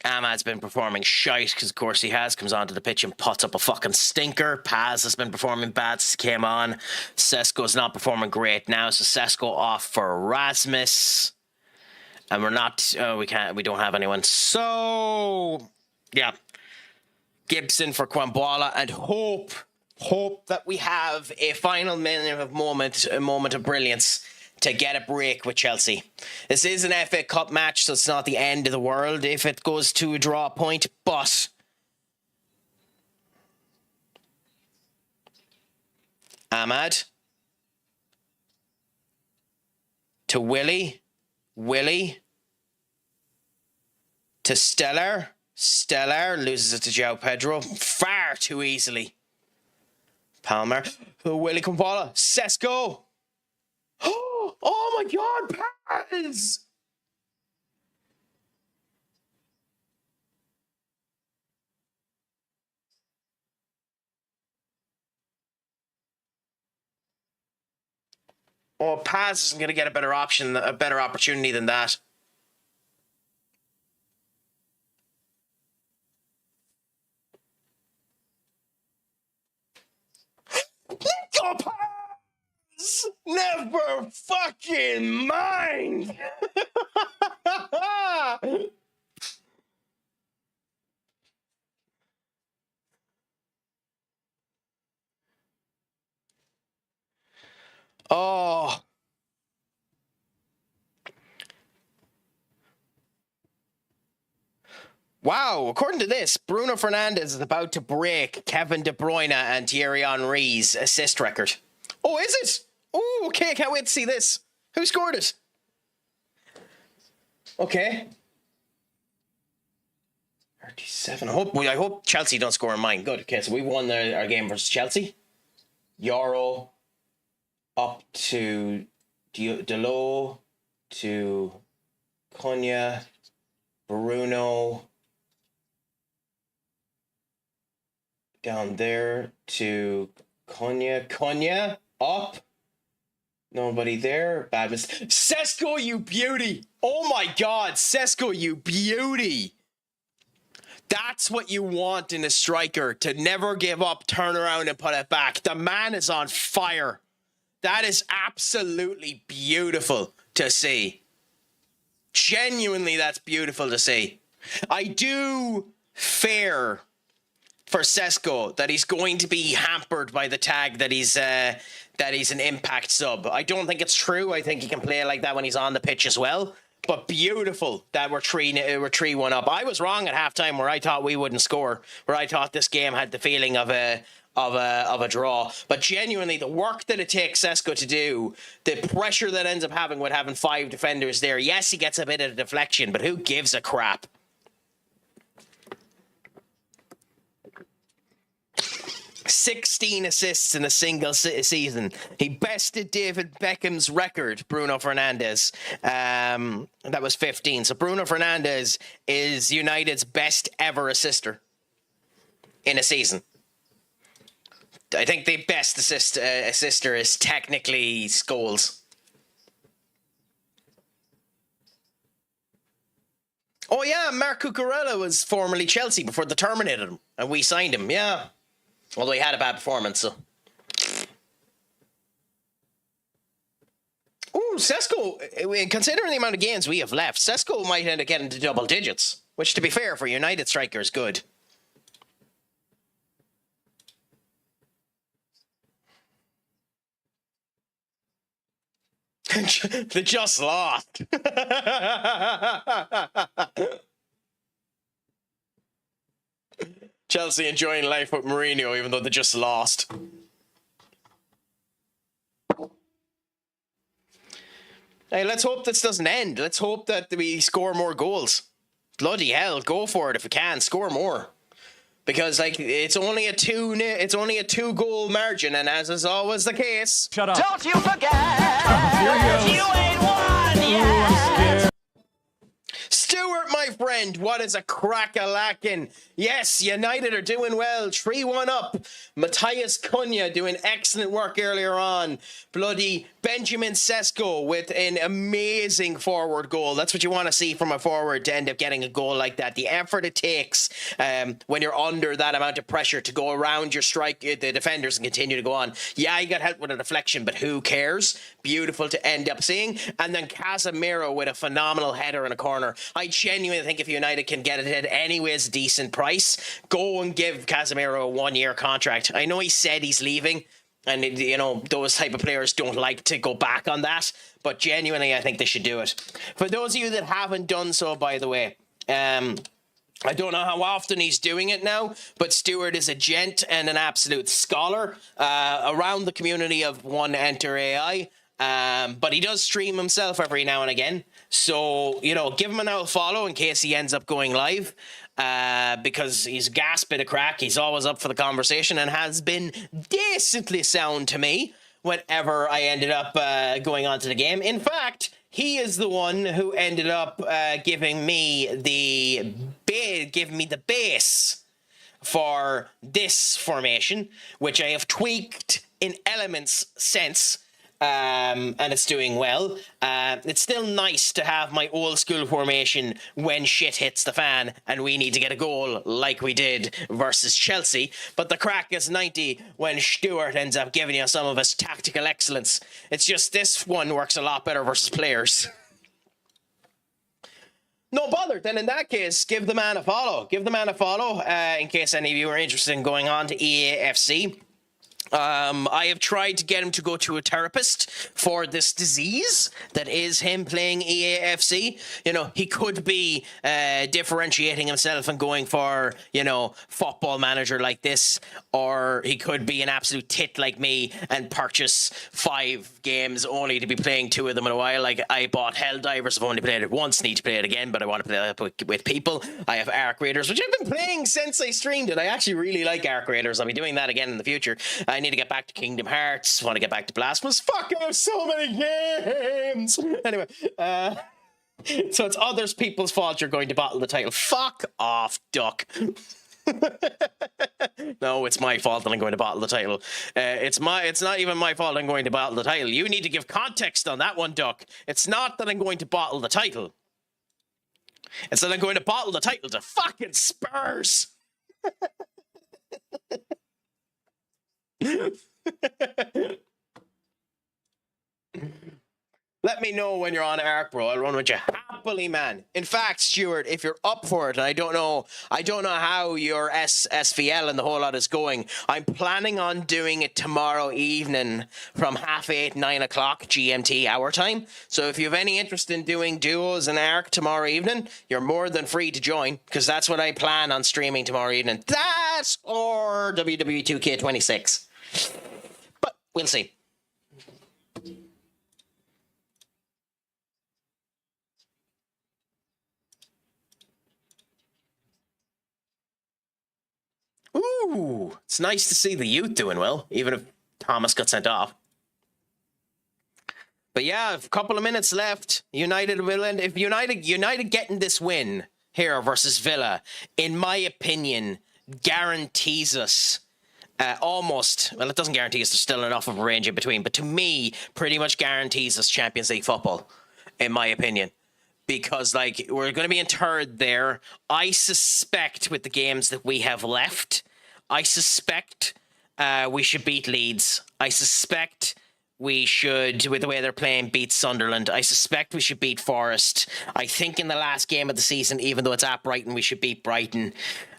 Ahmad's been performing shite, because of course he has. Comes onto the pitch and puts up a fucking stinker. Paz has been performing bad since he came on. Sesko's not performing great now, so Sesko off for Erasmus. And we're not, we don't have anyone. So, yeah. Gibson for Kwambwala, and hope that we have a final moment of brilliance to get a break with Chelsea. This is an FA Cup match, so it's not the end of the world if it goes to a draw point, but Ahmad to Willie to Stellar loses it to João Pedro far too easily. Palmer, Willie Kwambwala, Sesko. Oh my God, Paz! Oh, Paz isn't going to get a better opportunity than that. Go, Paz! Never fucking mind! Oh. Wow, according to this, Bruno Fernandes is about to break Kevin De Bruyne and Thierry Henry's assist record. Oh, is it? Oh, okay, can't wait to see this. Who scored it? Okay. 37. I hope Chelsea don't score in mine. Good. Okay, so we won our game versus Chelsea. Euro up to Delo to Cunha, Bruno down there to Cunha up. Nobody there. Bad mistake. Sesko, you beauty. Oh my God, Sesko, you beauty. That's what you want in a striker, to never give up, turn around and put it back. The man is on fire. That is absolutely beautiful to see. Genuinely, that's beautiful to see. I do fear for Sesko that he's going to be hampered by the tag that he's an impact sub. I don't think it's true. I think he can play like that when he's on the pitch as well. But beautiful that we're 3-1 up. I was wrong at halftime where I thought we wouldn't score, where I thought this game had the feeling of a draw. But genuinely, the work that it takes Sesko to do, the pressure that ends up having with having 5 defenders there. Yes, he gets a bit of deflection, but who gives a crap? 16 assists in a single season. He bested David Beckham's record, Bruno Fernandes. That was 15. So Bruno Fernandes is United's best ever assister in a season. I think the best assister is technically Scholes. Oh yeah, Marc Cucurella was formerly Chelsea before they terminated him, and we signed him. Yeah. Although he had a bad performance, so. Ooh, Sesko, considering the amount of games we have left, Sesko might end up getting to double digits, which, to be fair, for United striker is good. They just lost. Chelsea enjoying life with Mourinho, even though they just lost. Hey, let's hope this doesn't end. Let's hope that we score more goals. Bloody hell, go for it if we can. Score more. Because like it's only a 2-goal margin, and as is always the case. Shut up. Don't you forget, you ain't won yet. Stuart, my friend, what is a crack-a-lackin'? Yes, United are doing well. 3-1 up. Matthias Cunha doing excellent work earlier on. Bloody Benjamin Sesko with an amazing forward goal. That's what you want to see from a forward to end up getting a goal like that. The effort it takes when you're under that amount of pressure to go around your the defenders and continue to go on. Yeah, you got help with a deflection, but who cares? Beautiful to end up seeing. And then Casemiro with a phenomenal header in a corner. I genuinely think if United can get it at anyways decent price, go and give Casemiro a 1-year contract. I know he said he's leaving, and you know those type of players don't like to go back on that, but genuinely I think they should do it. For those of you that haven't done so, by the way, I don't know how often he's doing it now, but Stuart is a gent and an absolute scholar around the community of One Enter AI. But he does stream himself every now and again. So, you know, give him an old follow in case he ends up going live. Because he's a gas bit of crack. He's always up for the conversation and has been decently sound to me whenever I ended up going on to the game. In fact, he is the one who ended up giving me the base for this formation, which I have tweaked in elements since. And it's doing well. It's still nice to have my old school formation when shit hits the fan and we need to get a goal like we did versus Chelsea. But the crack is 90 when Stuart ends up giving you some of his tactical excellence. It's just this one works a lot better versus players. No bother. Then in that case, give the man a follow. Give the man a follow in case any of you are interested in going on to EAFC. I have tried to get him to go to a therapist for this disease that is him playing EAFC. You know, he could be differentiating himself and going for, you know, football manager like this, or he could be an absolute tit like me and purchase 5 games only to be playing 2 of them in a while. Like I bought Helldivers, I've only played it once, need to play it again, but I want to play that with people. I have Arc Raiders, which I've been playing since I streamed it. I actually really like Arc Raiders. I'll be doing that again in the future. I need to get back to Kingdom Hearts. Want to get back to Blasphemous. Fuck, I have so many games. Anyway, so it's other people's fault you're going to bottle the title. Fuck off, duck. No, it's my fault that I'm going to bottle the title. It's not even my fault I'm going to bottle the title. You need to give context on that one, duck. It's not that I'm going to bottle the title. It's that I'm going to bottle the title to fucking Spurs. Let me know when you're on Arc, bro. I'll run with you Happily, man. In fact, Stuart, if you're up for it, and I don't know how your SVL and the whole lot is going. I'm planning on doing it tomorrow evening from 8:30, 9 o'clock GMT our time. So if you have any interest in doing duos and ARC tomorrow evening, you're more than free to join, because that's what I plan on streaming tomorrow evening. That or WWE 2K26. But we'll see. Ooh, it's nice to see the youth doing well, even if Thomas got sent off. But yeah, a couple of minutes left. United will end. If United getting this win here versus Villa, in my opinion, guarantees us almost. Well, it doesn't guarantee us. There's still enough of a range in between, but to me, pretty much guarantees us Champions League football, in my opinion. Because, like, we're going to be in third there. I suspect with the games that we have left, I suspect we should beat Leeds. I suspect we should, with the way they're playing, beat Sunderland. I suspect we should beat Forest. I think in the last game of the season, even though it's at Brighton, we should beat Brighton.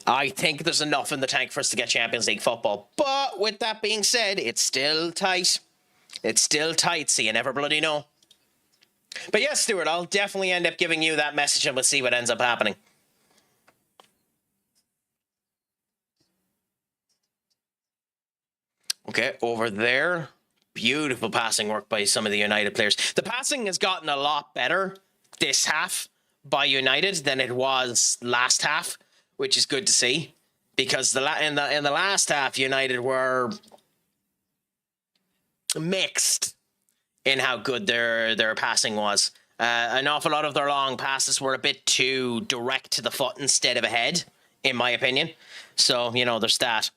I think there's enough in the tank for us to get Champions League football. But with that being said, it's still tight. It's still tight, so you never bloody know. But yes, Stuart, I'll definitely end up giving you that message and we'll see what ends up happening. Okay, over there. Beautiful passing work by some of the United players. The passing has gotten a lot better this half by United than it was last half, which is good to see. Because in the last half, United were mixed in how good their passing was. An awful lot of their long passes were a bit too direct to the foot instead of ahead, in my opinion. So, you know, there's that.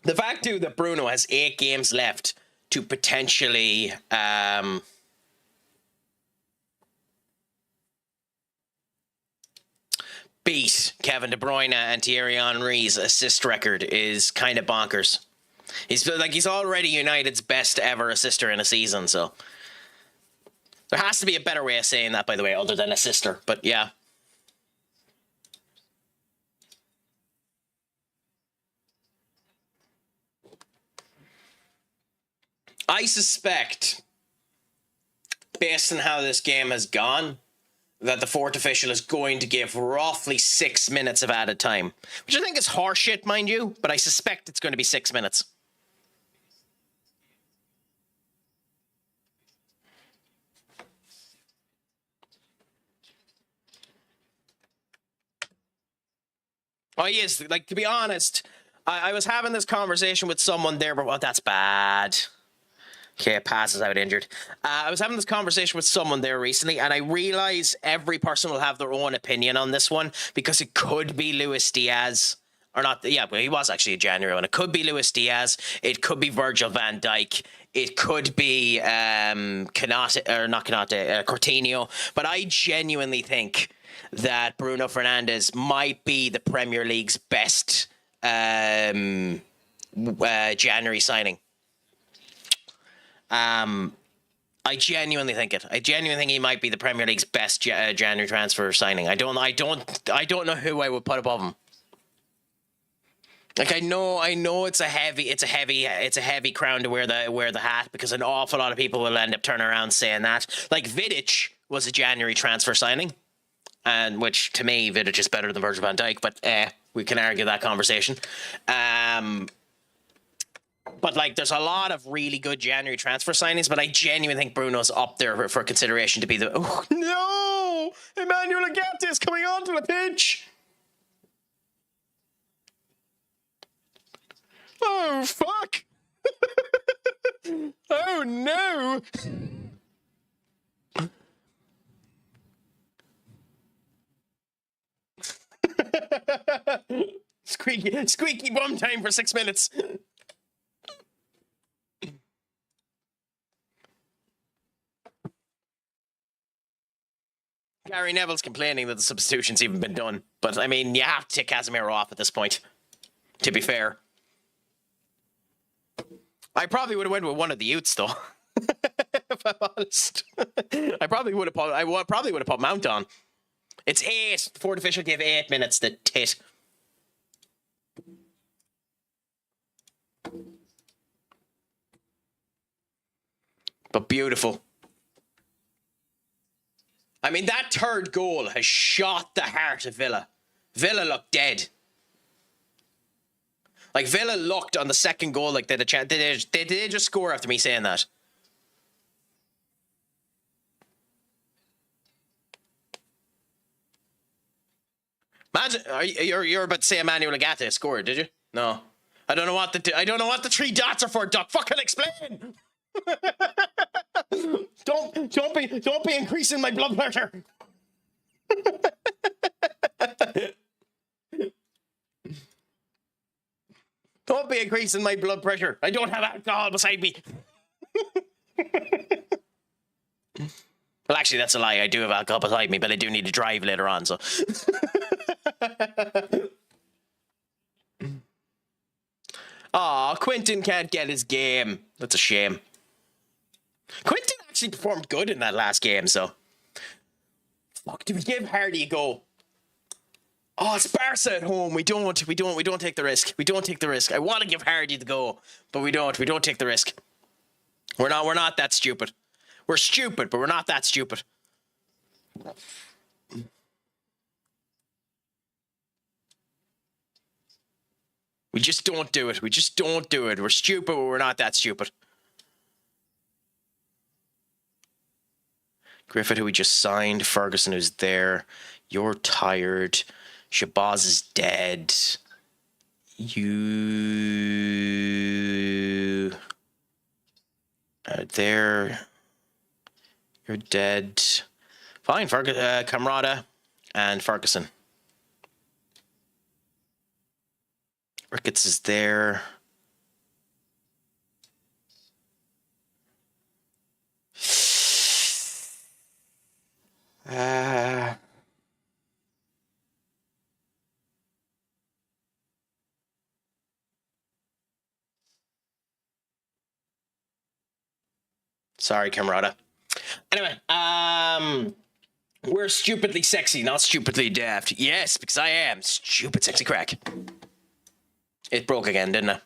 The fact, too, that Bruno has 8 games left to potentially beat Kevin De Bruyne and Thierry Henry's assist record is kind of bonkers. He's already United's best ever assister in a season, so there has to be a better way of saying that, by the way, other than assister. But yeah. I suspect, based on how this game has gone, that the fourth official is going to give roughly 6 minutes of added time. Which I think is horseshit, mind you, but I suspect it's going to be 6 minutes. Oh, he is. Like, to be honest, I was having this conversation with someone there, but that's bad. Okay, it passes out injured. I was having this conversation with someone there recently, and I realize every person will have their own opinion on this one, because it could be Luis Diaz, or not. Yeah, but he was actually a January one. It could be Luis Diaz. It could be Virgil van Dijk. It could be Coutinho. But I genuinely think that Bruno Fernandes might be the Premier League's best January signing. I genuinely think it. I genuinely think he might be the Premier League's best January transfer signing. I don't know who I would put above him. Like, I know it's a heavy crown to wear the hat, because an awful lot of people will end up turning around saying that. Like, Vidic was a January transfer signing, and which to me Vidic is better than Virgil van Dijk, but we can argue that conversation. But, like, there's a lot of really good January transfer signings, but I genuinely think Bruno's up there for consideration to be the... Oh, no! Emmanuel Agate is coming onto the pitch! Oh, fuck! Oh, no! Squeaky bum time for 6 minutes. Gary Neville's complaining that the substitution's even been done. But, I mean, you have to take Casemiro off at this point, to be fair. I probably would have went with one of the Utes though. If I'm honest, I probably would have put Mount on. It's 8. The fourth official gave 8 minutes. The tit. But beautiful. I mean, that third goal has shot the heart of Villa. Villa looked dead. Like, Villa looked on the second goal like they had a chance. Did they just score after me saying that? Imagine, you're about to say Emmanuel Agate scored, did you? No. I don't know what the 3 dots are for, Doc. Fucking explain! Don't be increasing my blood pressure. Don't be increasing my blood pressure. I don't have alcohol beside me. Well, actually, that's a lie. I do have alcohol beside me, but I do need to drive later on, so. Aw, Quinton can't get his game. That's a shame. Quinton actually performed good in that last game, so. Fuck, do we give Hardy a go? Oh, it's Barca at home. We don't take the risk. We don't take the risk. I want to give Hardy the go, but we don't take the risk. We're not that stupid. We're stupid, but we're not that stupid. We just don't do it. We just don't do it. We're stupid, but we're not that stupid. Griffith, who we just signed. Ferguson, who's there. You're tired. Shabazz is dead. You are there. You're dead. Fine, Camrada and Ferguson. Ricketts is there. Sorry, Camrada. Anyway, we're stupidly sexy, not stupidly daft. Yes, because I am stupid sexy Craic. It broke again, didn't it?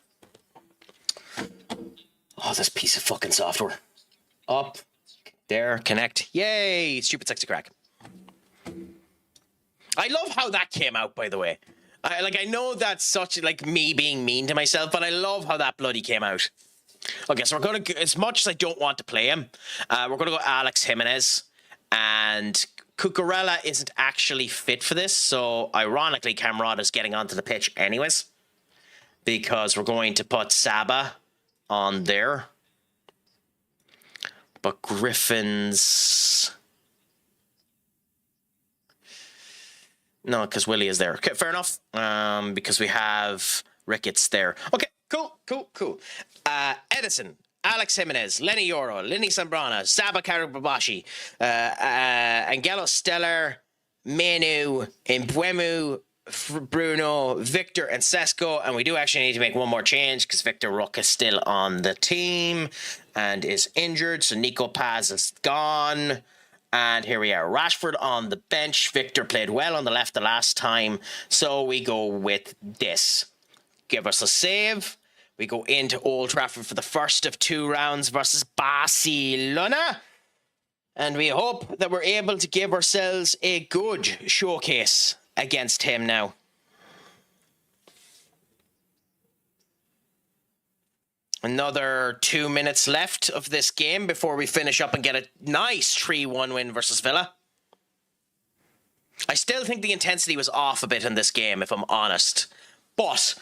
Oh, this piece of fucking software. Up, there, connect. Yay, stupid sexy Craic. I love how that came out, by the way. I know that's such like me being mean to myself, but I love how that bloody came out. Okay, so we're going to, as much as I don't want to play him, we're going to go Alex Jimenez. And Cucurella isn't actually fit for this, so ironically, Camrada's getting onto the pitch anyways. Because we're going to put Saba on there. But Griffin's... No, because Willie is there. Okay, fair enough. Because we have Ricketts there. Okay, cool. Edison, Alex Jimenez, Lenny Yoro, Lenny Sambrana, Saba Karababashi, Angelo Stellar, Menu, Mbuemu, Bruno, Victor, and Sesko. And we do actually need to make one more change because Victor Ruck is still on the team and is injured. So Nico Paz is gone. And here we are. Rashford on the bench. Victor played well on the left the last time. So we go with this. Give us a save. We go into Old Trafford for the first of 2 rounds versus Barcelona. And we hope that we're able to give ourselves a good showcase against him now. Another 2 minutes left of this game before we finish up and get a nice 3-1 win versus Villa. I still think the intensity was off a bit in this game, if I'm honest. But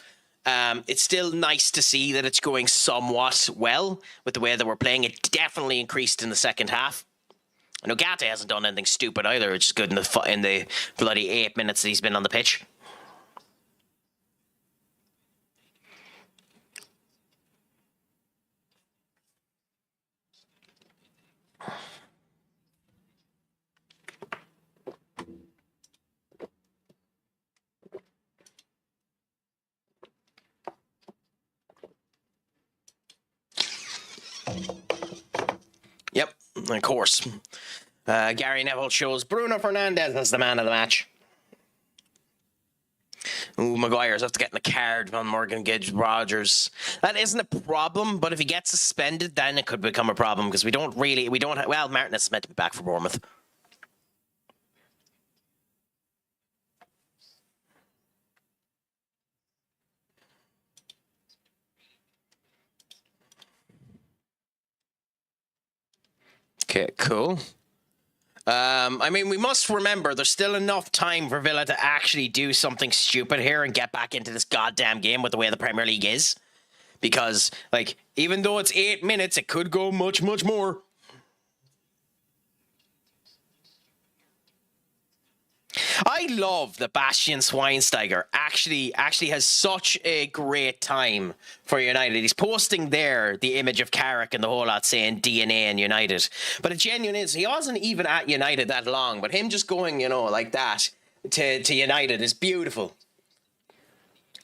it's still nice to see that it's going somewhat well with the way that we're playing. It definitely increased in the second half. I know Gate hasn't done anything stupid either, which is good in the bloody 8 minutes that he's been on the pitch. Yep, of course. Gary Neville chose Bruno Fernandes as the man of the match. Ooh, Maguire's have to get in the card on Morgan Gibbs Rogers. That isn't a problem, but if he gets suspended, then it could become a problem because we don't, well, Martinez is meant to be back for Bournemouth. Okay, cool. I mean, we must remember there's still enough time for Villa to actually do something stupid here and get back into this goddamn game with the way the Premier League is. Because, like, even though it's 8 minutes, it could go much, much more. I love that Bastian Schweinsteiger actually has such a great time for United. He's posting there the image of Craic and the whole lot saying DNA and United. But it genuinely is. He wasn't even at United that long, but him just going, you know, like that to United is beautiful.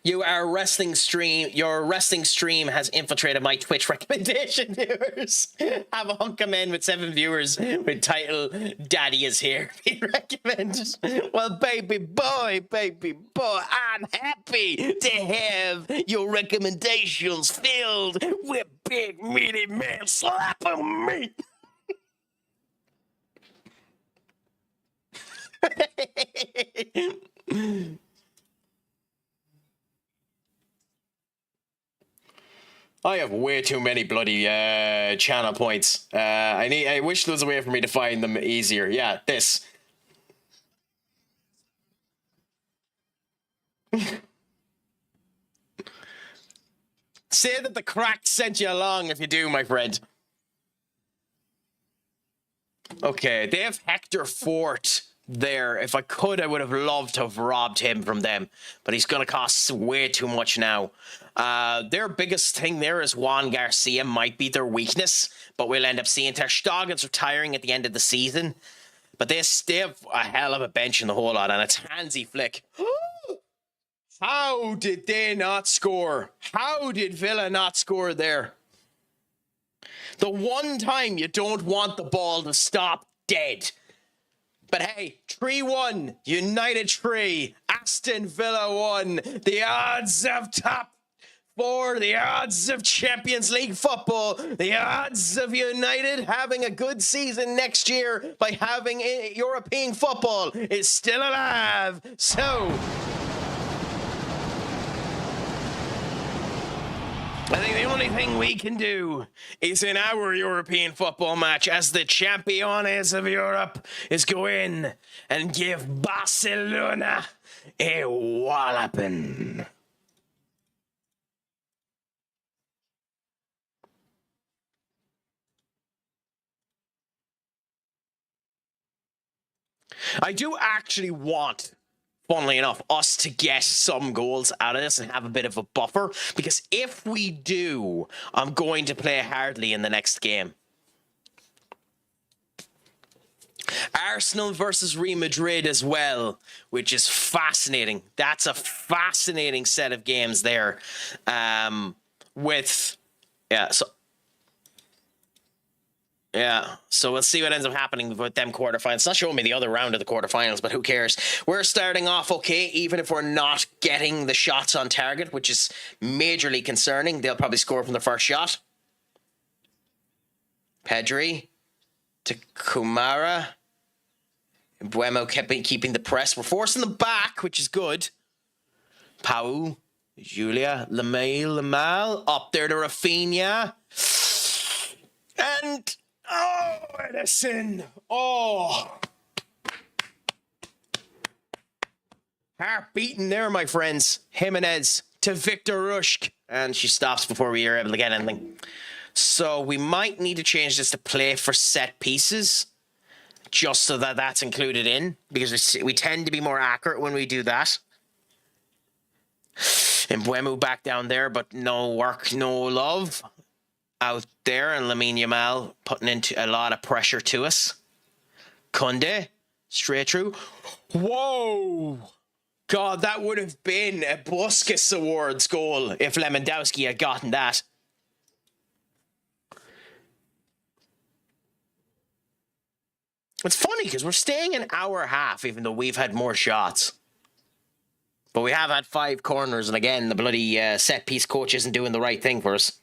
Your wrestling stream has infiltrated my Twitch recommendation viewers. Have a hunk of men with 7 viewers with title Daddy is here being recommended. Well, baby boy, I'm happy to have your recommendations filled with big meaty men slapping me. I have way too many bloody channel points. I wish there was a way for me to find them easier. Yeah, this. Say that the Craic sent you along if you do, my friend. Okay, they have Hector Fort there. If I could, I would have loved to have robbed him from them, but he's going to cost way too much now. Their biggest thing there is Juan Garcia might be their weakness, but we'll end up seeing Ter Stegen's retiring at the end of the season. But they have a hell of a bench in the whole lot, and it's Hansi Flick. How did they not score? How did Villa not score there? The one time you don't want the ball to stop dead. But hey, 3-1, United 3, Aston Villa 1. The odds of top 4, the odds of Champions League football, the odds of United having a good season next year by having European football is still alive. So I think the only thing we can do is in our European football match as the champions of Europe is go in and give Barcelona a walloping. I do actually want, funnily enough, us to get some goals out of this and have a bit of a buffer, because if we do, I'm going to play hardly in the next game. Arsenal versus Real Madrid as well, which is fascinating. That's a fascinating set of games there. So we'll see what ends up happening with them quarterfinals. It's not showing me the other round of the quarterfinals, but who cares? We're starting off okay, even if we're not getting the shots on target, which is majorly concerning. They'll probably score from the first shot. Pedri to Kumara. Buemo keeping the press. We're forcing them back, which is good. Pau, Julia, Lamal, up there to Rafinha. And oh, Edison. Oh. Heart beating there, my friends. Jimenez to Victor Rushk. And she stops before we are able to get anything. So we might need to change this to play for set pieces. Just so that that's included in. Because we tend to be more accurate when we do that. And Buemu back down there, but no work, no love. Out there, and Lamine Yamal putting into a lot of pressure to us. Kunde, straight through. Whoa! God, that would have been a Puskas Awards goal if Lewandowski had gotten that. It's funny because we're staying an hour and a half, even though we've had more shots. But we have had 5 corners, and again, the bloody set-piece coach isn't doing the right thing for us.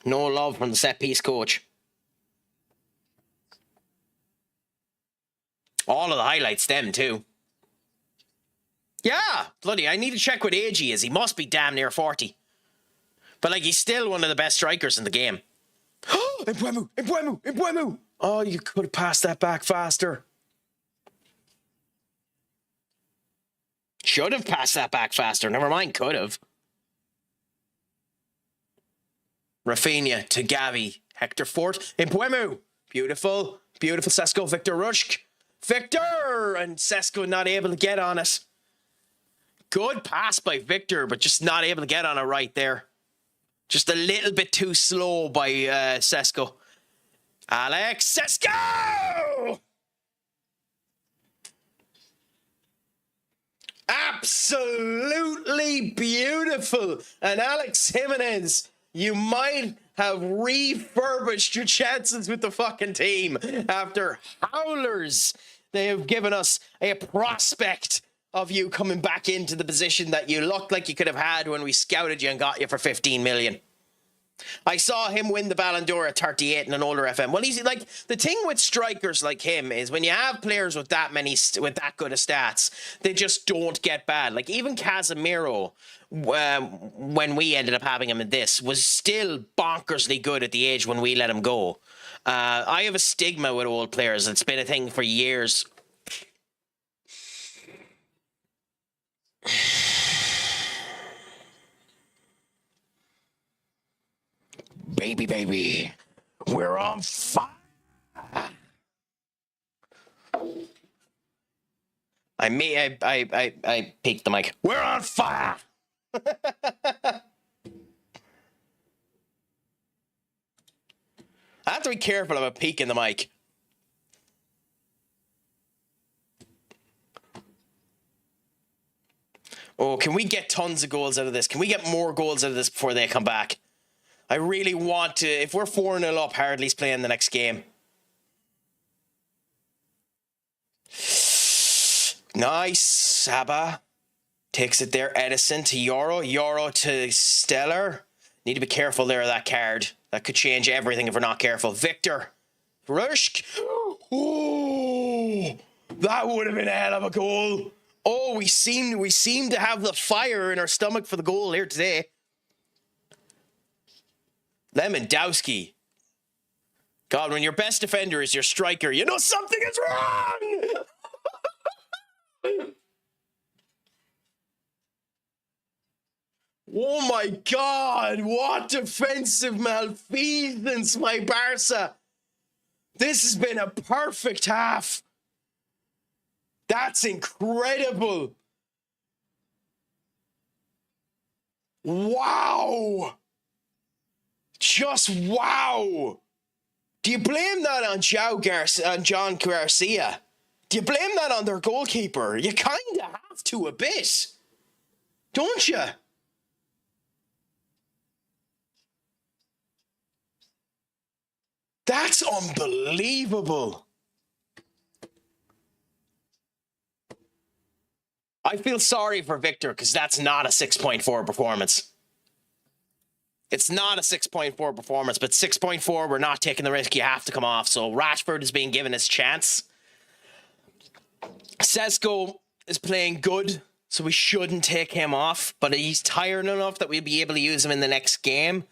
No love from the set-piece coach. All of the highlights, them too. Yeah, bloody, I need to check what age he is. He must be damn near 40. But, like, he's still one of the best strikers in the game. Mbeumo! Oh, you could have passed that back faster. Should have passed that back faster. Never mind, could have. Rafinha to Gavi. Hector Fort. Mbeumo. Beautiful. Beautiful Sesko. Victor Rushk. Victor! And Sesko not able to get on it. Good pass by Victor, but just not able to get on it right there. Just a little bit too slow by Sesko. Alex Sesko! Absolutely beautiful. And Alex Jimenez, you might have refurbished your chances with the fucking team after howlers. They have given us a prospect of you coming back into the position that you looked like you could have had when we scouted you and got you for 15 million. I saw him win the Ballon d'Or at 38 in an older FM. Well, he's like, the thing with strikers like him is when you have players with that many, with that good of stats, they just don't get bad. Like even Casemiro, when we ended up having him in this, was still bonkersly good at the age when we let him go. I have a stigma with old players. It's been a thing for years. Baby, we're on fire. I peaked the mic. We're on fire. I have to be careful about peaking the mic. Oh, can we get tons of goals out of this? Can we get more goals out of this before they come back? I really want to. If we're 4-0 up, Hardley's playing the next game. Nice. Saba takes it there. Edison to Yoro. Yoro to Stellar. Need to be careful there of that card. That could change everything if we're not careful. Victor. Rushk. Oh, that would have been a hell of a goal. Oh, we seem to have the fire in our stomach for the goal here today. Lewandowski. God, when your best defender is your striker, you know something is wrong! Oh my God, what defensive malfeasance, my Barca. This has been a perfect half. That's incredible. Wow. Just wow. Do you blame that on John Garcia? Do you blame that on their goalkeeper? You kind of have to a bit, don't you? That's unbelievable. I feel sorry for Victor because that's not a 6.4 performance. It's not a 6.4 performance, but 6.4, we're not taking the risk. You have to come off. So Rashford is being given his chance. Sesko is playing good, so we shouldn't take him off. But he's tired enough that we'll be able to use him in the next game.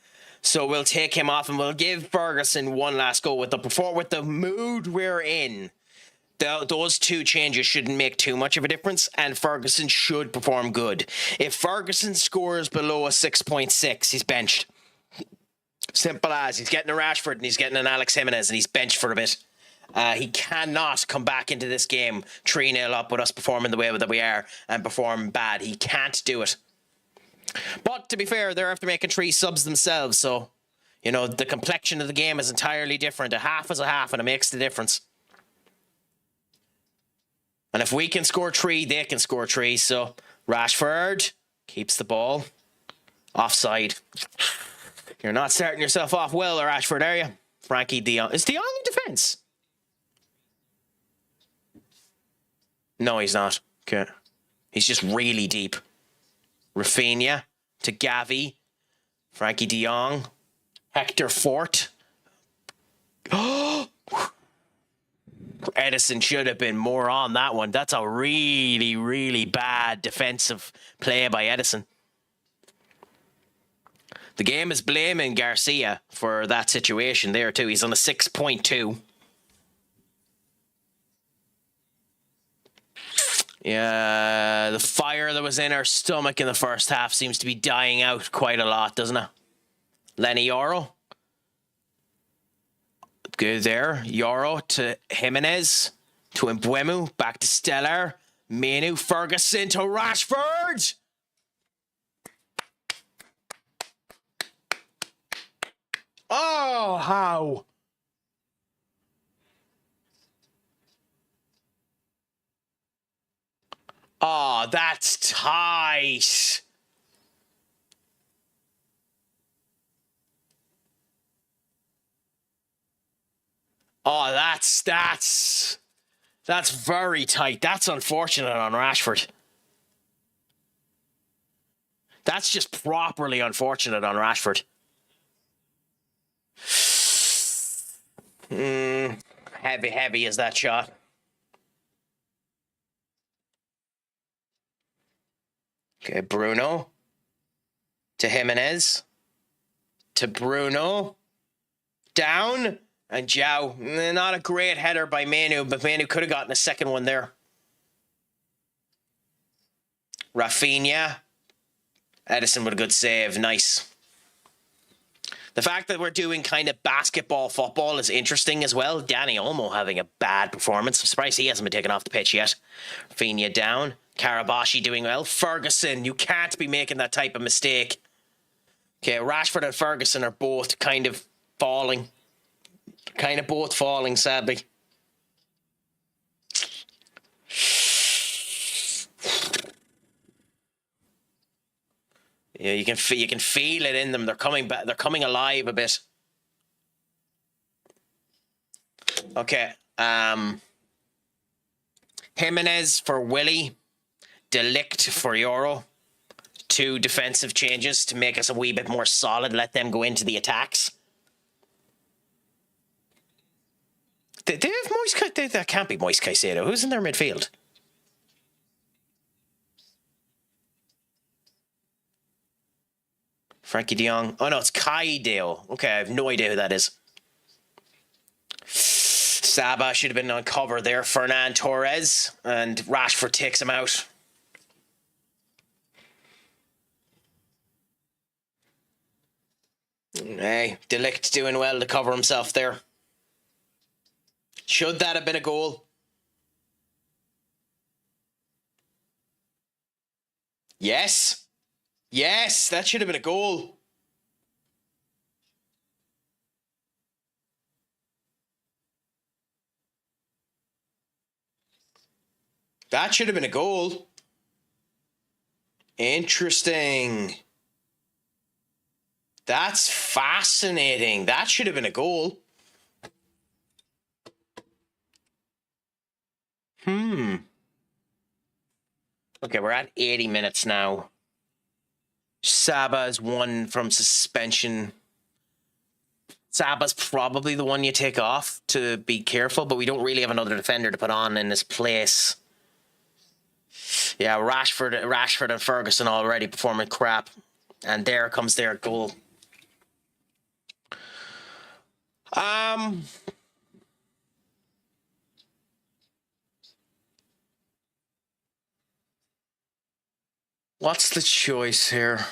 So we'll take him off and we'll give Ferguson one last go with the mood we're in. Those two changes shouldn't make too much of a difference, and Ferguson should perform good. If Ferguson scores below a 6.6, he's benched. Simple as. He's getting a Rashford and he's getting an Alex Jimenez and he's benched for a bit. He cannot come back into this game 3-0 up with us performing the way that we are and perform bad. He can't do it. But to be fair, they're after making 3 subs themselves, so you know the complexion of the game is entirely different. A half is a half, and it makes the difference. And if we can score 3, they can score 3. So Rashford keeps the ball. Offside. You're not starting yourself off well, Rashford, are you? Frankie de Jong. Is de Jong in defence? No, he's not. Okay. He's just really deep. Rafinha to Gavi. Frankie de Jong. Hector Fort. Edison should have been more on that one. That's a really, really bad defensive play by Edison. The game is blaming Garcia for that situation there too. He's on a 6.2. Yeah, the fire that was in our stomach in the first half seems to be dying out quite a lot, doesn't it? Lenny Yoro. Good there. Yoro to Jimenez. To Mbuemu. Back to Stellar. Manu. Ferguson to Rashford. Oh, how? Oh, that's tight. Oh, that's very tight. That's unfortunate on Rashford. That's just properly unfortunate on Rashford. Heavy is that shot. Okay, Bruno. To Jimenez. To Bruno. Down. And João. Not a great header by Manu, but Manu could have gotten a second one there. Rafinha. Edison with a good save. Nice. The fact that we're doing kind of basketball football is interesting as well. Danny Olmo having a bad performance. I'm surprised he hasn't been taken off the pitch yet. Rafinha down. Karabashi doing well. Ferguson, you can't be making that type of mistake. Okay, Rashford and Ferguson are both kind of falling. Sadly. Yeah, you can feel it in them. They're coming back. They're coming alive a bit. Okay. Jimenez for Willie. De Ligt for Euro. 2 defensive changes to make us a wee bit more solid. Let them go into the attacks. They have Moise Caicedo. That can't be Moise Caicedo. Who's in their midfield? Frankie de Jong. Oh, no, it's Caicedo. Okay, I have no idea who that is. Saba should have been on cover there. Fernan Torres. And Rashford takes him out. Hey, De Ligt doing well to cover himself there. Should that have been a goal? Yes. Yes, that should have been a goal. That should have been a goal. Interesting. That's fascinating. That should have been a goal. Okay, we're at 80 minutes now. Saba's one from suspension. Saba's probably the one you take off to be careful, but we don't really have another defender to put on in his place. Yeah, Rashford and Ferguson already performing crap. And there comes their goal. What's the choice here?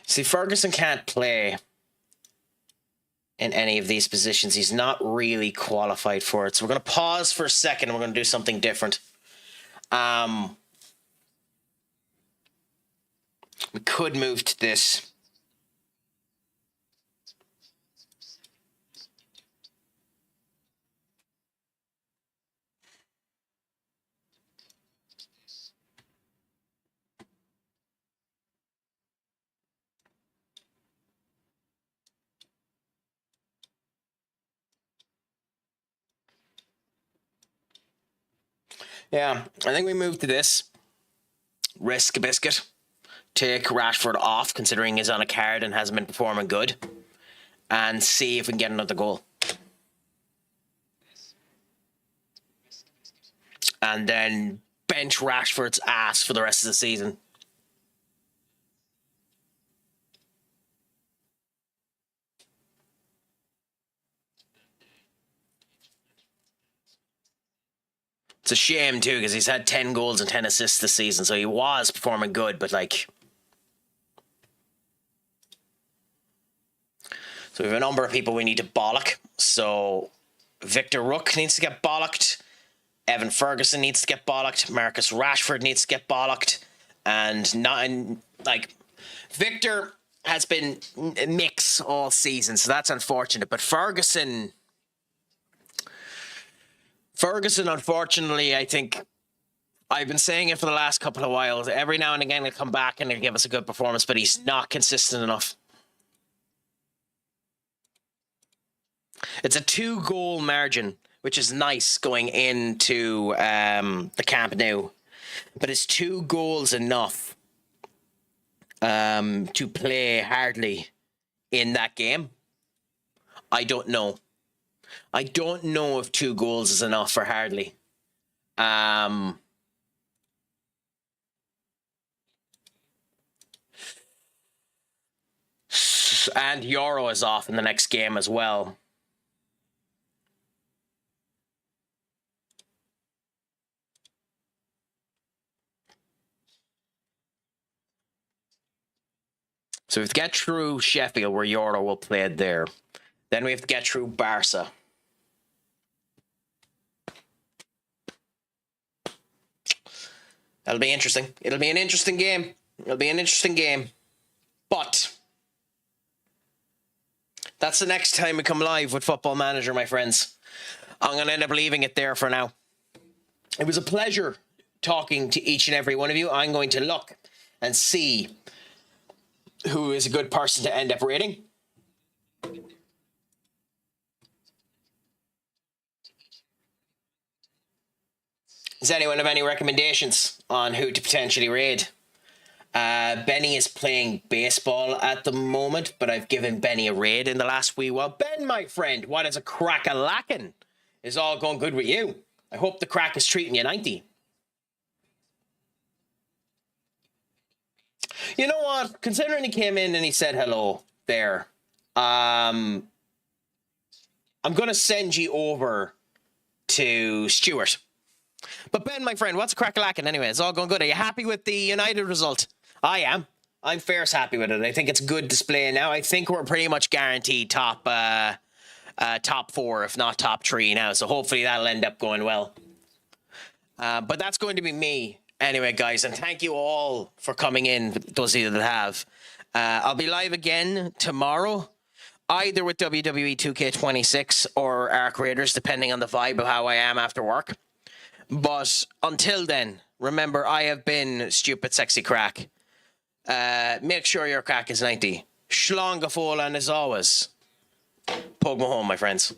See, Ferguson can't play in any of these positions. He's not really qualified for it. So we're going to pause for a second and we're going to do something different. We could move to this. Yeah, I think we move to this. Risk a biscuit. Take Rashford off, considering he's on a card and hasn't been performing good. And see if we can get another goal. And then bench Rashford's ass for the rest of the season. It's a shame, too, because he's had 10 goals and 10 assists this season, so he was performing good, but, like... So we have a number of people we need to bollock. So Victor Rook needs to get bollocked. Evan Ferguson needs to get bollocked. Marcus Rashford needs to get bollocked. And Victor has been mix all season, so that's unfortunate. But Ferguson, unfortunately, I think I've been saying it for the last couple of whiles. Every now and again he'll come back and he'll give us a good performance, but he's not consistent enough. It's a 2-goal margin, which is nice going into the Camp Nou. But is 2 goals enough to play hardly in that game? I don't know. I don't know if 2 goals is enough for hardly. And Euro is off in the next game as well. So we have to get through Sheffield, where Euro will play there. Then we have to get through Barca. That'll be interesting. It'll be an interesting game. But that's the next time we come live with Football Manager, my friends. I'm going to end up leaving it there for now. It was a pleasure talking to each and every one of you. I'm going to look and see who is a good person to end up rating. Does anyone have any recommendations on who to potentially raid? Benny is playing baseball at the moment, but I've given Benny a raid in the last wee while. Ben, my friend, what is a crack-a-lackin'? Is all going good with you? I hope the crack is treating you 90. You know what? Considering he came in and he said hello there, I'm going to send you over to Stuart. But Ben, my friend, what's crack-a-lackin' anyway? It's all going good. Are you happy with the United result? I am. I'm fierce happy with it. I think it's a good display now. I think we're pretty much guaranteed top 4, if not top 3 now. So hopefully that'll end up going well. But that's going to be me. Anyway, guys, and thank you all for coming in, those of you that have. I'll be live again tomorrow, either with WWE 2K26 or Arc Raiders, depending on the vibe of how I am after work. But until then, remember, I have been Stupid Sexy Crack. Make sure your crack is 90. Schlongafol, and as always, Pug home, my friends.